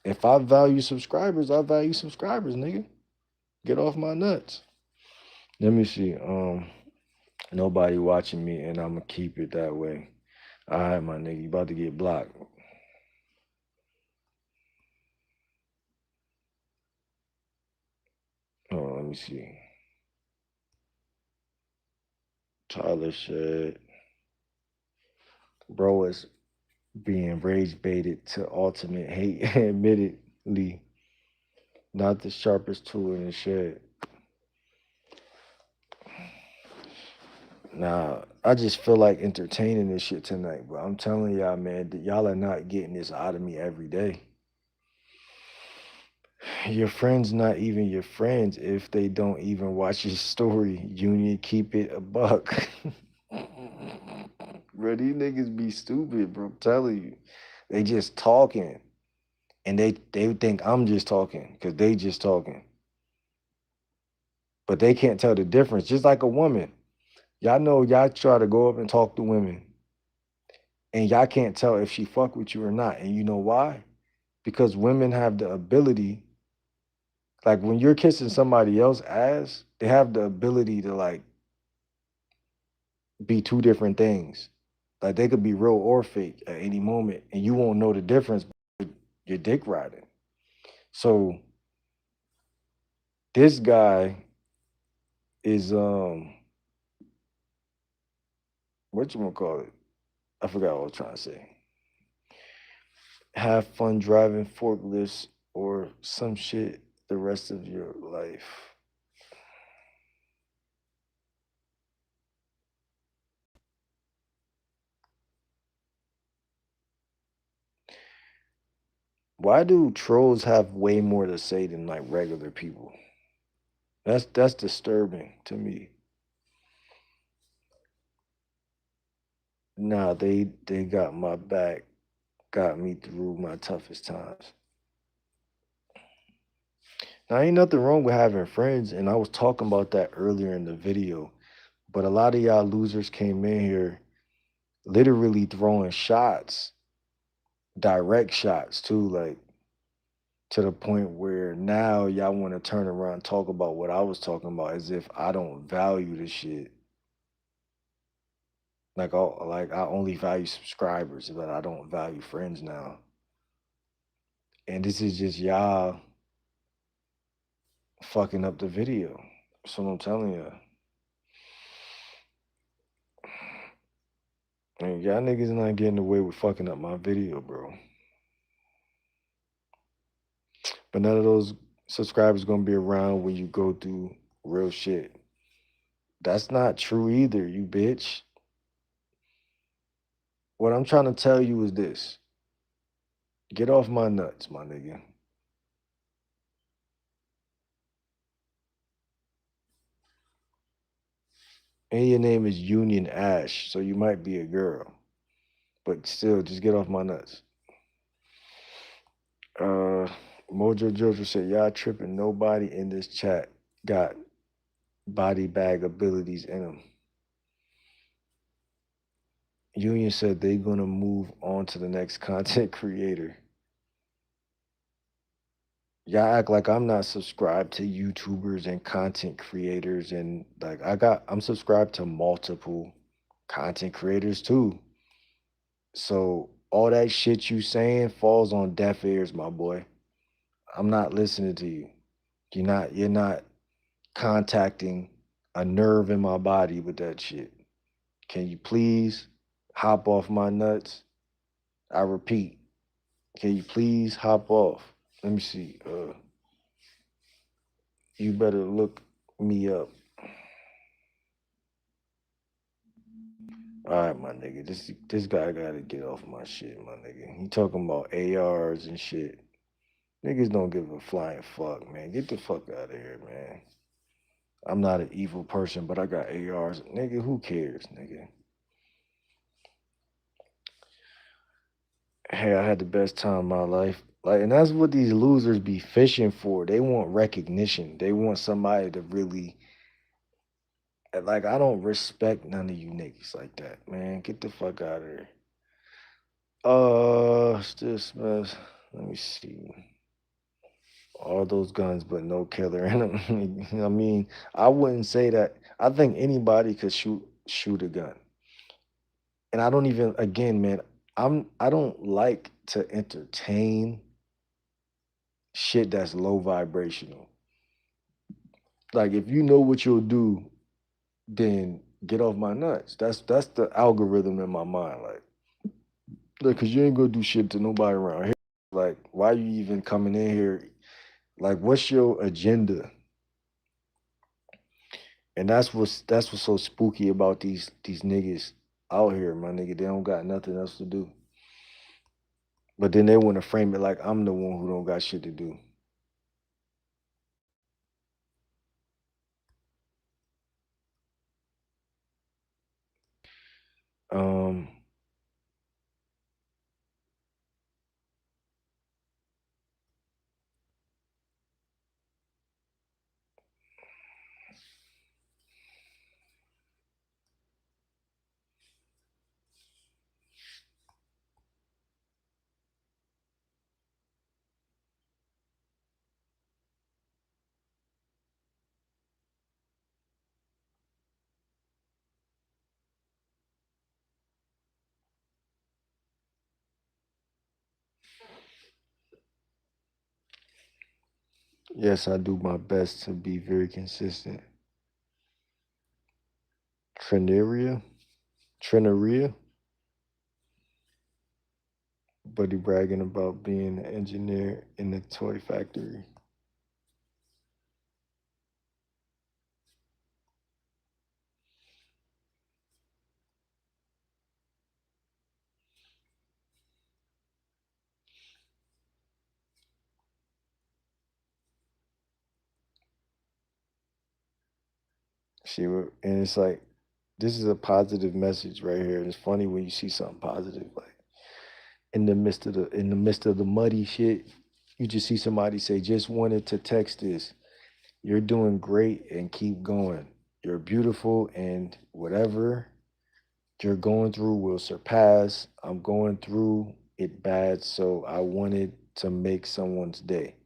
if I value subscribers, I value subscribers, nigga. Get off my nuts. Let me see. Nobody watching me, and I'm gonna keep it that way. All right, my nigga, you about to get blocked. Oh, let me see. Tyler said, bro is being rage baited to ultimate hate, admittedly, not the sharpest tool in the shed. Nah, I just feel like entertaining this shit tonight, but I'm telling y'all, man, that y'all are not getting this out of me every day. Your friends not even your friends if they don't even watch your story. You need to keep it a buck. Bro, these niggas be stupid, bro. I'm telling you. They just talking. And they think I'm just talking because they just talking. But they can't tell the difference. Just like a woman. Y'all know y'all try to go up and talk to women. And y'all can't tell if she fuck with you or not. And you know why? Because women have the ability, like when you're kissing somebody else's ass, they have the ability to like be two different things. Like they could be real or fake at any moment, and you won't know the difference. Your dick riding. So this guy is what you gonna call it? I forgot what I was trying to say. Have fun driving forklifts or some shit the rest of your life. Why do trolls have way more to say than like regular people? That's disturbing to me. Nah, they got my back, got me through my toughest times. Now ain't nothing wrong with having friends, and I was talking about that earlier in the video. But a lot of y'all losers came in here literally throwing shots, direct shots too. Like to the point where now y'all want to turn around and talk about what I was talking about as if I don't value the shit. Like I only value subscribers, but I don't value friends now. And this is just y'all fucking up the video. That's what I'm telling you. And y'all niggas not getting away with fucking up my video, bro. But none of those subscribers gonna be around when you go through real shit. That's not true either, you bitch. What I'm trying to tell you is this. Get off my nuts, my nigga. And your name is Union Ash, so you might be a girl. But still, just get off my nuts. Uh Mojo Jojo said, y'all tripping. Nobody in this chat got body bag abilities in them. Union said they gonna move on to the next content creator. Y'all act like I'm not subscribed to YouTubers and content creators, and like I'm subscribed to multiple content creators too. So all that shit you saying falls on deaf ears, my boy. I'm not listening to you. You're not contacting a nerve in my body with that shit. Can you please hop off my nuts? I repeat, can you please hop off? Let me see. You better look me up. All right, my nigga. This guy gotta get off my shit, my nigga. He talking about ARs and shit. Niggas don't give a flying fuck, man. Get the fuck out of here, man. I'm not an evil person, but I got ARs. Nigga, who cares, nigga? Hey, I had the best time of my life. Like, and that's what these losers be fishing for. They want recognition. They want somebody to really like. I don't respect none of you niggas like that, man. Get the fuck out of here. Still smells. Let me see. All those guns, but no killer in them. I mean, I wouldn't say that. I think anybody could shoot a gun, and I don't even. Again, man, I don't like to entertain shit that's low vibrational. Like if you know what you'll do, then get off my nuts. That's the algorithm in my mind. Like, cause you ain't gonna do shit to nobody around here. Like, why you even coming in here? Like, what's your agenda? And that's what's so spooky about these niggas out here, my nigga. They don't got nothing else to do. But then they want to frame it like I'm the one who don't got shit to do. Um, yes, I do my best to be very consistent. Trenaria, Trenaria, buddy bragging about being an engineer in the toy factory. And it's like this is a positive message right here. And it's funny when you see something positive, like in the midst of the muddy shit, you just see somebody say, "Just wanted to text this. You're doing great and keep going. You're beautiful and whatever you're going through will surpass. I'm going through it bad, so I wanted to make someone's day."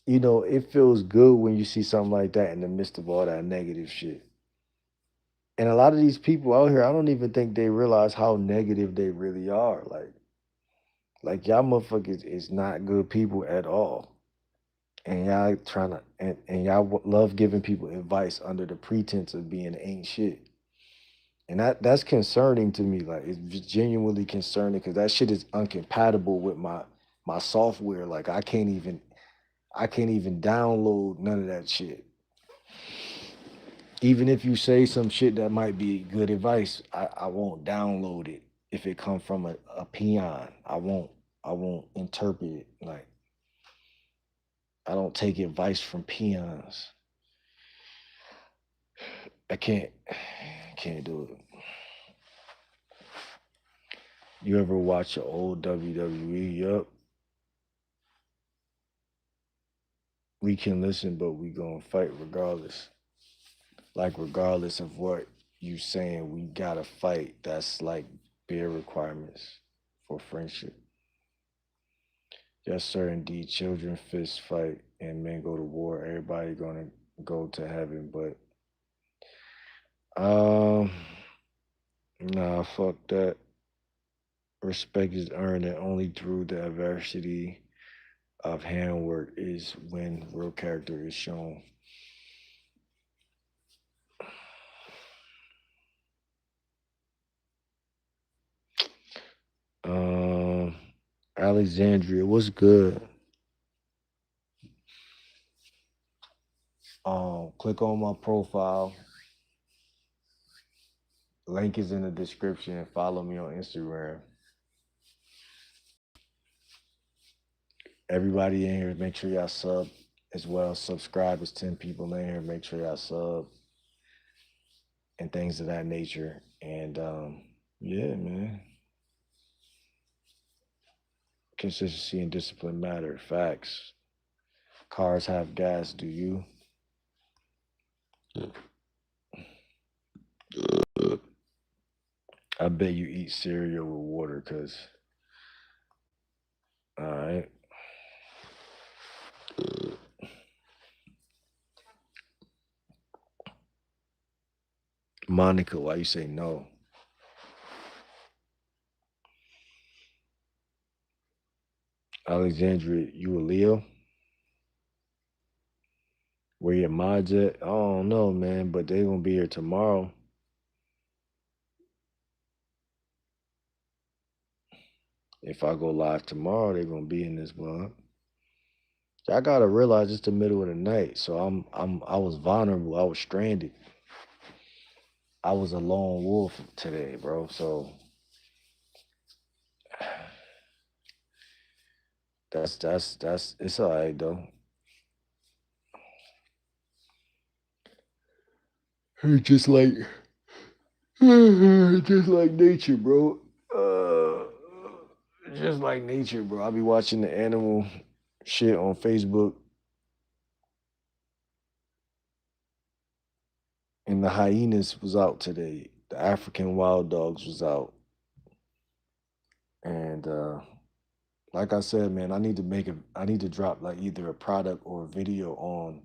it feels good when you see something like that in the midst of all that negative shit. And a lot of these people out here, I don't even think they realize how negative they really are. Like y'all motherfuckers is not good people at all. And y'all trying to and y'all love giving people advice under the pretense of being ain't shit. And that's concerning to me. Like it's genuinely concerning because that shit is incompatible with my software. Like I can't even download none of that shit. Even if you say some shit that might be good advice, I won't download it if it come from a peon. I won't interpret it. Like I don't take advice from peons. I can't do it. You ever watch an old WWE? Yup. We can listen, but we gonna fight regardless. Like regardless of what you saying, we gotta fight. That's like bare requirements for friendship. Yes, sir, indeed. Children fist fight and men go to war. Everybody gonna go to heaven, but um, nah, fuck that. Respect is earned and only through the adversity of handwork is when real character is shown. Um, Alexandria, what's good? Click on my profile. Link is in the description and follow me on Instagram. Everybody in here, make sure y'all sub as well. Subscribe. It's 10 people in here. Make sure y'all sub and things of that nature. And yeah, man. Consistency and discipline matter. Facts. Cars have gas. Do you? I bet you eat cereal with water, cause all right. Monica, why you say no? Alexandria, you a Leo? Where your mods at? I don't know, man, but they gonna be here tomorrow. If I go live tomorrow, they're gonna be in this one. I gotta realize it's the middle of the night, so I was vulnerable. I was stranded. I was a lone wolf today, bro. So that's it's all right though. It's just like just like nature, bro. Just like nature, bro. I be watching the animal shit on Facebook, and the hyenas was out today. The African wild dogs was out, and like I said, man, I need to drop like either a product or a video on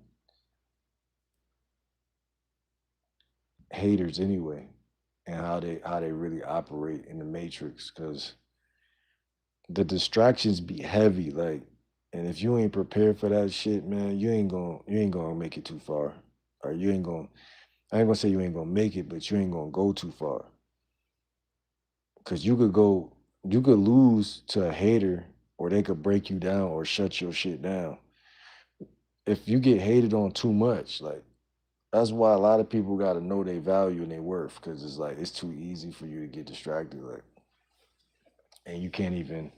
haters anyway, and how they really operate in the matrix, because the distractions be heavy, like, and if you ain't prepared for that shit, man, you ain't gonna make it too far, or you ain't gonna. I ain't gonna say you ain't gonna make it, but you ain't gonna go too far, because you could lose to a hater, or they could break you down or shut your shit down. If you get hated on too much, like that's why a lot of people got to know their value and their worth, because it's like it's too easy for you to get distracted, like, and you can't even.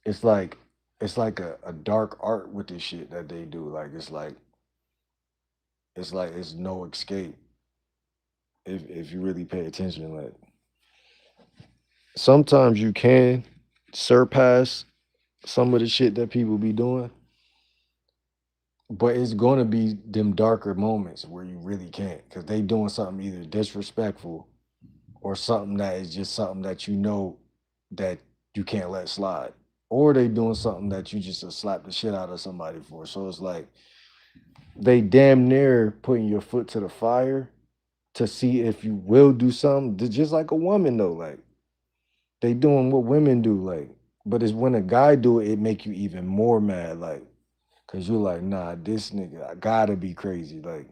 It's like a dark art with this shit that they do. Like it's like it's no escape if you really pay attention. Like sometimes you can surpass some of the shit that people be doing, but it's gonna be them darker moments where you really can't, because they doing something either disrespectful or something that is just something that that you can't let slide. or they doing something that you just slap the shit out of somebody for. So it's like they damn near putting your foot to the fire to see if you will do something. Just like a woman though, like they doing what women do, like. But it's when a guy do it, it make you even more mad, like, cause you're like, nah, this nigga, I gotta be crazy, like,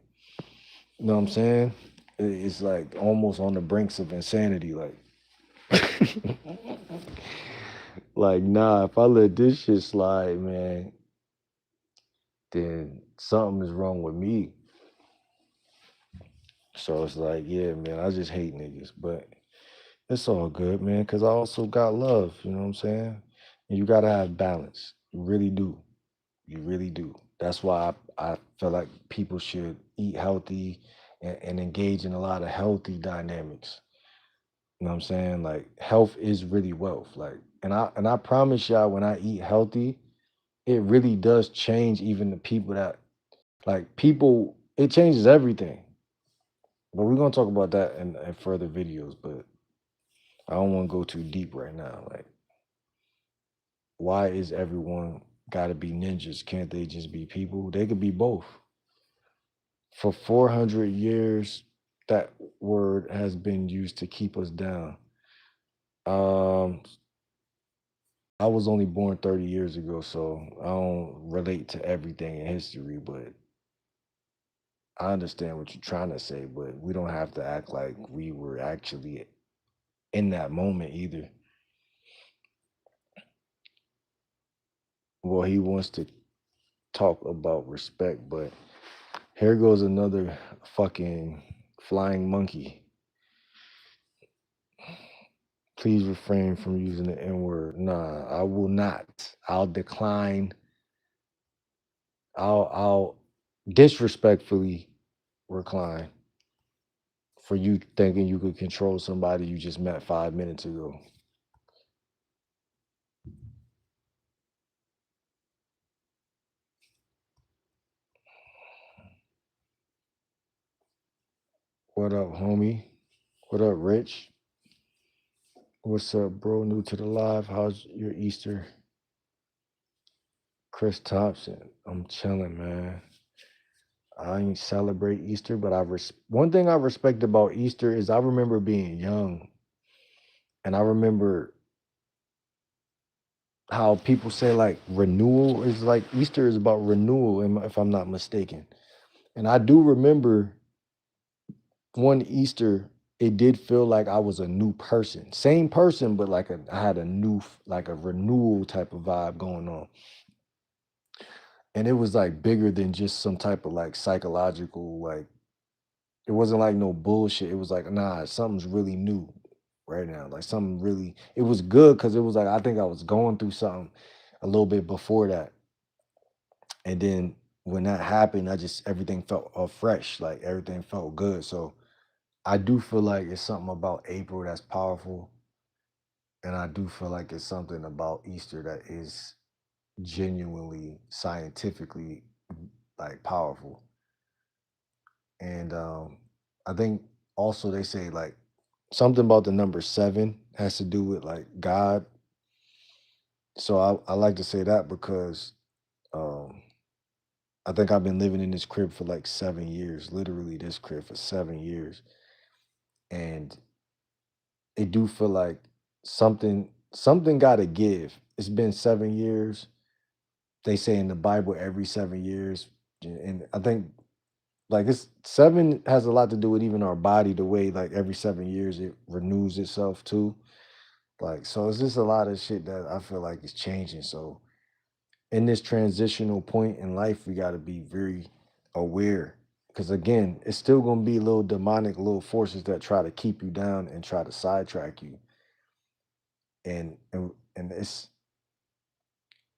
you know what I'm saying? It's like almost on the brinks of insanity, like, like, nah, if I let this shit slide, man, then something is wrong with me. So it's like, yeah, man, I just hate niggas, but it's all good, man, because I also got love, you know what I'm saying? And you gotta have balance. You really do. You really do. That's why I feel like people should eat healthy and engage in a lot of healthy dynamics. You know what I'm saying? Like health is really wealth. Like, and I promise y'all, when I eat healthy, it really does change even the people that like people. It changes everything. But we're gonna talk about that in further videos. But I don't want to go too deep right now. Like, why is everyone got to be ninjas? Can't they just be people? They could be both. For 400 years, that word has been used to keep us down. Um, I was only born 30 years ago, so I don't relate to everything in history, but I understand what you're trying to say, but we don't have to act like we were actually in that moment either. Well, he wants to talk about respect, but here goes another fucking flying monkey. Please refrain from using the N word. Nah, I will not. I'll decline. I'll disrespectfully recline for you thinking you could control somebody you just met 5 minutes ago. What up, homie? What up, Rich? What's up, bro? New to the live. How's your Easter? Chris Thompson. I'm chilling, man. I ain't celebrate Easter, but one thing I respect about Easter is I remember being young, and I remember how people say like renewal is like Easter is about renewal, if I'm not mistaken. And I do remember one Easter, it did feel like I was a new person, same person, but like I had a new like a renewal type of vibe going on, and it was like bigger than just some type of like psychological like. It wasn't like no bullshit. It was like, nah, something's really new right now. Like something really, it was good because it was like, I think I was going through something a little bit before that. And then when that happened, I just, everything felt fresh. Like everything felt good. So I do feel like it's something about April that's powerful. And I do feel like it's something about Easter that is genuinely scientifically like powerful. And I think also they say like something about the number seven has to do with like God. So I like to say that because um, I think I've been living in this crib for like 7 years, literally this crib for 7 years. And it do feel like something gotta give. It's been 7 years. They say in the Bible every 7 years. And I think like it's seven has a lot to do with even our body, the way like every 7 years it renews itself too. Like, so it's just a lot of shit that I feel like is changing. So in this transitional point in life, we got to be very aware. Because again, it's still gonna be little demonic little forces that try to keep you down and try to sidetrack you. And it's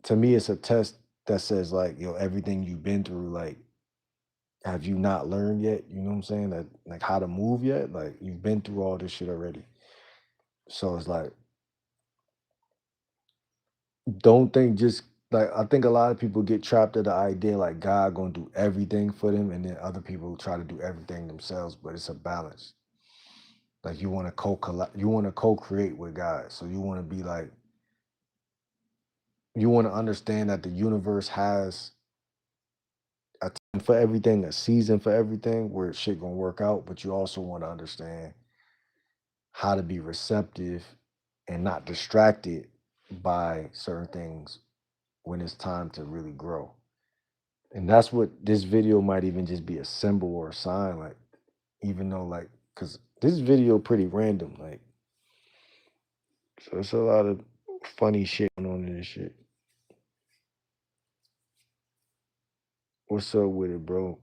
to me, it's a test that says like, everything you've been through, like, have you not learned yet? You know what I'm saying? That like how to move yet? Like you've been through all this shit already. So it's like, don't think just like I think a lot of people get trapped at the idea like God gonna do everything for them, and then other people try to do everything themselves. But it's a balance. Like you want to co-create with God, so you want to be like You want to understand that the universe has a time for everything, a season for everything, where shit gonna work out. But you also want to understand how to be receptive and not distracted by certain things when it's time to really grow. And that's what this video might even just be a symbol or a sign, like, even though, like, because this video pretty random, like, so it's a lot of funny shit going on in this shit. What's up with it, bro?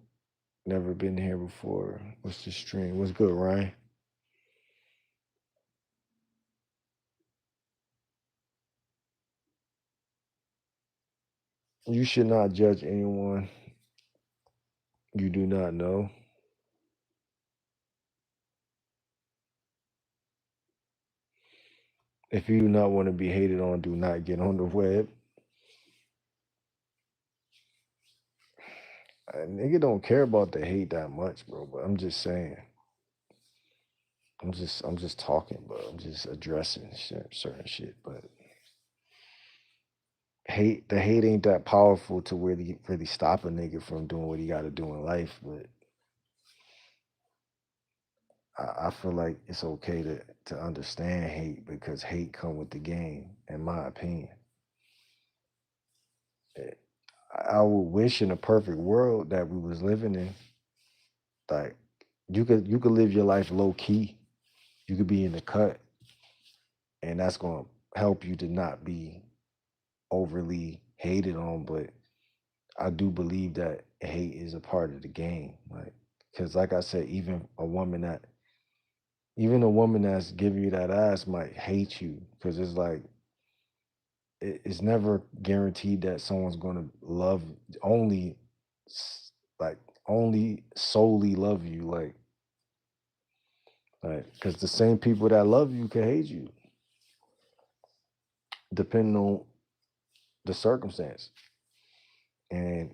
Never been here before. What's the stream? What's good, Ryan? You should not judge anyone you do not know. If you do not want to be hated on, do not get on the web. A nigga don't care about the hate that much, bro. But I'm just saying. I'm just talking, bro. I'm just addressing certain shit. But the hate ain't that powerful to really stop a nigga from doing what he got to do in life. But I feel like it's okay to understand hate, because hate come with the game, in my opinion. Eh, I would wish in a perfect world that we was living in, like, you could live your life low key. You could be in the cut, and that's gonna help you to not be overly hated on. But I do believe that hate is a part of the game. Like, because like I said, even a woman that's giving you that ass might hate you, because it's like it's never guaranteed that someone's gonna love only like only solely love you, like, because the same people that love you can hate you depending on the circumstance. And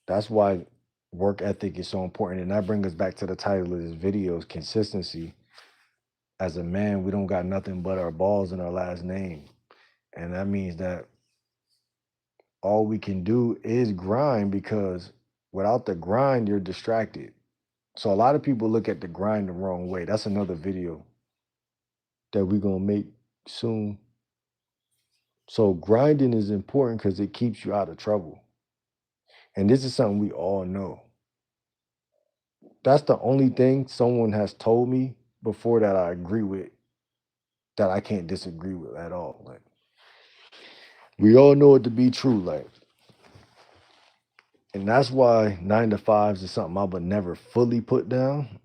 that's why work ethic is so important. And that brings us back to the title of this video, is consistency. As a man, we don't got nothing but our balls in our last name. And that means that all we can do is grind, because without the grind, you're distracted. So a lot of people look at the grind the wrong way. That's another video that we're gonna make soon. So grinding is important because it keeps you out of trouble. And this is something we all know. That's the only thing someone has told me before that I agree with, that I can't disagree with at all. Like, we all know it to be true. Like, and that's why 9 to 5s is something I would never fully put down,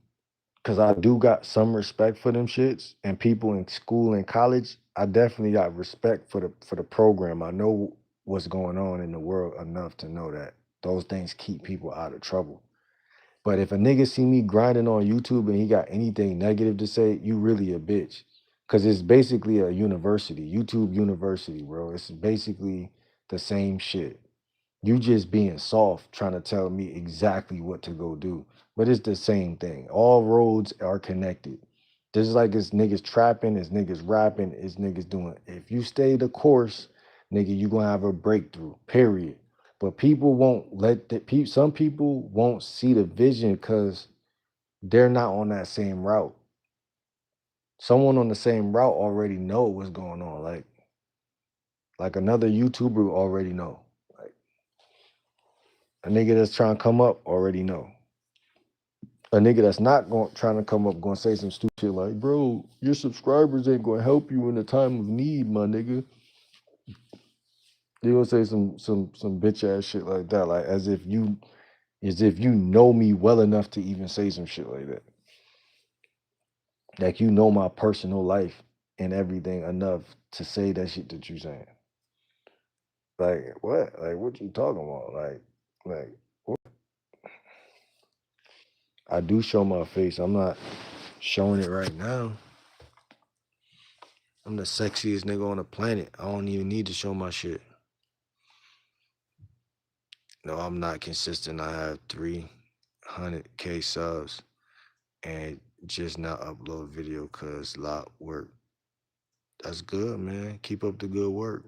because I do got some respect for them shits, and people in school and college. I definitely got respect for the program. I know what's going on in the world enough to know that those things keep people out of trouble. But if a nigga see me grinding on YouTube and he got anything negative to say, you really a bitch. Cause it's basically a university, YouTube University, bro. It's basically the same shit. You just being soft, trying to tell me exactly what to go do. But it's the same thing. All roads are connected. Just like it's niggas trapping, it's niggas rapping, it's niggas doing. If you stay the course, nigga, you gonna have a breakthrough. Period. But people won't let the people. Some people won't see the vision because they're not on that same route. Someone on the same route already know what's going on. Like another YouTuber already know. Like a nigga that's trying to come up already know. A nigga that's not going trying to come up going to say some stupid shit like, bro, your subscribers ain't going to help you in a time of need, my nigga. They gonna say some bitch ass shit like that, like as if you know me well enough to even say some shit like that. Like, you know my personal life and everything enough to say that shit that you saying. Like, what? Like, what you talking about? Like what? I do show my face. I'm not showing it right now. I'm the sexiest nigga on the planet. I don't even need to show my shit. No, I'm not consistent. I have 300K subs and just not upload video because lot work. That's good, man. Keep up the good work.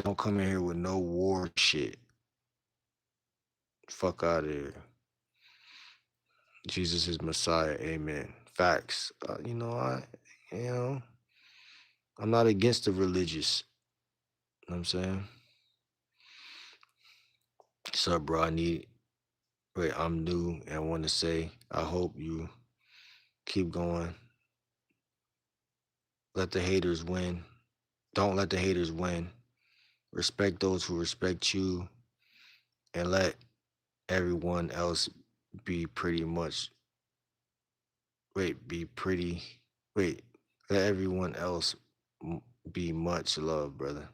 Don't come in here with no war shit. Fuck out of here. Jesus is Messiah. Amen. Facts. You know, I'm not against the religious. You know what I'm saying? So, bro, I'm new and I want to say, I hope you keep going. Let the haters win. Don't let the haters win. Respect those who respect you and let everyone else be pretty much, wait, be pretty, wait, let everyone else be much love, brother.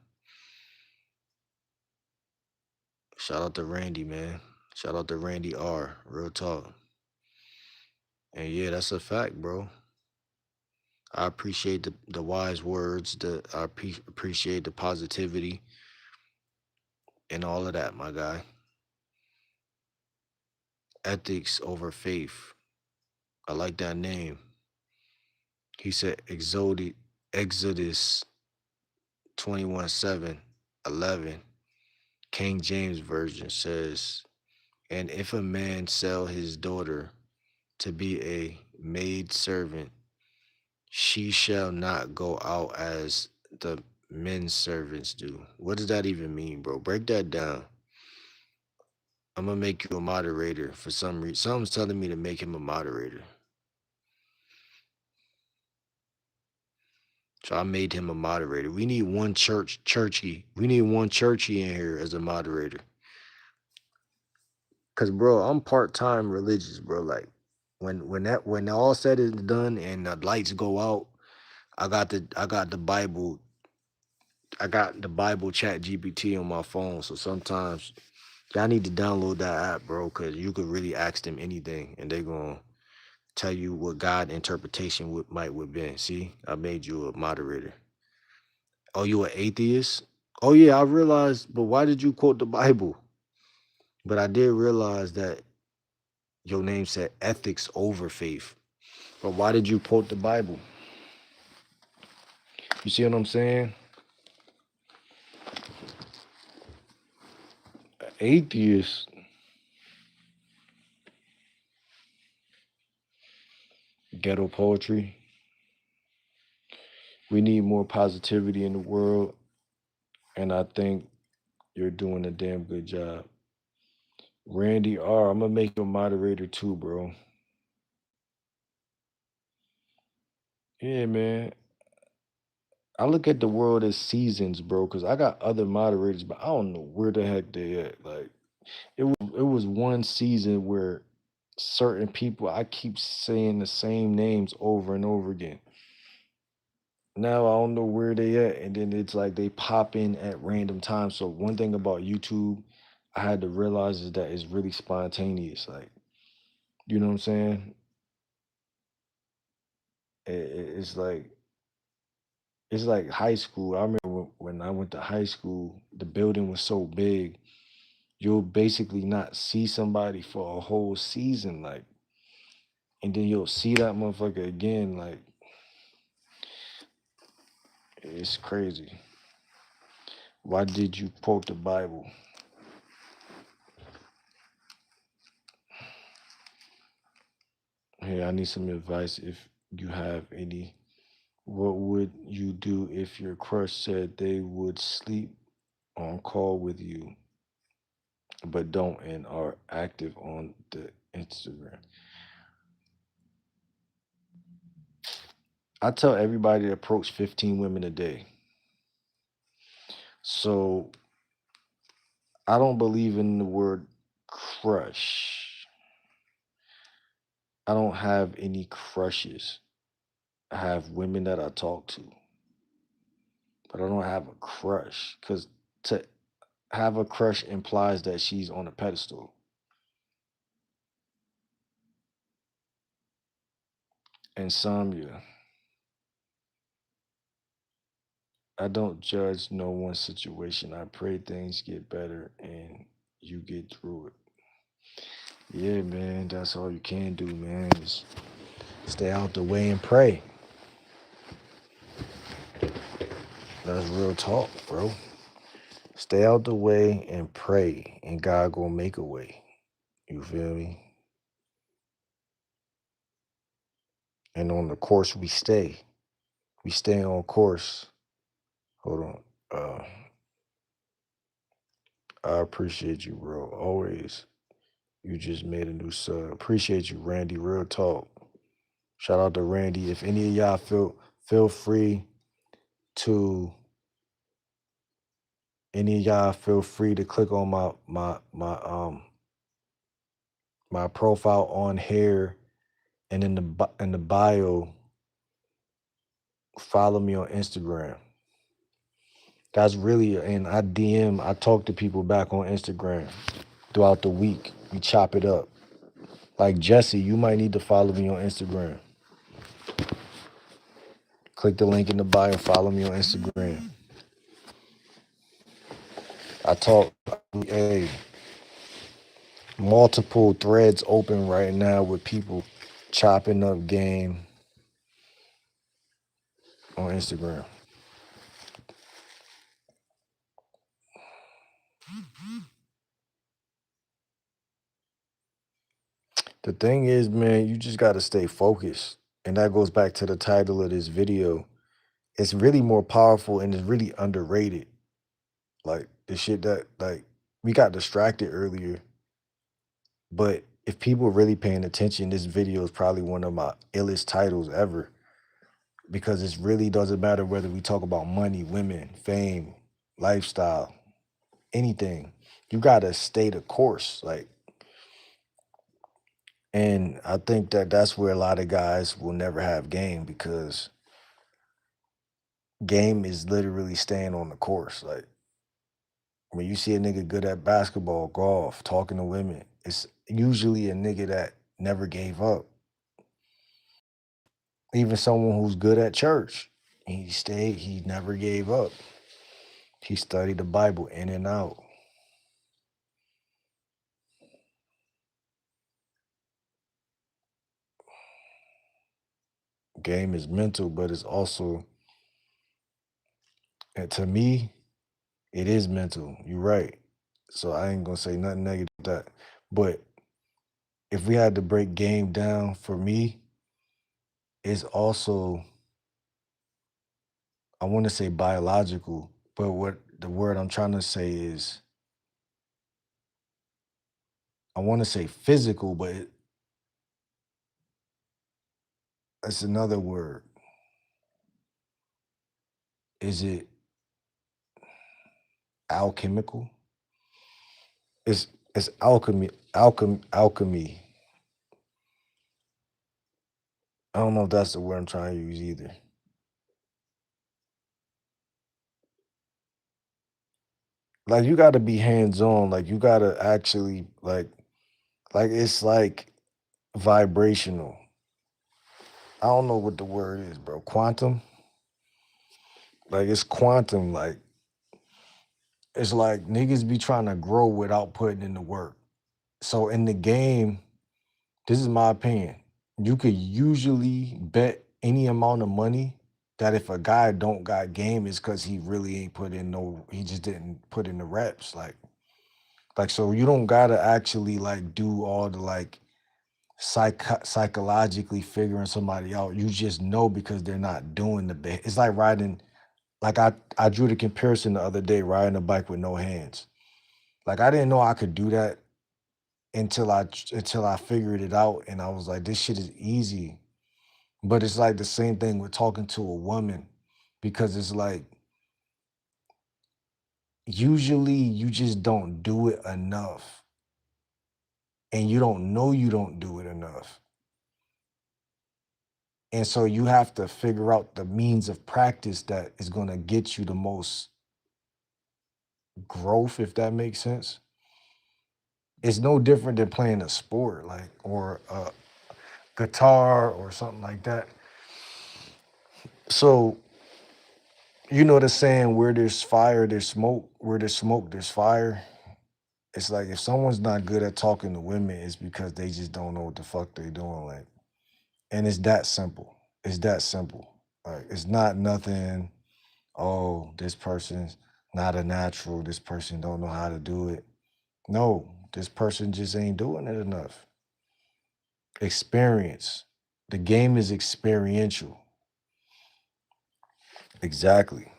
Shout out to Randy, man. Shout out to Randy R. Real talk. And yeah, that's a fact, bro. I appreciate the wise words. Appreciate the positivity and all of that, my guy. Ethics over faith. I like that name. He said Exodus 21:7, 11. King James Version says, and if a man sell his daughter to be a maid servant, she shall not go out as the men servants do. What does that even mean, bro? Break that down. I'm gonna make you a moderator for some reason. Something's telling me to make him a moderator. So I made him a moderator. We need one churchy. We need one churchy in here as a moderator. Cause bro, I'm part-time religious, bro. Like when all said is done and the lights go out, I got the Bible. I got the Bible chat GPT on my phone. So sometimes y'all need to download that app, bro, because you could really ask them anything and they're gonna tell you what God interpretation might would been. See, I made you a moderator. Oh, you an atheist? Oh yeah, I realized, but why did you quote the Bible? But I did realize that your name said ethics over faith. But why did you quote the Bible? You see what I'm saying? Atheists, ghetto poetry. We need more positivity in the world, and I think you're doing a damn good job. Randy R, I'm gonna make you a moderator too, bro. Yeah, man. I look at the world as seasons, bro, because I got other moderators, but I don't know where the heck they at. Like it was one season where certain people I keep saying the same names over and over again. Now I don't know where they at, and then it's like they pop in at random times. So one thing about YouTube, I had to realize is that it's really spontaneous. Like, you know what I'm saying? It's like high school. I remember when I went to high school, the building was so big, you'll basically not see somebody for a whole season, like, and then you'll see that motherfucker again. Like, it's crazy. Why did you quote the Bible? Hey, I need some advice if you have any. What would you do if your crush said they would sleep on call with you, but don't and are active on the Instagram? I tell everybody to approach 15 women a day. So I don't believe in the word crush. I don't have any crushes. I have women that I talk to, but I don't have a crush because to have a crush implies that she's on a pedestal. And some, yeah, I don't judge no one situation. I pray things get better and you get through it. Yeah, man, that's all you can do, man. Is stay out the way and pray. That's real talk, bro. Stay out the way and pray, and God gonna make a way. You feel me? And on the course we stay. We stay on course. Hold on. I appreciate you, bro. Always. You just made a new sub. Appreciate you, Randy. Real talk. Shout out to Randy. If any of y'all feel free to any of y'all feel free to click on my profile on here and in the bio, follow me on Instagram. That's really and I talk to people back on Instagram throughout the week. We chop it up. Like Jesse, you might need to follow me on Instagram. Click the link in the bio, follow me on Instagram. I talk, hey, multiple threads open right now with people chopping up game on Instagram. The thing is, man, you just got to stay focused. And that goes back to the title of this video. It's really more powerful and it's really underrated. Like the shit that, like, we got distracted earlier. But if people are really paying attention, this video is probably one of my illest titles ever because it really doesn't matter whether we talk about money, women, fame, lifestyle, anything. You got to stay the course. Like, and I think that that's where a lot of guys will never have game because game is literally staying on the course. Like when you see a nigga good at basketball, golf, talking to women, it's usually a nigga that never gave up. Even someone who's good at church, he never gave up. He studied the Bible in and out. Game is mental, but it's also, and to me, it is mental. You're right. So I ain't gonna say nothing negative about that. But if we had to break game down for me, it's also I want to say biological, but what the word I'm trying to say is I want to say physical, but it's another word. Is it alchemical? It's it's alchemy. I don't know if that's the word I'm trying to use either. Like you got to be hands on. Like you got to actually like it's like vibrational. I don't know what the word is, bro. Quantum. Like it's quantum. Like it's like niggas be trying to grow without putting in the work. So in the game, this is my opinion. You could usually bet any amount of money that if a guy don't got game is because he really ain't put in no, he just didn't put in the reps. Like so you don't gotta actually like do all the like psychologically figuring somebody out. You just know because they're not doing the bit. It's like riding, like I drew the comparison the other day, riding a bike with no hands. Like I didn't know I could do that until I figured it out and I was like, this shit is easy. But it's like the same thing with talking to a woman because it's like usually you just don't do it enough and you don't do it enough. And so you have to figure out the means of practice that is going to get you the most growth, if that makes sense. It's no different than playing a sport, like or a guitar or something like that. So you know the saying, where there's fire, there's smoke. Where there's smoke, there's fire. It's like if someone's not good at talking to women, it's because they just don't know what the fuck they're doing. Like, and it's that simple. It's that simple. Like, it's not nothing. Oh, this person's not a natural. This person don't know how to do it. No, this person just ain't doing it enough. Experience. The game is experiential. Exactly.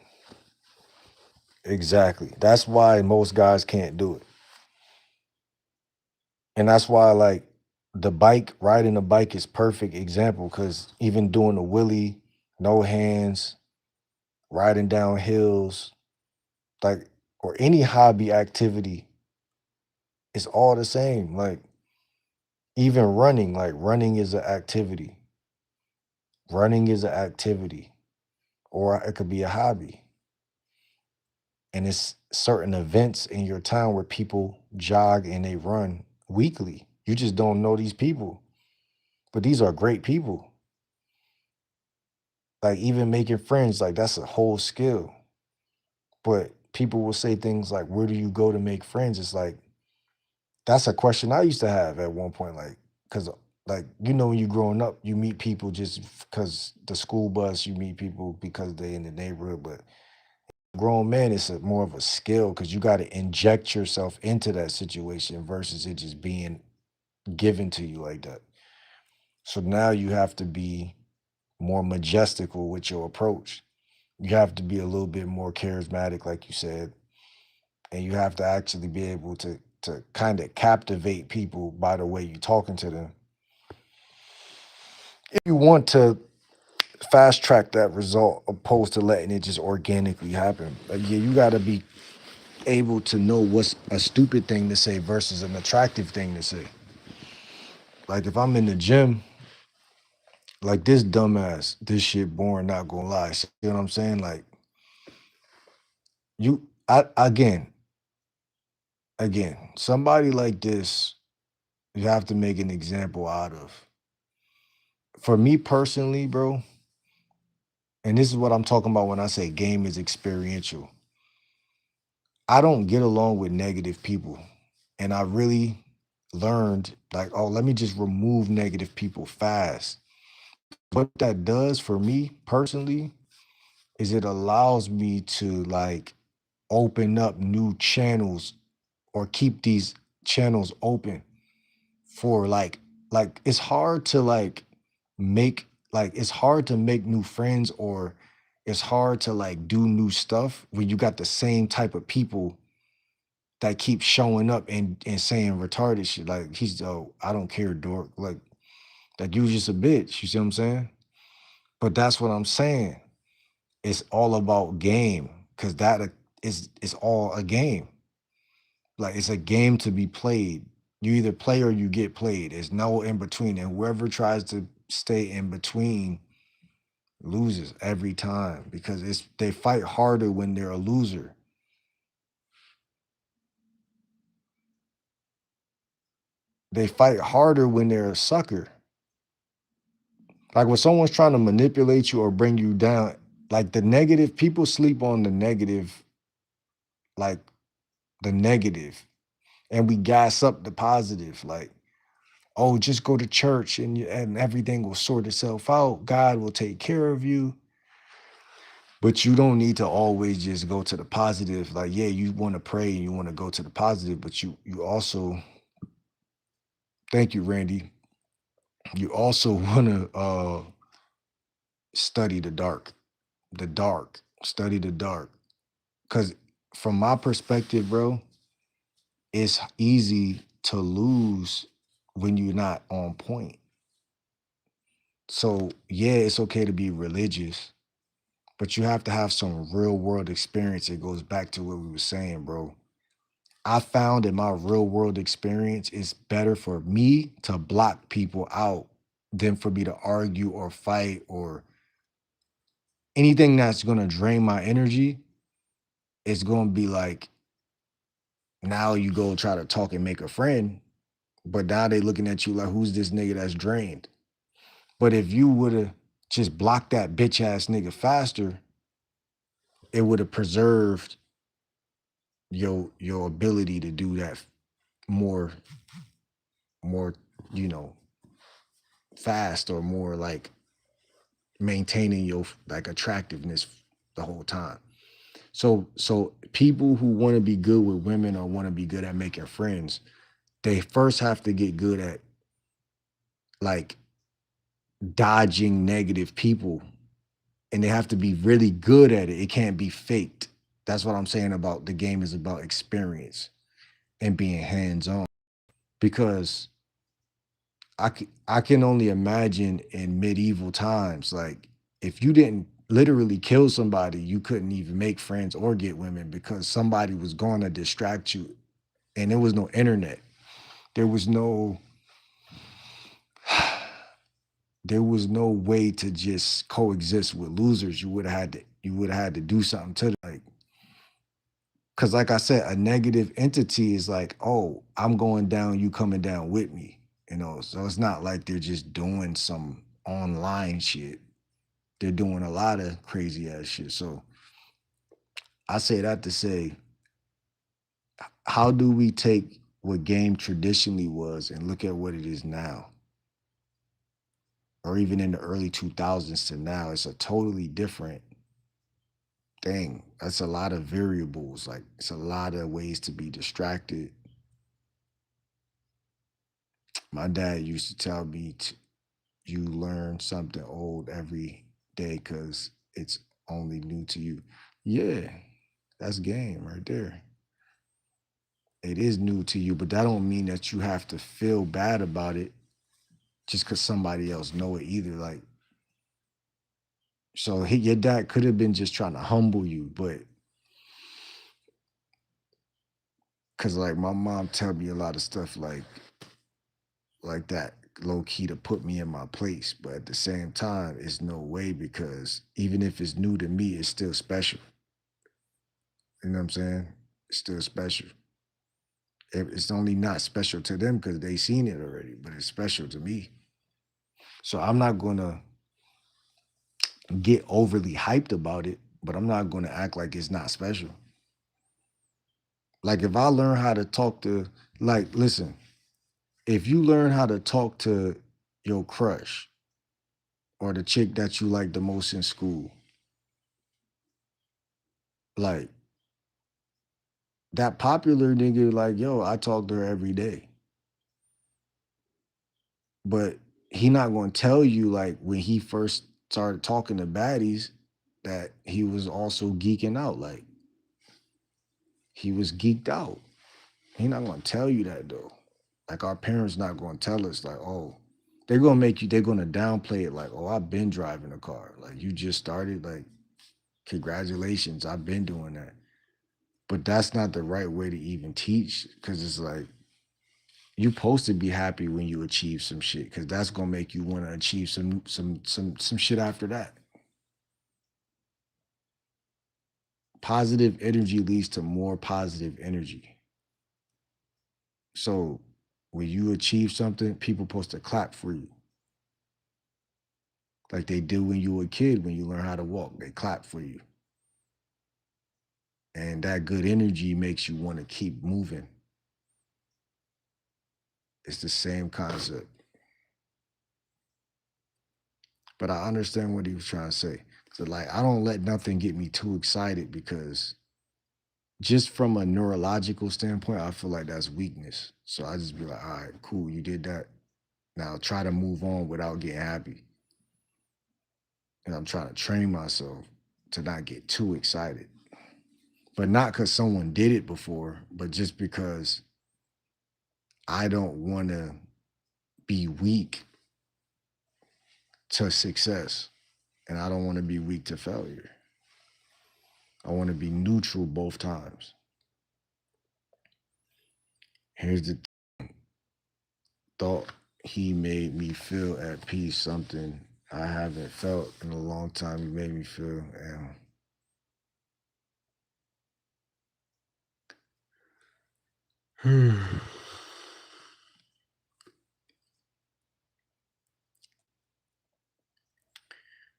Exactly. That's why most guys can't do it. And that's why like the bike, riding a bike is perfect example because even doing a wheelie, no hands, riding down hills, like or any hobby activity, it's all the same. Like even running, like running is an activity. Running is an activity, or it could be a hobby. And it's certain events in your town where people jog and they run weekly. You just don't know these people, but these are great people. Like even making friends, like that's a whole skill. But people will say things like, "Where do you go to make friends?" It's like that's a question I used to have at one point, like because like when you're growing up, you meet people just because the school bus, you meet people because they in the neighborhood, but grown man, it's more of a skill because you got to inject yourself into that situation versus it just being given to you like that. So now you have to be more majestical with your approach. You have to be a little bit more charismatic, like you said, and you have to actually be able to kind of captivate people by the way you're talking to them. If you want to fast track that result opposed to letting it just organically happen, like yeah, you got to be able to know what's a stupid thing to say versus an attractive thing to say. Like if I'm in the gym, like this dumbass, this shit boring, not gonna lie. See what I'm saying? Like I again, somebody like this, you have to make an example out of. For me personally, bro, and this is what I'm talking about when I say game is experiential. I don't get along with negative people. And I really learned, like, oh, let me just remove negative people fast. What that does for me personally is it allows me to like open up new channels or keep these channels open for like it's hard to make it's hard to make new friends or it's hard to like do new stuff when you got the same type of people that keep showing up and saying retarded shit like he's I don't care dork like you just a bitch, you see what I'm saying? But that's what I'm saying. It's all about game because is all a game. Like it's a game to be played. You either play or you get played. There's no in between. And whoever tries to stay in between loses every time because they fight harder when they're a loser. They fight harder when they're a sucker. Like when someone's trying to manipulate you or bring you down, like the negative, people sleep on like the negative, and we gas up the positive. Like, oh, just go to church and everything will sort itself out. God will take care of you. But you don't need to always just go to the positive. Like, yeah, you want to pray and you want to go to the positive, but you also, thank you, Randy. You also want to study the dark, study the dark. Because from my perspective, bro, it's easy to lose when you're not on point. So yeah, it's okay to be religious, but you have to have some real world experience. It goes back to what we were saying, bro. I found that my real world experience is better for me to block people out than for me to argue or fight or anything that's going to drain my energy. It's going to be like now you go try to talk and make a friend, but now they looking at you like, who's this nigga that's drained? But if you would have just blocked that bitch ass nigga faster, it would have preserved your ability to do that more more you know fast or more like maintaining your like attractiveness the whole time. So people who want to be good with women or want to be good at making friends, they first have to get good at like dodging negative people, and they have to be really good at it. It can't be faked. That's what I'm saying about the game is about experience and being hands on. Because I can only imagine in medieval times, like if you didn't literally kill somebody, you couldn't even make friends or get women because somebody was going to distract you, and there was no internet. There was no there was no way to just coexist with losers. You would have had to do something to them. Like, because like I said, a negative entity is like, oh, I'm going down, you coming down with me. So it's not like they're just doing some online shit. They're doing a lot of crazy ass shit. So I say that to say, how do we take what game traditionally was and look at what it is now? Or even in the early 2000s to now, it's a totally different thing. That's a lot of variables. Like it's a lot of ways to be distracted. My dad used to tell me you learn something old every day because it's only new to you. Yeah, that's game right there. It is new to you, but that don't mean that you have to feel bad about it just because somebody else know it either. Like, so your dad could have been just trying to humble you, but because like my mom tell me a lot of stuff like that, low key to put me in my place. But at the same time, it's no way because even if it's new to me, it's still special. You know what I'm saying? It's still special. It's only not special to them because they seen it already, but it's special to me. So I'm not gonna get overly hyped about it, but I'm not gonna act like it's not special. Like if I learn how to talk to, like, listen, if you learn how to talk to your crush or the chick that you like the most in school, like that popular nigga, like, yo, I talk to her every day. But he not gonna tell you like when he first started talking to baddies that he was also geeking out. Like he was geeked out. He not gonna tell you that though. Like our parents not gonna tell us like, oh, they're gonna downplay it like, oh, I've been driving a car. Like you just started, like, congratulations, I've been doing that. But that's not the right way to even teach because it's like you supposed to be happy when you achieve some shit because that's gonna make you want to achieve some shit after that. Positive energy leads to more positive energy. So when you achieve something, people supposed to clap for you. Like they do when you were a kid, when you learn how to walk, they clap for you. And that good energy makes you want to keep moving. It's the same concept. But I understand what he was trying to say. So like I don't let nothing get me too excited because just from a neurological standpoint, I feel like that's weakness. So I just be like, all right, cool, you did that. Now try to move on without getting happy. And I'm trying to train myself to not get too excited. But not because someone did it before, but just because I don't want to be weak to success. And I don't want to be weak to failure. I want to be neutral both times. Here's the thought: he made me feel at peace, something I haven't felt in a long time. He made me feel,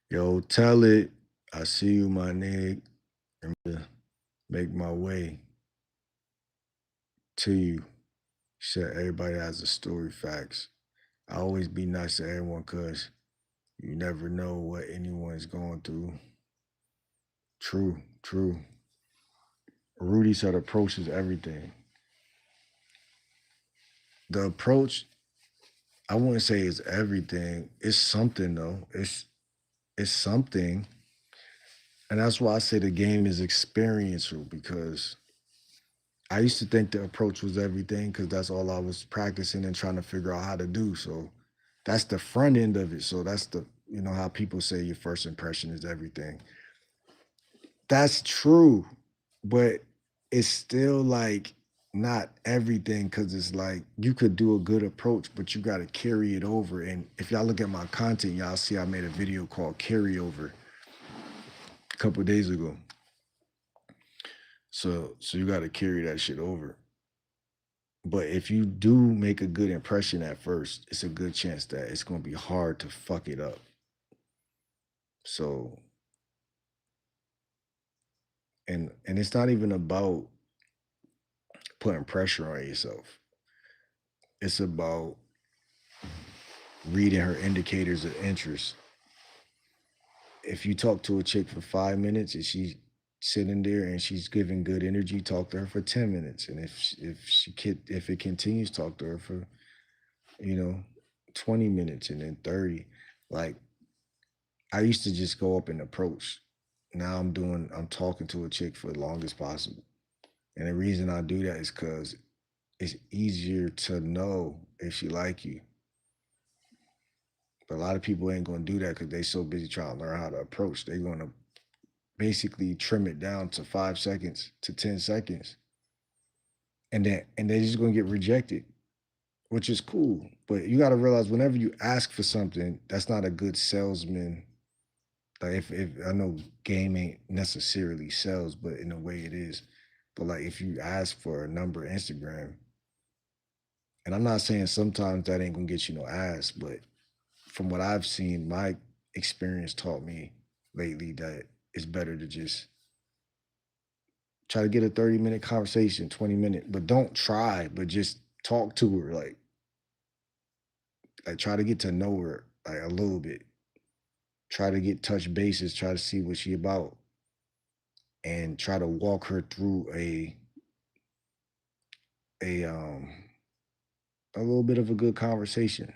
yo, tell it. I see you, my nigga. I'm gonna make my way to you. Said everybody has a story, facts. I always be nice to everyone because you never know what anyone's going through. True, true. Rudy said approach is everything. The approach, I wouldn't say is everything. It's something though. It's something. And that's why I say the game is experiential because I used to think the approach was everything because that's all I was practicing and trying to figure out how to do. So that's the front end of it. So that's the, how people say your first impression is everything. That's true, but it's still like not everything because it's like you could do a good approach, but you got to carry it over. And if y'all look at my content, y'all see I made a video called Carryover a couple of days ago. So you got to carry that shit over. But if you do make a good impression at first, it's a good chance that it's going to be hard to fuck it up. So, and it's not even about putting pressure on yourself. It's about reading her indicators of interest. If you talk to a chick for 5 minutes and she's sitting there and she's giving good energy, talk to her for 10 minutes. And if it continues, talk to her for you know 20 minutes and then 30. Like I used to just go up and approach. Now I'm talking to a chick for as long as possible. And the reason I do that is because it's easier to know if she like you. But a lot of people ain't gonna do that because they so busy trying to learn how to approach. They're gonna basically trim it down to 5 seconds to 10 seconds. And they're just gonna get rejected, which is cool. But you gotta realize whenever you ask for something, that's not a good salesman. Like if I know game ain't necessarily sales, but in a way it is. But like if you ask for a number Instagram, and I'm not saying sometimes that ain't gonna get you no ass, but from what I've seen, my experience taught me lately that it's better to just try to get a 30-minute conversation, 20-minute, but don't try, but just talk to her. Like try to get to know her like a little bit. Try to get touch bases, try to see what she about, and try to walk her through a a little bit of a good conversation.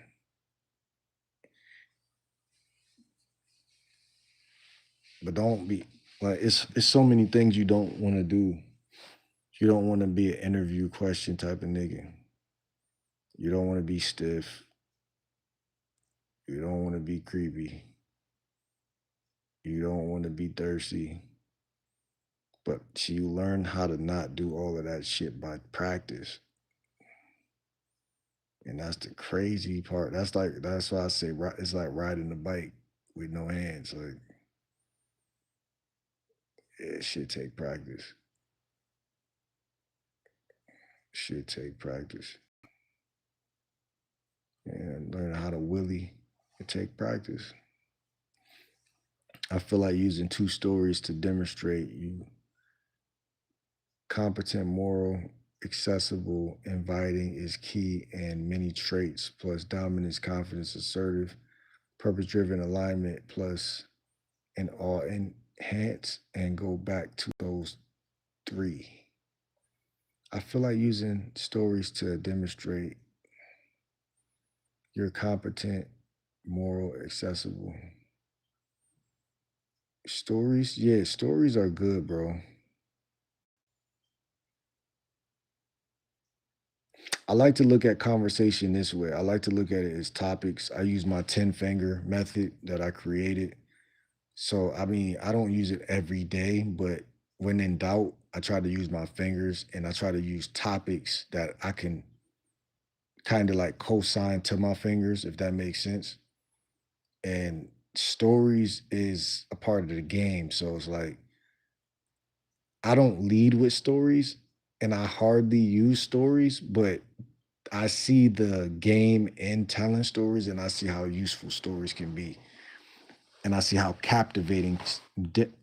But don't be like it's so many things you don't want to do. You don't want to be an interview question type of nigga. You don't want to be stiff. You don't want to be creepy. You don't want to be thirsty. But you learn how to not do all of that shit by practice. And that's the crazy part. That's why I say it's like riding a bike with no hands. Like it should take practice. Should take practice. And learn how to willy it take practice. I feel like using two stories to demonstrate you competent, moral, accessible, inviting is key, and many traits plus dominance, confidence, assertive, purpose driven alignment plus and all enhance and go back to those three. I feel like using stories to demonstrate you're competent, moral, accessible. Stories, yeah, stories are good, bro. I like to look at conversation this way. I like to look at it as topics. I use my 10 finger method that I created. So, I mean, I don't use it every day, but when in doubt, I try to use my fingers and I try to use topics that I can kind of like co-sign to my fingers, if that makes sense. And stories is a part of the game. So it's like I don't lead with stories and I hardly use stories, but I see the game in telling stories and I see how useful stories can be. And I see how captivating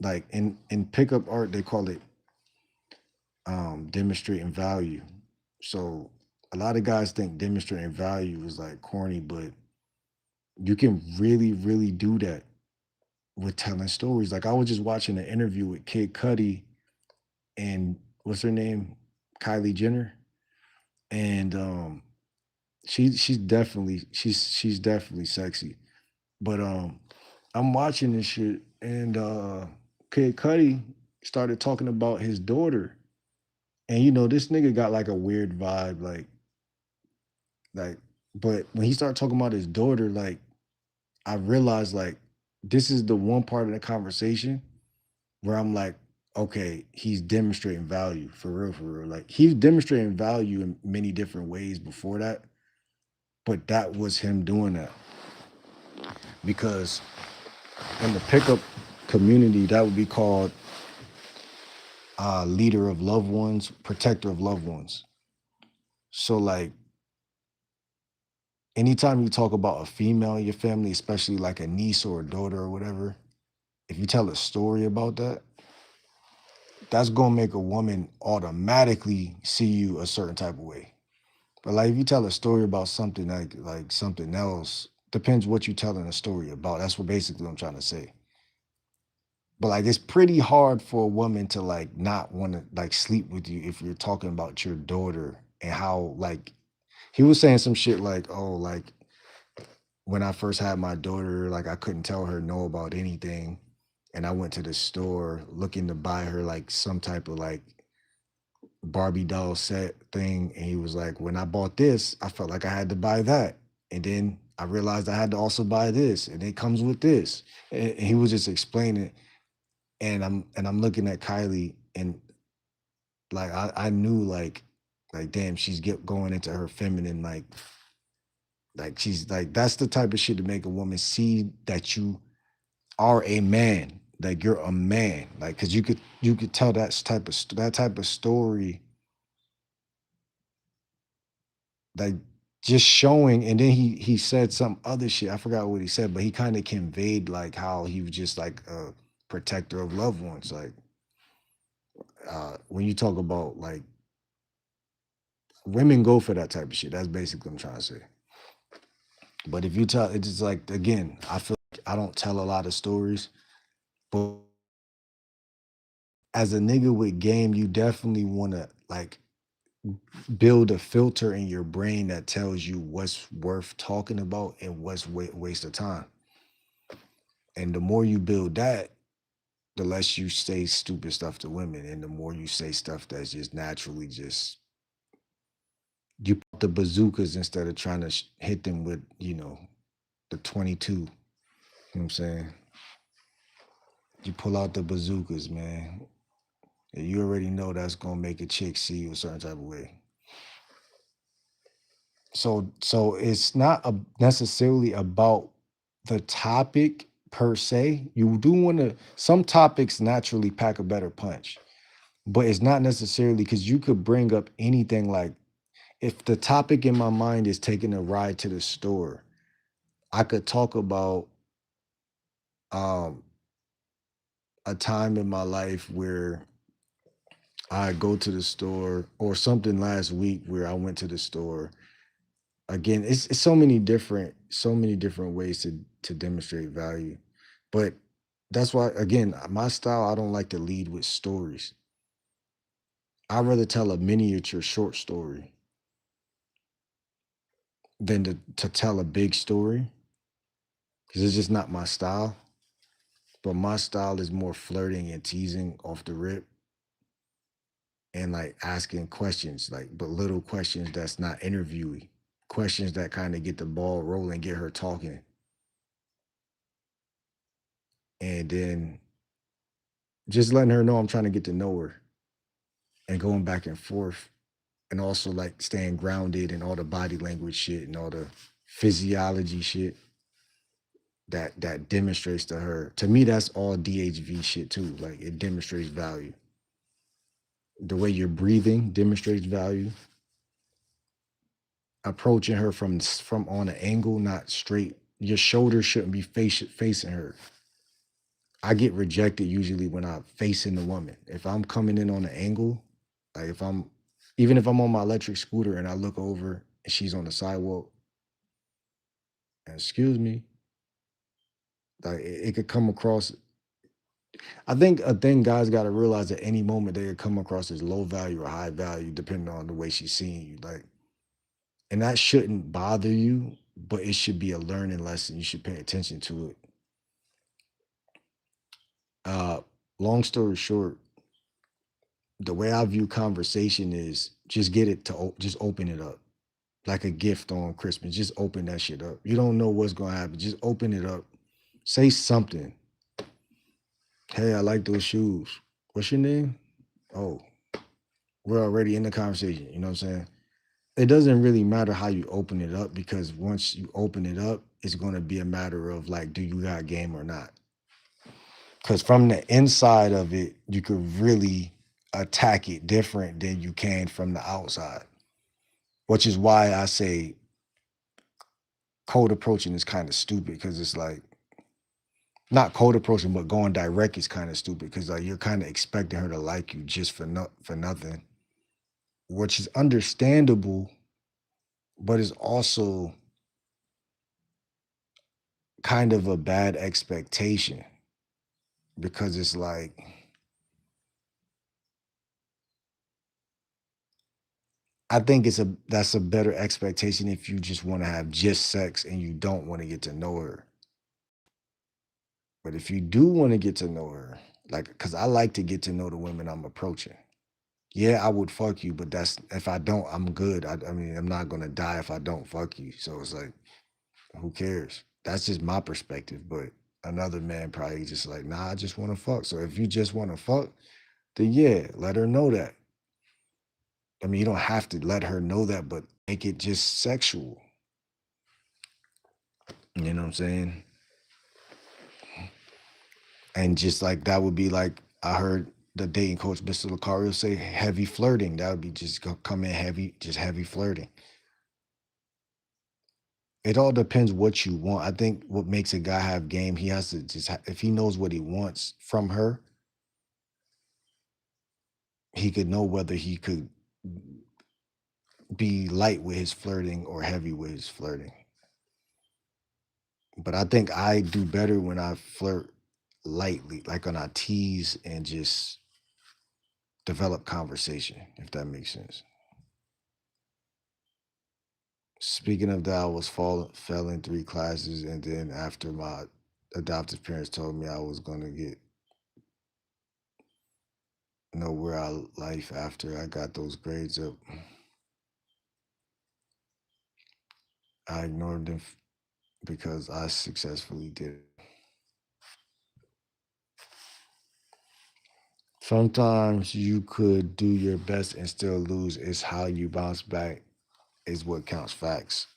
like in pickup art they call it demonstrating value. So a lot of guys think demonstrating value is like corny, but you can really, really do that with telling stories. Like I was just watching an interview with Kid Cudi, and what's her name? Kylie Jenner. And she's definitely sexy. But I'm watching this shit and Kid Cudi started talking about his daughter. And this nigga got like a weird vibe, like, but when he started talking about his daughter, like I realized like this is the one part of the conversation where I'm like, okay, he's demonstrating value for real, for real. Like he's demonstrating value in many different ways before that, but that was him doing that because in the pickup community, that would be called leader of loved ones, protector of loved ones. So like anytime you talk about a female in your family, especially like a niece or a daughter or whatever, if you tell a story about that, that's gonna make a woman automatically see you a certain type of way. But like if you tell a story about something like something else, depends what you're telling a story about. That's what basically I'm trying to say. But like it's pretty hard for a woman to like not want to like sleep with you if you're talking about your daughter and how like he was saying some shit like, oh, like when I first had my daughter, like I couldn't tell her no about anything. And I went to the store looking to buy her like some type of like Barbie doll set thing. And he was like, when I bought this, I felt like I had to buy that. And then I realized I had to also buy this, and it comes with this. And he was just explaining. And I'm looking at Kylie, and like I knew like damn, she's get going into her feminine like she's like that's the type of shit to make a woman see that you are a man, like you're a man, like because you could tell that type of story, like just showing. And then he said some other shit, I forgot what he said, but he kind of conveyed like how he was just like a protector of loved ones. Like when you talk about like women go for that type of shit, that's basically what I'm trying to say. But if you tell, it's just like again, I feel like I don't tell a lot of stories, but as a nigga with game, you definitely want to like build a filter in your brain that tells you what's worth talking about and what's waste of time. And the more you build that, the less you say stupid stuff to women, and the more you say stuff that's just naturally just you put the bazookas instead of trying to hit them with the 22. You know what I'm saying? You pull out the bazookas, man. And you already know that's gonna make a chick see you a certain type of way. So it's not necessarily about the topic per se. You do want to, some topics naturally pack a better punch, but it's not necessarily because you could bring up anything. Like if the topic in my mind is taking a ride to the store, I could talk about um a time in my life where I go to the store, or something last week where I went to the store. Again, it's so many different ways to demonstrate value. But that's why again, my style, I don't like to lead with stories. I'd rather tell a miniature short story than to tell a big story, because it's just not my style. But my style is more flirting and teasing off the rip, and like asking questions, like but little questions that's not interviewee, questions that kind of get the ball rolling, get her talking, and then just letting her know I'm trying to get to know her, and going back and forth, and also like staying grounded and all the body language shit and all the physiology shit that demonstrates to her. To me, that's all DHV shit too. Like it demonstrates value. The way you're breathing demonstrates value. Approaching her from on an angle, not straight. Your shoulders shouldn't be facing her. I get rejected usually when I'm facing the woman. If I'm coming in on an angle, like even if I'm on my electric scooter and I look over and she's on the sidewalk, and excuse me, like it could come across. I think a thing guys got to realize at any moment they could come across as low value or high value, depending on the way she's seeing you. Like, and that shouldn't bother you, but it should be a learning lesson. You should pay attention to it. Uh, Long story short, the way I view conversation is just get it to just open it up like a gift on Christmas. Just open that shit up. You don't know what's gonna happen. Just open it up. Say something. Hey, I like those shoes. What's your name? Oh, we're already in the conversation. You know what I'm saying? It doesn't really matter how you open it up because once you open it up, it's going to be a matter of like, do you got game or not? Because from the inside of it, you could really attack it different than you can from the outside, which is why I say cold approaching is kind of stupid because it's like not cold approaching, but going direct is kind of stupid because like you're kind of expecting her to like you just for nothing, which is understandable, but is also kind of a bad expectation because it's like I think that's a better expectation if you just want to have just sex and you don't want to get to know her. But if you do want to get to know her, like because I like to get to know the women I'm approaching. Yeah, I would fuck you, but that's if I don't, I'm good. I mean, I'm not gonna die if I don't fuck you. So it's like, who cares? That's just my perspective. But another man probably just like, nah, I just want to fuck. So if you just want to fuck, then yeah, let her know that. I mean, you don't have to let her know that, but make it just sexual. You know what I'm saying? And just like that would be like I heard the dating coach, Mr. Lucario, say heavy flirting. That would be just come in heavy, just heavy flirting. It all depends what you want. I think what makes a guy have game, he has to just if he knows what he wants from her, he could know whether he could be light with his flirting or heavy with his flirting. But I think I do better when I flirt lightly, like when I tease and just develop conversation, if that makes sense. Speaking of that, I was failing 3 classes, and then after my adoptive parents told me I was gonna get nowhere out life after I got those grades up, I ignored them because I successfully did it. Sometimes you could do your best and still lose. It's how you bounce back is what counts. Facts.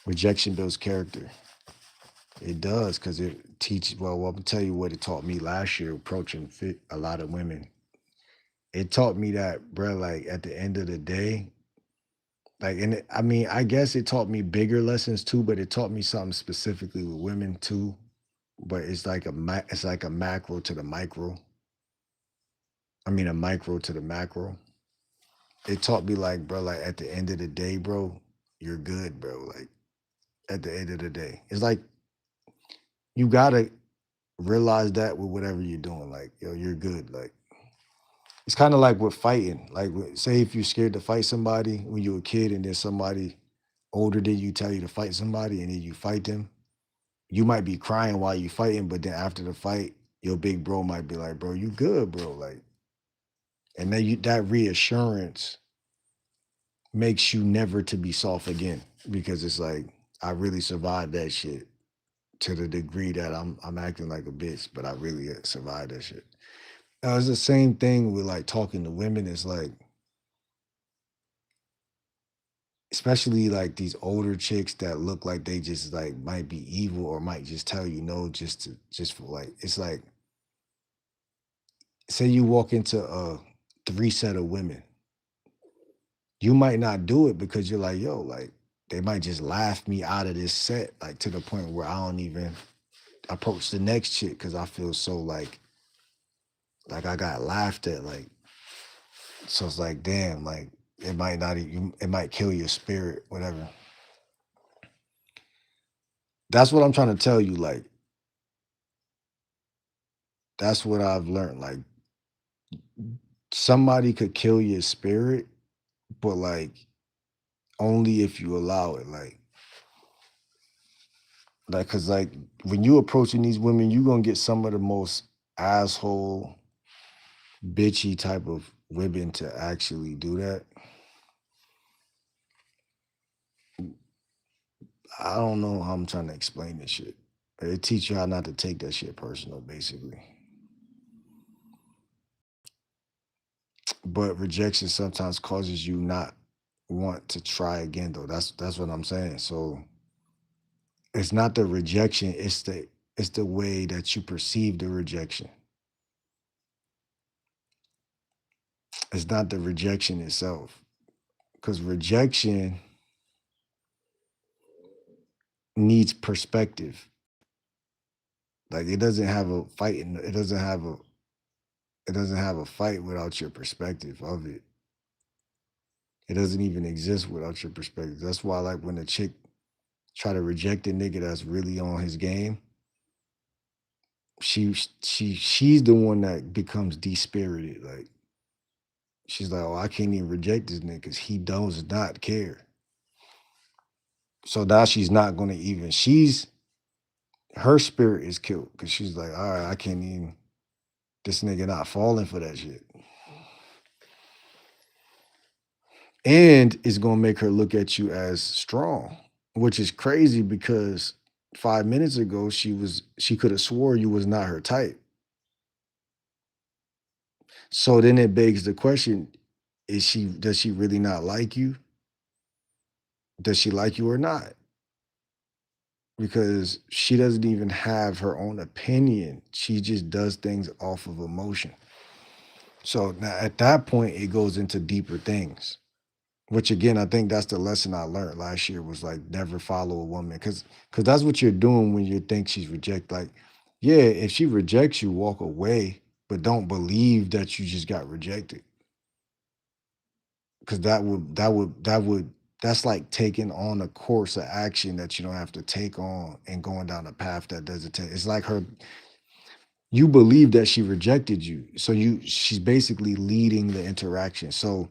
Rejection builds character. It does because it teaches. Well, I'm gonna tell you what it taught me last year approaching a lot of women. It taught me that, bro. Like at the end of the day, like, and I mean, I guess it taught me bigger lessons too, but it taught me something specifically with women too. But it's like it's like a macro to the micro. I mean, a micro to the macro. It taught me like, bro, like at the end of the day, bro, you're good, bro. Like at the end of the day, it's like you gotta realize that with whatever you're doing. Like, yo, you're good. Like it's kind of like with fighting. Like, say if you're scared to fight somebody when you're a kid, and then somebody older than you tell you to fight somebody, and then you fight them. You might be crying while you fighting, but then after the fight, your big bro might be like, "Bro, you good, bro?" Like, and then you that reassurance makes you never to be soft again because it's like I really survived that shit to the degree that I'm acting like a bitch, but I really survived that shit. It's the same thing with like talking to women. It's like, especially like these older chicks that look like they just like might be evil or might just tell you no just for like it's like say you walk into a 3 set of women, you might not do it because you're like, yo, like they might just laugh me out of this set, like to the point where I don't even approach the next chick because I feel so like I got laughed at, like so it's like damn, like it might not even it might kill your spirit, whatever. That's what I'm trying to tell you. Like That's what I've learned. Like somebody could kill your spirit, but like only if you allow it. Cause like when you approaching these women, you gonna get some of the most asshole, bitchy type of women to actually do that. I don't know how I'm trying to explain this shit. It teach you how not to take that shit personal, basically. But rejection sometimes causes you not want to try again, though. That's what I'm saying. So it's not the rejection, it's the way that you perceive the rejection. It's not the rejection itself. Because rejection needs perspective. Like it doesn't have a fight in it doesn't have a fight without your perspective of it. It doesn't even exist without your perspective. That's why like when a chick try to reject a nigga that's really on his game, she's the one that becomes despirited. Like she's like, oh, I can't even reject this nigga because he does not care. So now she's not gonna even she's her spirit is killed because she's like, all right, I can't even this nigga not falling for that shit. And it's gonna make her look at you as strong, which is crazy because 5 minutes ago she could have swore you was not her type. So then it begs the question: does she really not like you? Does she like you or not? Because she doesn't even have her own opinion. She just does things off of emotion. So now at that point, it goes into deeper things. Which again, I think that's the lesson I learned last year was like never follow a woman because that's what you're doing when you think she's reject. Like, yeah, if she rejects you, walk away, but don't believe that you just got rejected. Because that's like taking on a course of action that you don't have to take on and going down a path that doesn't take. It's like her you believe that she rejected you. So she's basically leading the interaction. So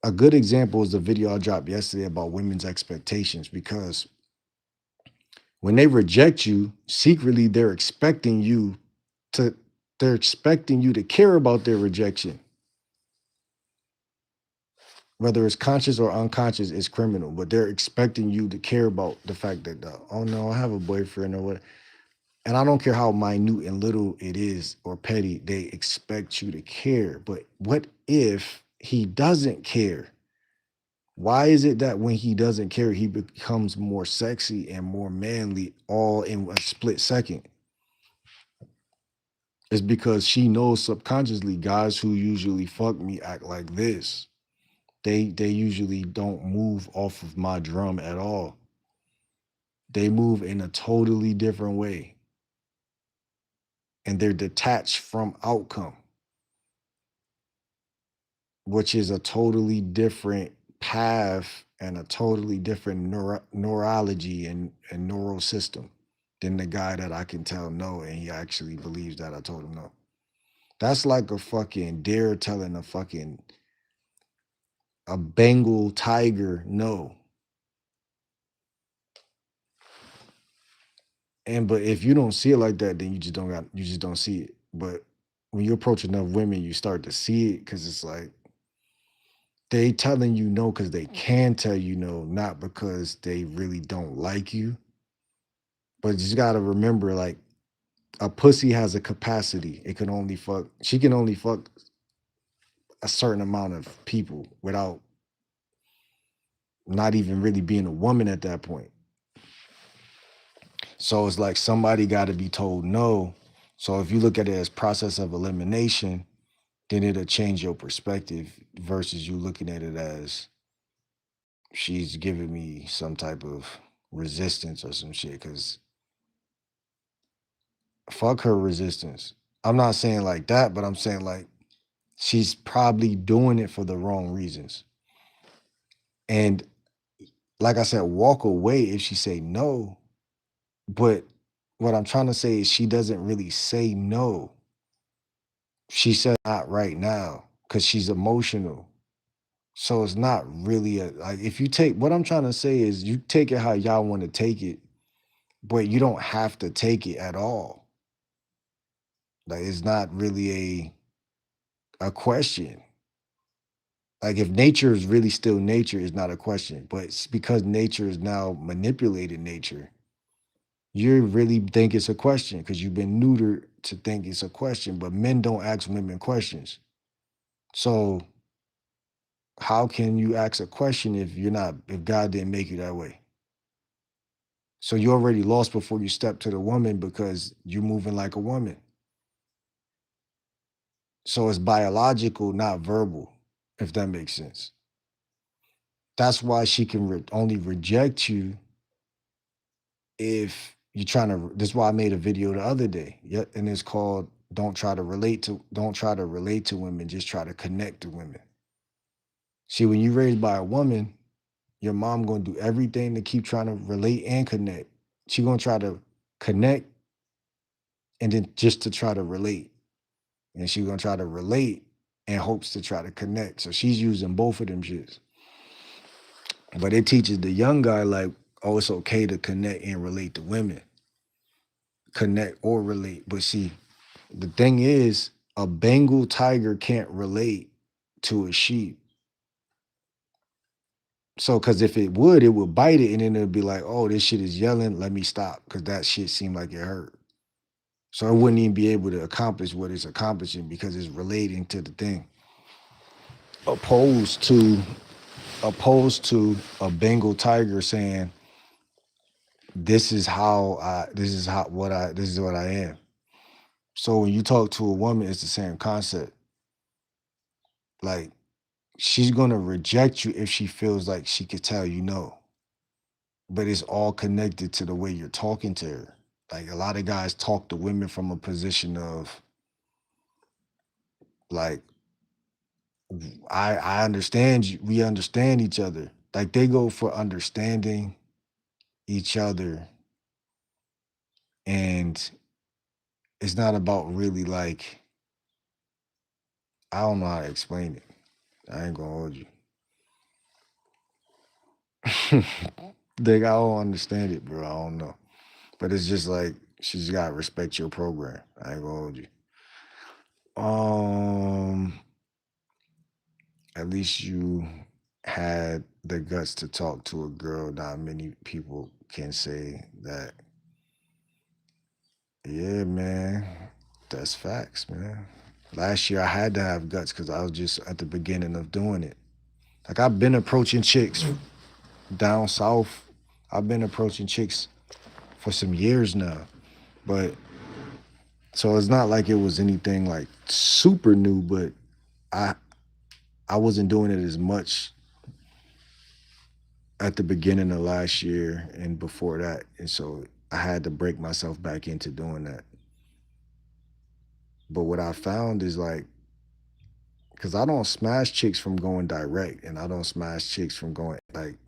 a good example is the video I dropped yesterday about women's expectations because when they reject you, secretly to they're expecting you to care about their rejection. Whether it's conscious or unconscious, it's criminal, but they're expecting you to care about the fact that, oh no, I have a boyfriend or what. And I don't care how minute and little it is or petty, they expect you to care. But what if he doesn't care? Why is it that when he doesn't care, he becomes more sexy and more manly all in a split second? It's because she knows subconsciously guys who usually fuck me act like this. They usually don't move off of my drum at all. They move in a totally different way and they're detached from outcome, which is a totally different path and a totally different neurology and neural system than the guy that I can tell no and he actually believes that I told him no. That's like a fucking deer telling a Bengal tiger no. And but if you don't see it like that, then you just don't see it. But when you approach enough women, you start to see it because it's like they telling you no because they can tell you no, not because they really don't like you. But you just gotta remember, like a pussy has a capacity. She can only fuck a certain amount of people without not even really being a woman at that point. So it's like somebody gotta be told no. So if you look at it as process of elimination, then it'll change your perspective versus you looking at it as she's giving me some type of resistance or some shit. Cause fuck her resistance. I'm not saying like that, but I'm saying like she's probably doing it for the wrong reasons. And like I said, walk away if she say no. But what I'm trying to say is she doesn't really say no. She said not right now because she's emotional. So it's not really a like if you take what I'm trying to say is you take it how y'all want to take it, but you don't have to take it at all. Like it's not really a question. Like if nature is really still nature, is not a question. But it's because nature is now manipulated nature, you really think it's a question because you've been neutered to think it's a question. But men don't ask women questions. So how can you ask a question if you're not if God didn't make you that way? So you already lost before you step to the woman because you're moving like a woman. So it's biological, not verbal, if that makes sense. That's why she can only reject you if you're trying to. That's why I made a video the other day. Yeah, and it's called Don't try to relate to women, just try to connect to women. See, when you're raised by a woman, your mom gonna do everything to keep trying to relate and connect. She gonna try to connect and then just to try to relate. And she's gonna try to relate in hopes to try to connect. So she's using both of them shits. But it teaches the young guy like, oh, it's okay to connect and relate to women. Connect or relate. But see, the thing is, a Bengal tiger can't relate to a sheep. So, because if it would bite it, and then it'd be like, "Oh, this shit is yelling. Let me stop," because that shit seemed like it hurt. So it wouldn't even be able to accomplish what it's accomplishing because it's relating to the thing. Opposed to opposed to a Bengal tiger saying, this is what I am." So when you talk to a woman, it's the same concept. Like she's gonna reject you if she feels like she could tell you no. But it's all connected to the way you're talking to her. Like a lot of guys talk to women from a position of like, I understand you, we understand each other. Like they go for understanding each other, and it's not about really like, I don't know how to explain it. I ain't gonna hold you. Like I don't understand it, bro. I don't know. But it's just like she's gotta respect your program. I ain't gonna hold you. Um, at least you had the guts to talk to a girl. Not many people can say that. Yeah, man. That's facts, man. Last year I had to have guts because I was just at the beginning of doing it. Like I've been approaching chicks down south. I've been approaching chicks for some years now. But so it's not like it was anything like super new, but I I wasn't doing it as much at the beginning of last year and before that. And so I had to break myself back into doing that. But what I found is like, because I don't smash chicks from going direct and I don't smash chicks from going like,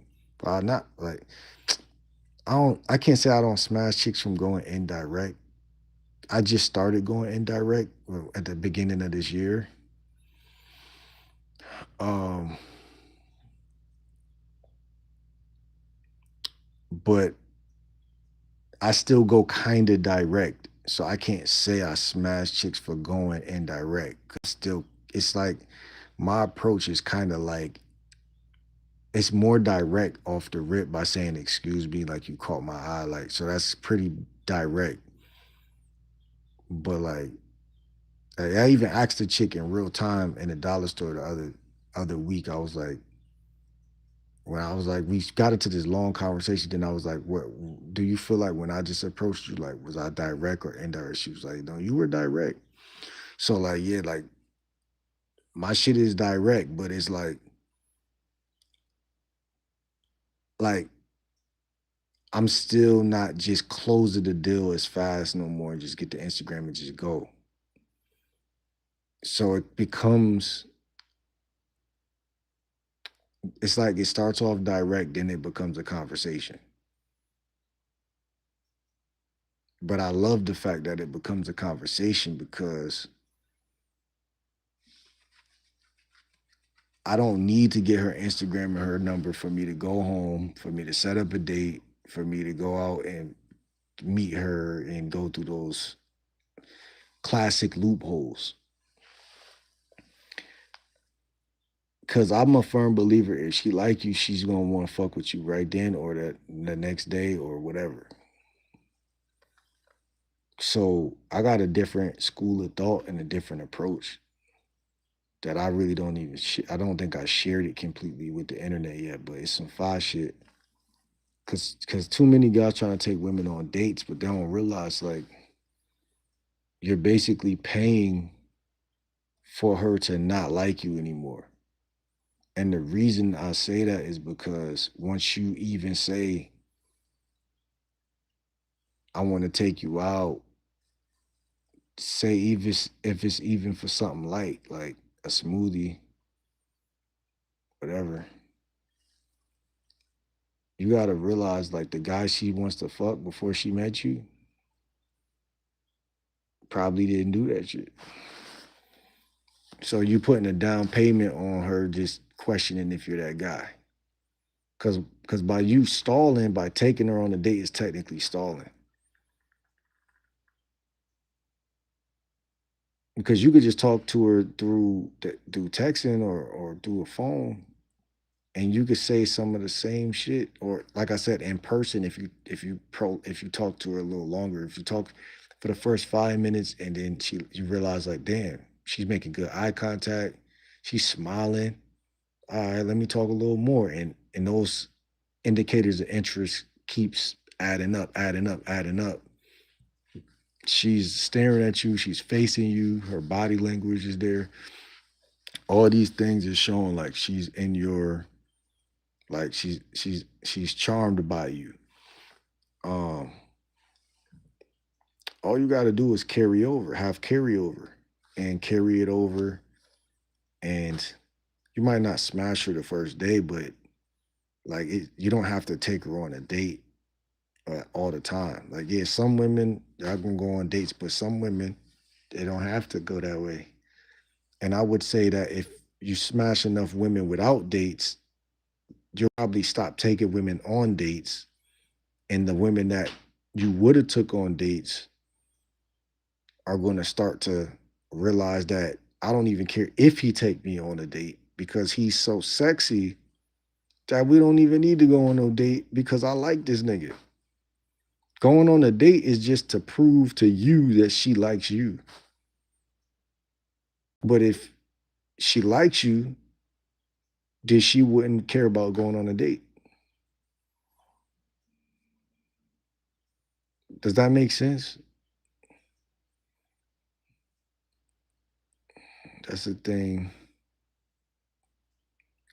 well, not like, I can't say I don't smash chicks from going indirect. I just started going indirect at the beginning of this year. Um, but I still go kind of direct. So I can't say I smash chicks for going indirect. 'Cause still, it's like my approach is kind of like it's more direct off the rip by saying excuse me, like you caught my eye, like so that's pretty direct. But like I even asked the chick in real time in the dollar store the other week. I was like, when I was like, we got into this long conversation. Then I was like, what do you feel like when I just approached you? Like, was I direct or indirect? She was like, no, you were direct. So like, yeah, like my shit is direct, but it's like I'm still not just closing the deal as fast no more and just get the Instagram and just go. So it becomes, it's like it starts off direct, then it becomes a conversation. But I love the fact that it becomes a conversation because I don't need to get her Instagram and her number for me to go home, for me to set up a date, for me to go out and meet her and go through those classic loopholes. Cause I'm a firm believer if she like you, she's gonna want to fuck with you right then or the next day or whatever. So I got a different school of thought and a different approach that I really don't even. I don't think I shared it completely with the internet yet, but it's some fire shit. Cause too many guys trying to take women on dates, but they don't realize like you're basically paying for her to not like you anymore. And the reason I say that is because once you even say, I want to take you out, say even if it's even for something light, like a smoothie, whatever, you gotta realize like the guy she wants to fuck before she met you probably didn't do that shit. So you putting a down payment on her just questioning if you're that guy. Cause by you stalling, by taking her on a date is technically stalling. Because you could just talk to her through texting or through a phone, and you could say some of the same shit, or like I said, in person. If you talk to her a little longer, if you talk for the first 5 minutes, and then you realize like, damn, she's making good eye contact, she's smiling. All right, let me talk a little more, and those indicators of interest keeps adding up, adding up, adding up. She's staring at you, she's facing you, her body language is there. All these things is showing like she's in your like she's charmed by you. Um, all you got to do is carry over, have carryover, and carry it over. And you might not smash her the first day, but you don't have to take her on a date all the time. Like, yeah, some women y'all gonna go on dates, but some women they don't have to go that way. And I would say that if you smash enough women without dates, you'll probably stop taking women on dates, and the women that you would have took on dates are going to start to realize that I don't even care if he take me on a date because he's so sexy that we don't even need to go on no date because I like this nigga. Going on a date is just to prove to you that she likes you. But if she likes you, then she wouldn't care about going on a date. Does that make sense? That's the thing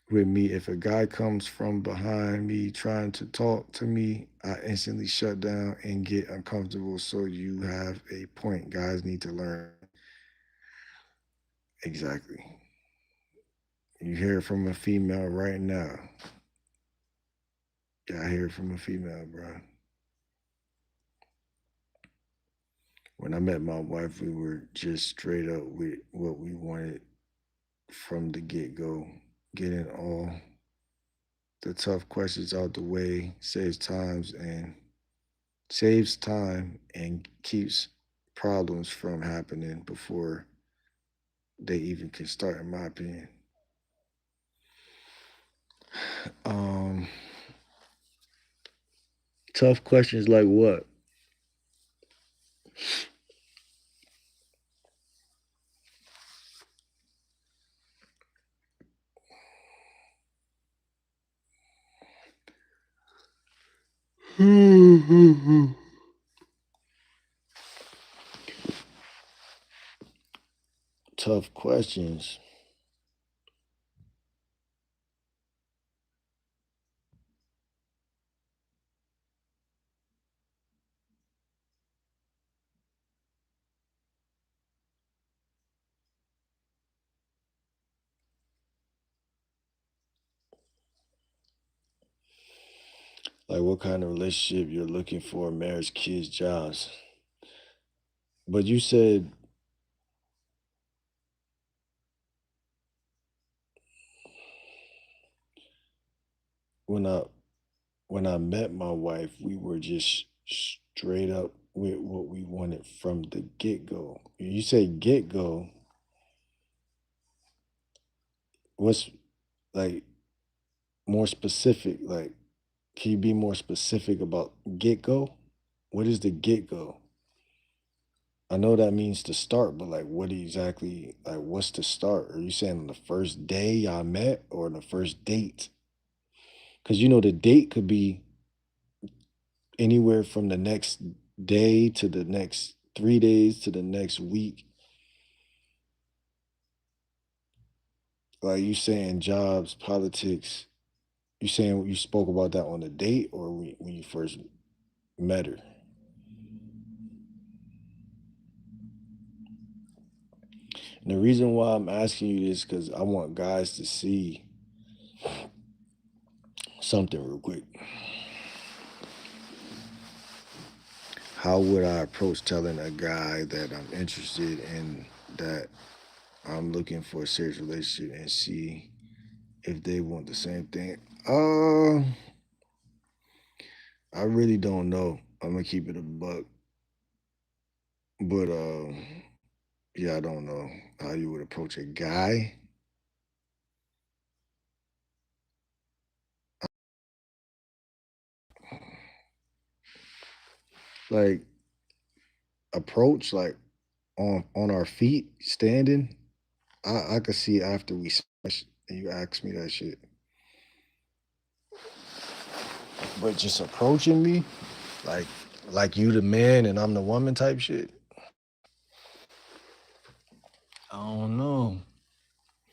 with me. If a guy comes from behind me trying to talk to me, I instantly shut down and get uncomfortable. So you have a point. Guys need to learn. Exactly. You hear it from a female right now. Yeah, I hear it from a female, bro. When I met my wife, we were just straight up with what we wanted from the get go. Getting all the tough questions out the way saves time and keeps problems from happening before they even can start, in my opinion. Um, tough questions like what? Tough questions. Like what kind of relationship you're looking for, marriage, kids, jobs. But you said when I met my wife, we were just straight up with what we wanted from the get go. You say get go, what's like more specific? Like, can you be more specific about get go? What is the get go? I know that means to start, but like, what exactly? Like, what's the start? Are you saying on the first day y'all met or the first date? Because the date could be anywhere from the next day to the next 3 days to the next week. Like you saying jobs, politics. You saying you spoke about that on a date or when you first met her? And the reason why I'm asking you this because I want guys to see something real quick. How would I approach telling a guy that I'm interested in, that I'm looking for a serious relationship, and see if they want the same thing? I really don't know. I'm gonna keep it a buck, but yeah, I don't know how you would approach a guy. Like approach, like on our feet, standing. I could see after we smash and you ask me that shit, but just approaching me, like like you the man and I'm the woman type shit. I don't know.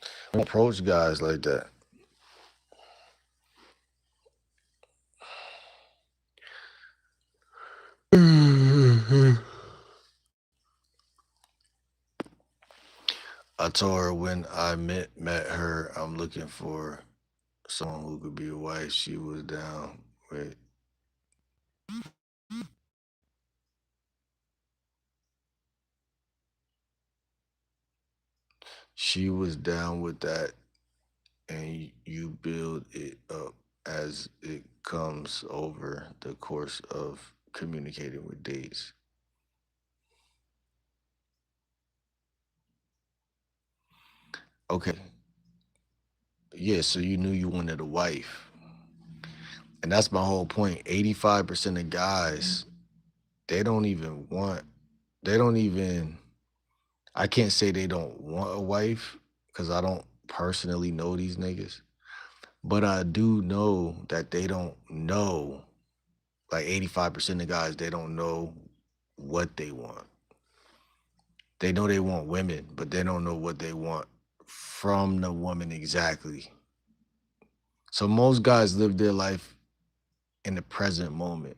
I don't approach guys like that. I told her when I met her, I'm looking for someone who could be a wife. She was down with. She was down with that, and you build it up as it comes over the course of communicating with dates. Okay, yeah. So you knew you wanted a wife, and that's my whole point. 85% of guys, they don't even want. They don't even. I can't say they don't want a wife because I don't personally know these niggas, but I do know that they don't know. Like 85% of guys, they don't know what they want. They know they want women, but they don't know what they want from the woman exactly. So most guys live their life in the present moment,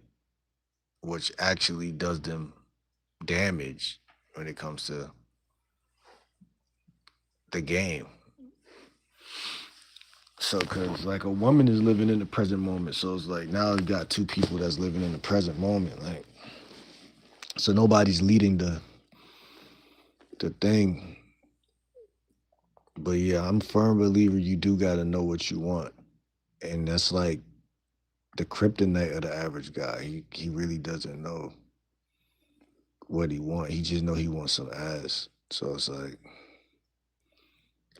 which actually does them damage when it comes to the game. So, cause like a woman is living in the present moment, so it's like now you got two people that's living in the present moment, like so nobody's leading the thing. But yeah, I'm a firm believer you do gotta know what you want, and that's like the kryptonite of the average guy. He really doesn't know what he want. He just know he wants some ass. So it's like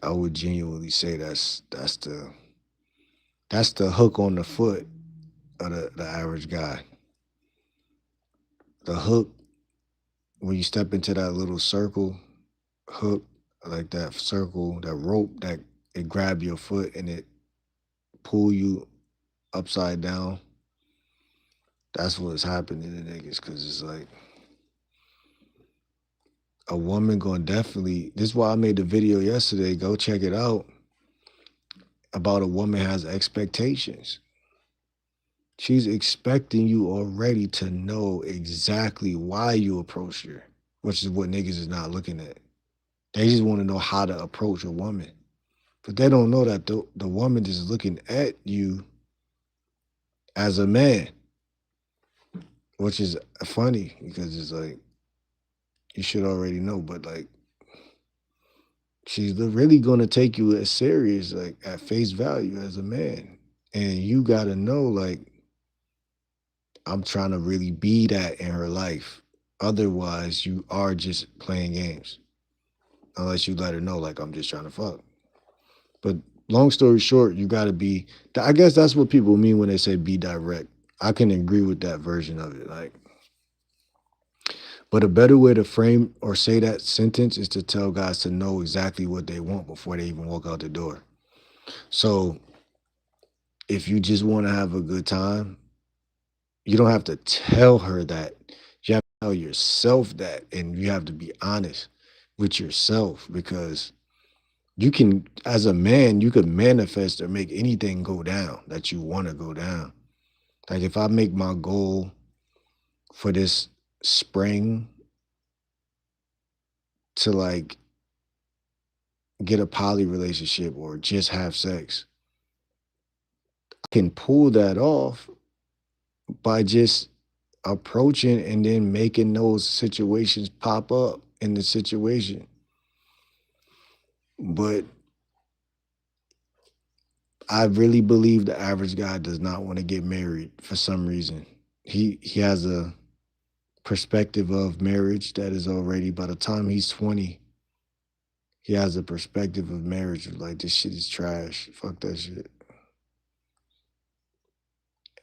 I would genuinely say that's the hook on the foot of the average guy. The hook when you step into that little circle hook, like that circle, that rope that it grab your foot and it pull you upside down. That's what's happening to niggas because it's like a woman gonna definitely. This is why I made the video yesterday. Go check it out about a woman has expectations. She's expecting you already to know exactly why you approach her, which is what niggas is not looking at. They just want to know how to approach a woman. But they don't know that the woman is looking at you as a man, which is funny because it's like you should already know, but like she's really gonna take you as serious, like at face value as a man. And you gotta know, like, I'm trying to really be that in her life. Otherwise, you are just playing games. Unless you let her know, like, I'm just trying to fuck. But long story short, you gotta be. I guess that's what people mean when they say be direct. I can agree with that version of it. Like, but a better way to frame or say that sentence is to tell guys to know exactly what they want before they even walk out the door. So if you just want to have a good time, you don't have to tell her that. You have to tell yourself that, and you have to be honest with yourself because you can, as a man, you could manifest or make anything go down that you want to go down. Like if I make my goal for this spring to like get a poly relationship or just have sex, I can pull that off by just approaching and then making those situations pop up in the situation. But I really believe the average guy does not want to get married for some reason. He has a perspective of marriage that is already by the time he's 20, he has a perspective of marriage of like this shit is trash. Fuck that shit.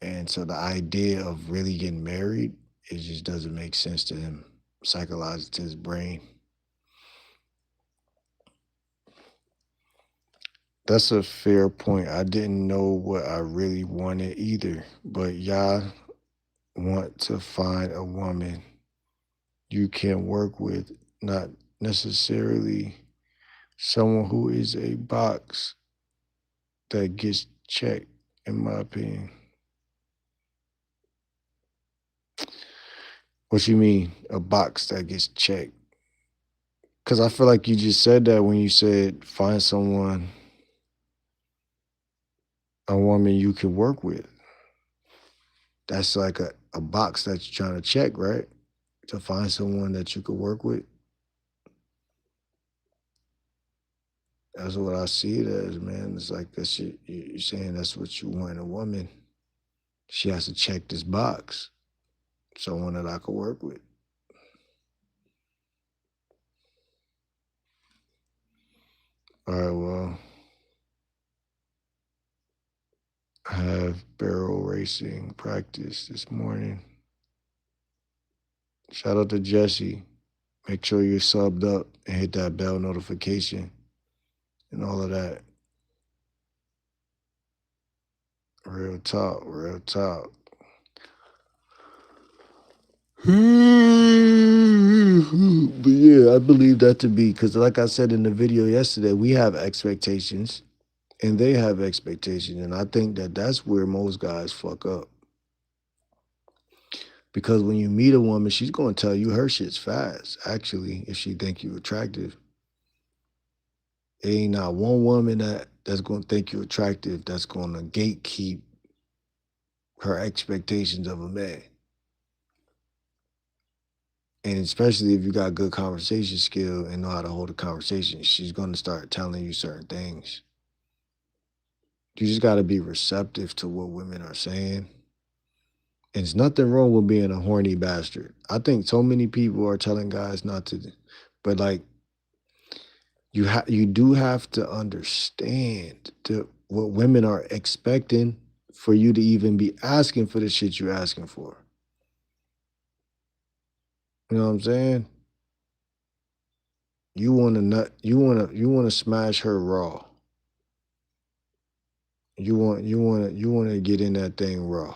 And so the idea of really getting married, it just doesn't make sense to him, psychologically to his brain. That's a fair point. I didn't know what I really wanted either, but y'all want to find a woman you can work with, not necessarily someone who is a box that gets checked, in my opinion. What you mean, a box that gets checked? Because I feel like you just said that when you said find someone, a woman you can work with. That's like a box that you're trying to check, right? To find someone that you could work with. That's what I see it as, man. It's like that's you're saying that's what you want in a woman. She has to check this box. Someone that I could work with. All right, well, I have barrel racing practice this morning. Shout out to Jesse. Make sure you're subbed up and hit that bell notification and all of that. Real talk, real talk. But yeah, I believe that to be because, like I said in the video yesterday, we have expectations and they have expectations. And I think that that's where most guys fuck up. Because when you meet a woman, she's going to tell you her shit's fast, actually, if she think you attractive. Ain't not one woman that's going to think you attractive that's going to gatekeep her expectations of a man. And especially if you got good conversation skill and know how to hold a conversation, she's going to start telling you certain things. You just got to be receptive to what women are saying. And there's nothing wrong with being a horny bastard. I think so many people are telling guys not to, but like you do have to understand what women are expecting for you to even be asking for the shit you're asking for. You know what I'm saying? You want to nut. You want to smash her raw. You want to get in that thing raw.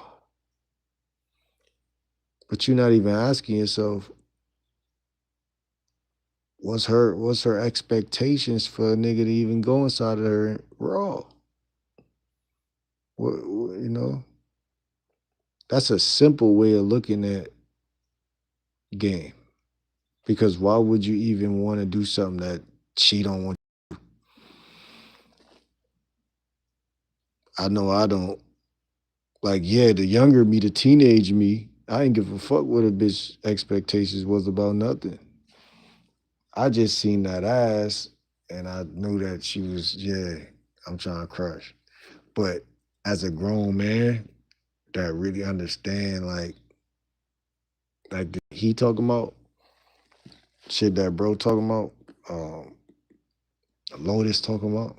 But you're not even asking yourself what's her expectations for a nigga to even go inside of her raw. You know, that's a simple way of looking at game. Because why would you even want to do something that she don't want? I know I don't. Like, yeah, the younger me, the teenage me, I ain't give a fuck what a bitch expectations was about nothing. I just seen that ass and I knew that she was, yeah, I'm trying to crush. But as a grown man that really understand like he talking about shit that bro talking about, um, Lotus talking about.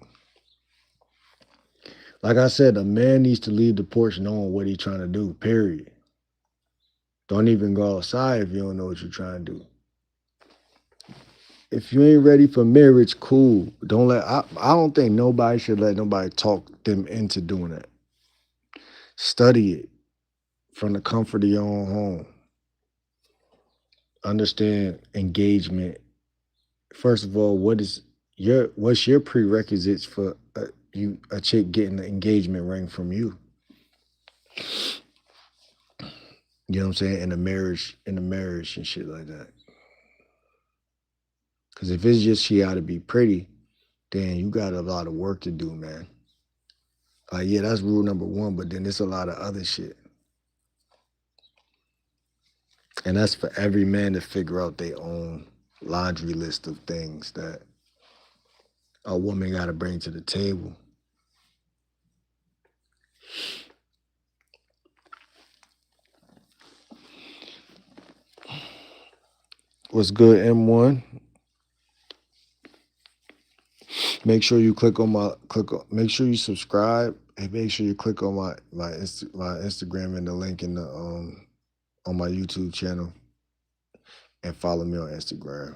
Like I said, a man needs to leave the porch knowing what he trying to do. Period. Don't even go outside if you don't know what you're trying to do. If you ain't ready for marriage, cool. Don't let. I don't think nobody should let nobody talk them into doing that. Study it from the comfort of your own home. Understand engagement. First of all, what's your prerequisites for a chick getting the engagement ring from you? You know what I'm saying? In the marriage and shit like that. Because if it's just she ought to be pretty, then you got a lot of work to do, man. Like, yeah, that's rule number one, but then there's a lot of other shit. And that's for every man to figure out their own laundry list of things that a woman got to bring to the table. What's good, M1? Make sure you make sure you subscribe and make sure you click on my Instagram and the link in the on my YouTube channel and follow me on Instagram.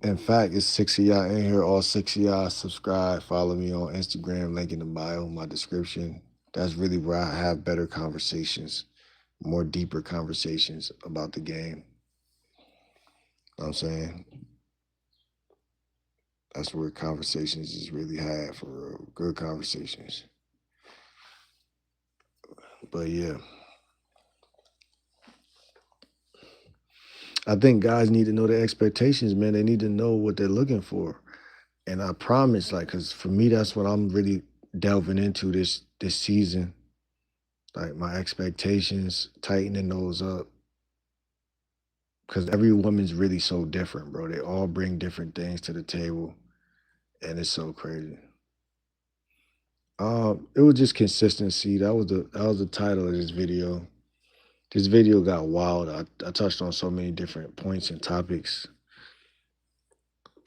In fact, it's 6 of y'all in here. All 6 of y'all subscribe, follow me on Instagram, link in the bio, my description. That's really where I have better conversations, more deeper conversations about the game. You know what I'm saying? That's where conversations is really had for real. Good conversations. But yeah, I think guys need to know their expectations, man. They need to know what they're looking for. And I promise, like, cause for me, that's what I'm really delving into this season. Like my expectations, tightening those up. Cause every woman's really so different, bro. They all bring different things to the table. And it's so crazy. It was just consistency. That was the title of this video. This video got wild. I touched on so many different points and topics,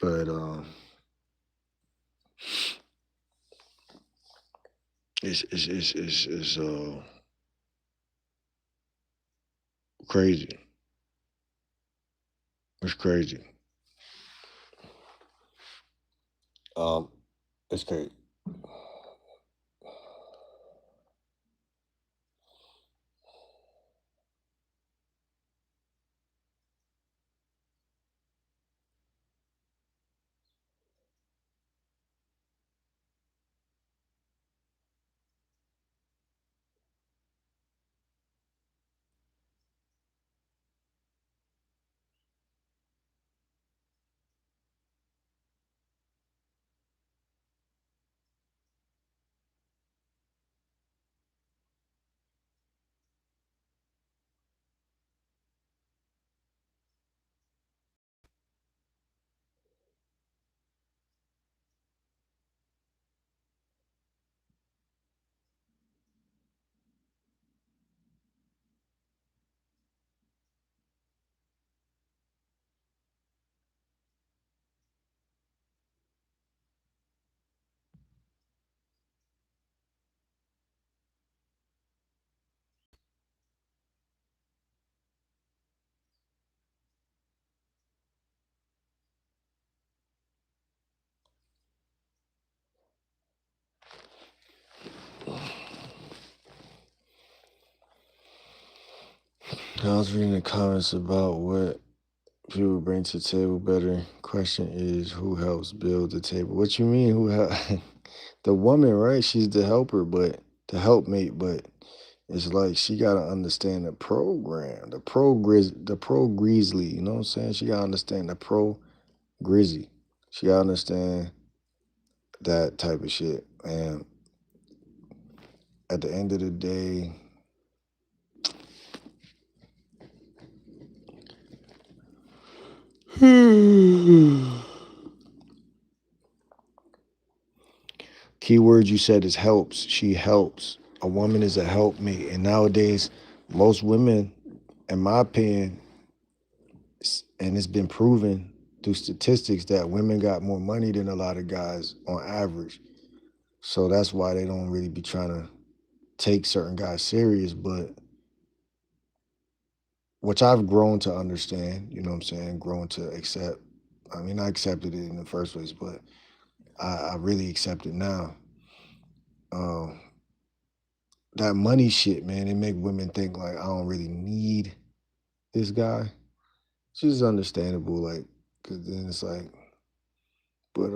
but it's crazy. It's crazy. Um, it's crazy. I was reading the comments about what people bring to the table better. Question is, who helps build the table? What you mean? Who help? The woman, right? She's the helper, but the helpmate. But it's like she gotta understand the program, the pro grizzly. You know what I'm saying? She gotta understand the pro grizzy. She gotta understand that type of shit. And at the end of the day, keyword you said is helps. She helps. A woman is a helpmate. And nowadays, most women, in my opinion, and it's been proven through statistics that women got more money than a lot of guys on average. So that's why they don't really be trying to take certain guys serious, but which I've grown to understand, you know what I'm saying, grown to accept. I mean, I accepted it in the first place, but I really accept it now. Um, that money shit, man, it make women think like I don't really need this guy. It's just understandable, like, cause then it's like, but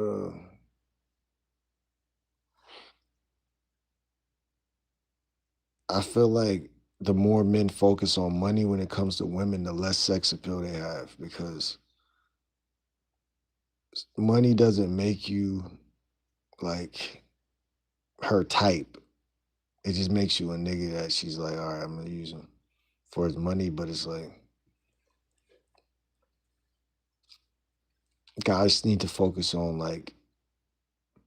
I feel like the more men focus on money when it comes to women, the less sex appeal they have because money doesn't make you like her type. It just makes you a nigga that she's like, all right, I'm gonna use him for his money. But it's like guys need to focus on like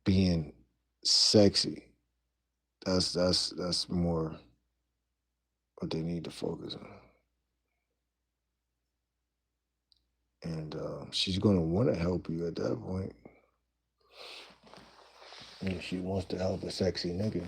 being sexy. That's more what they need to focus on. And she's gonna want to help you at that point if she wants to help a sexy nigga.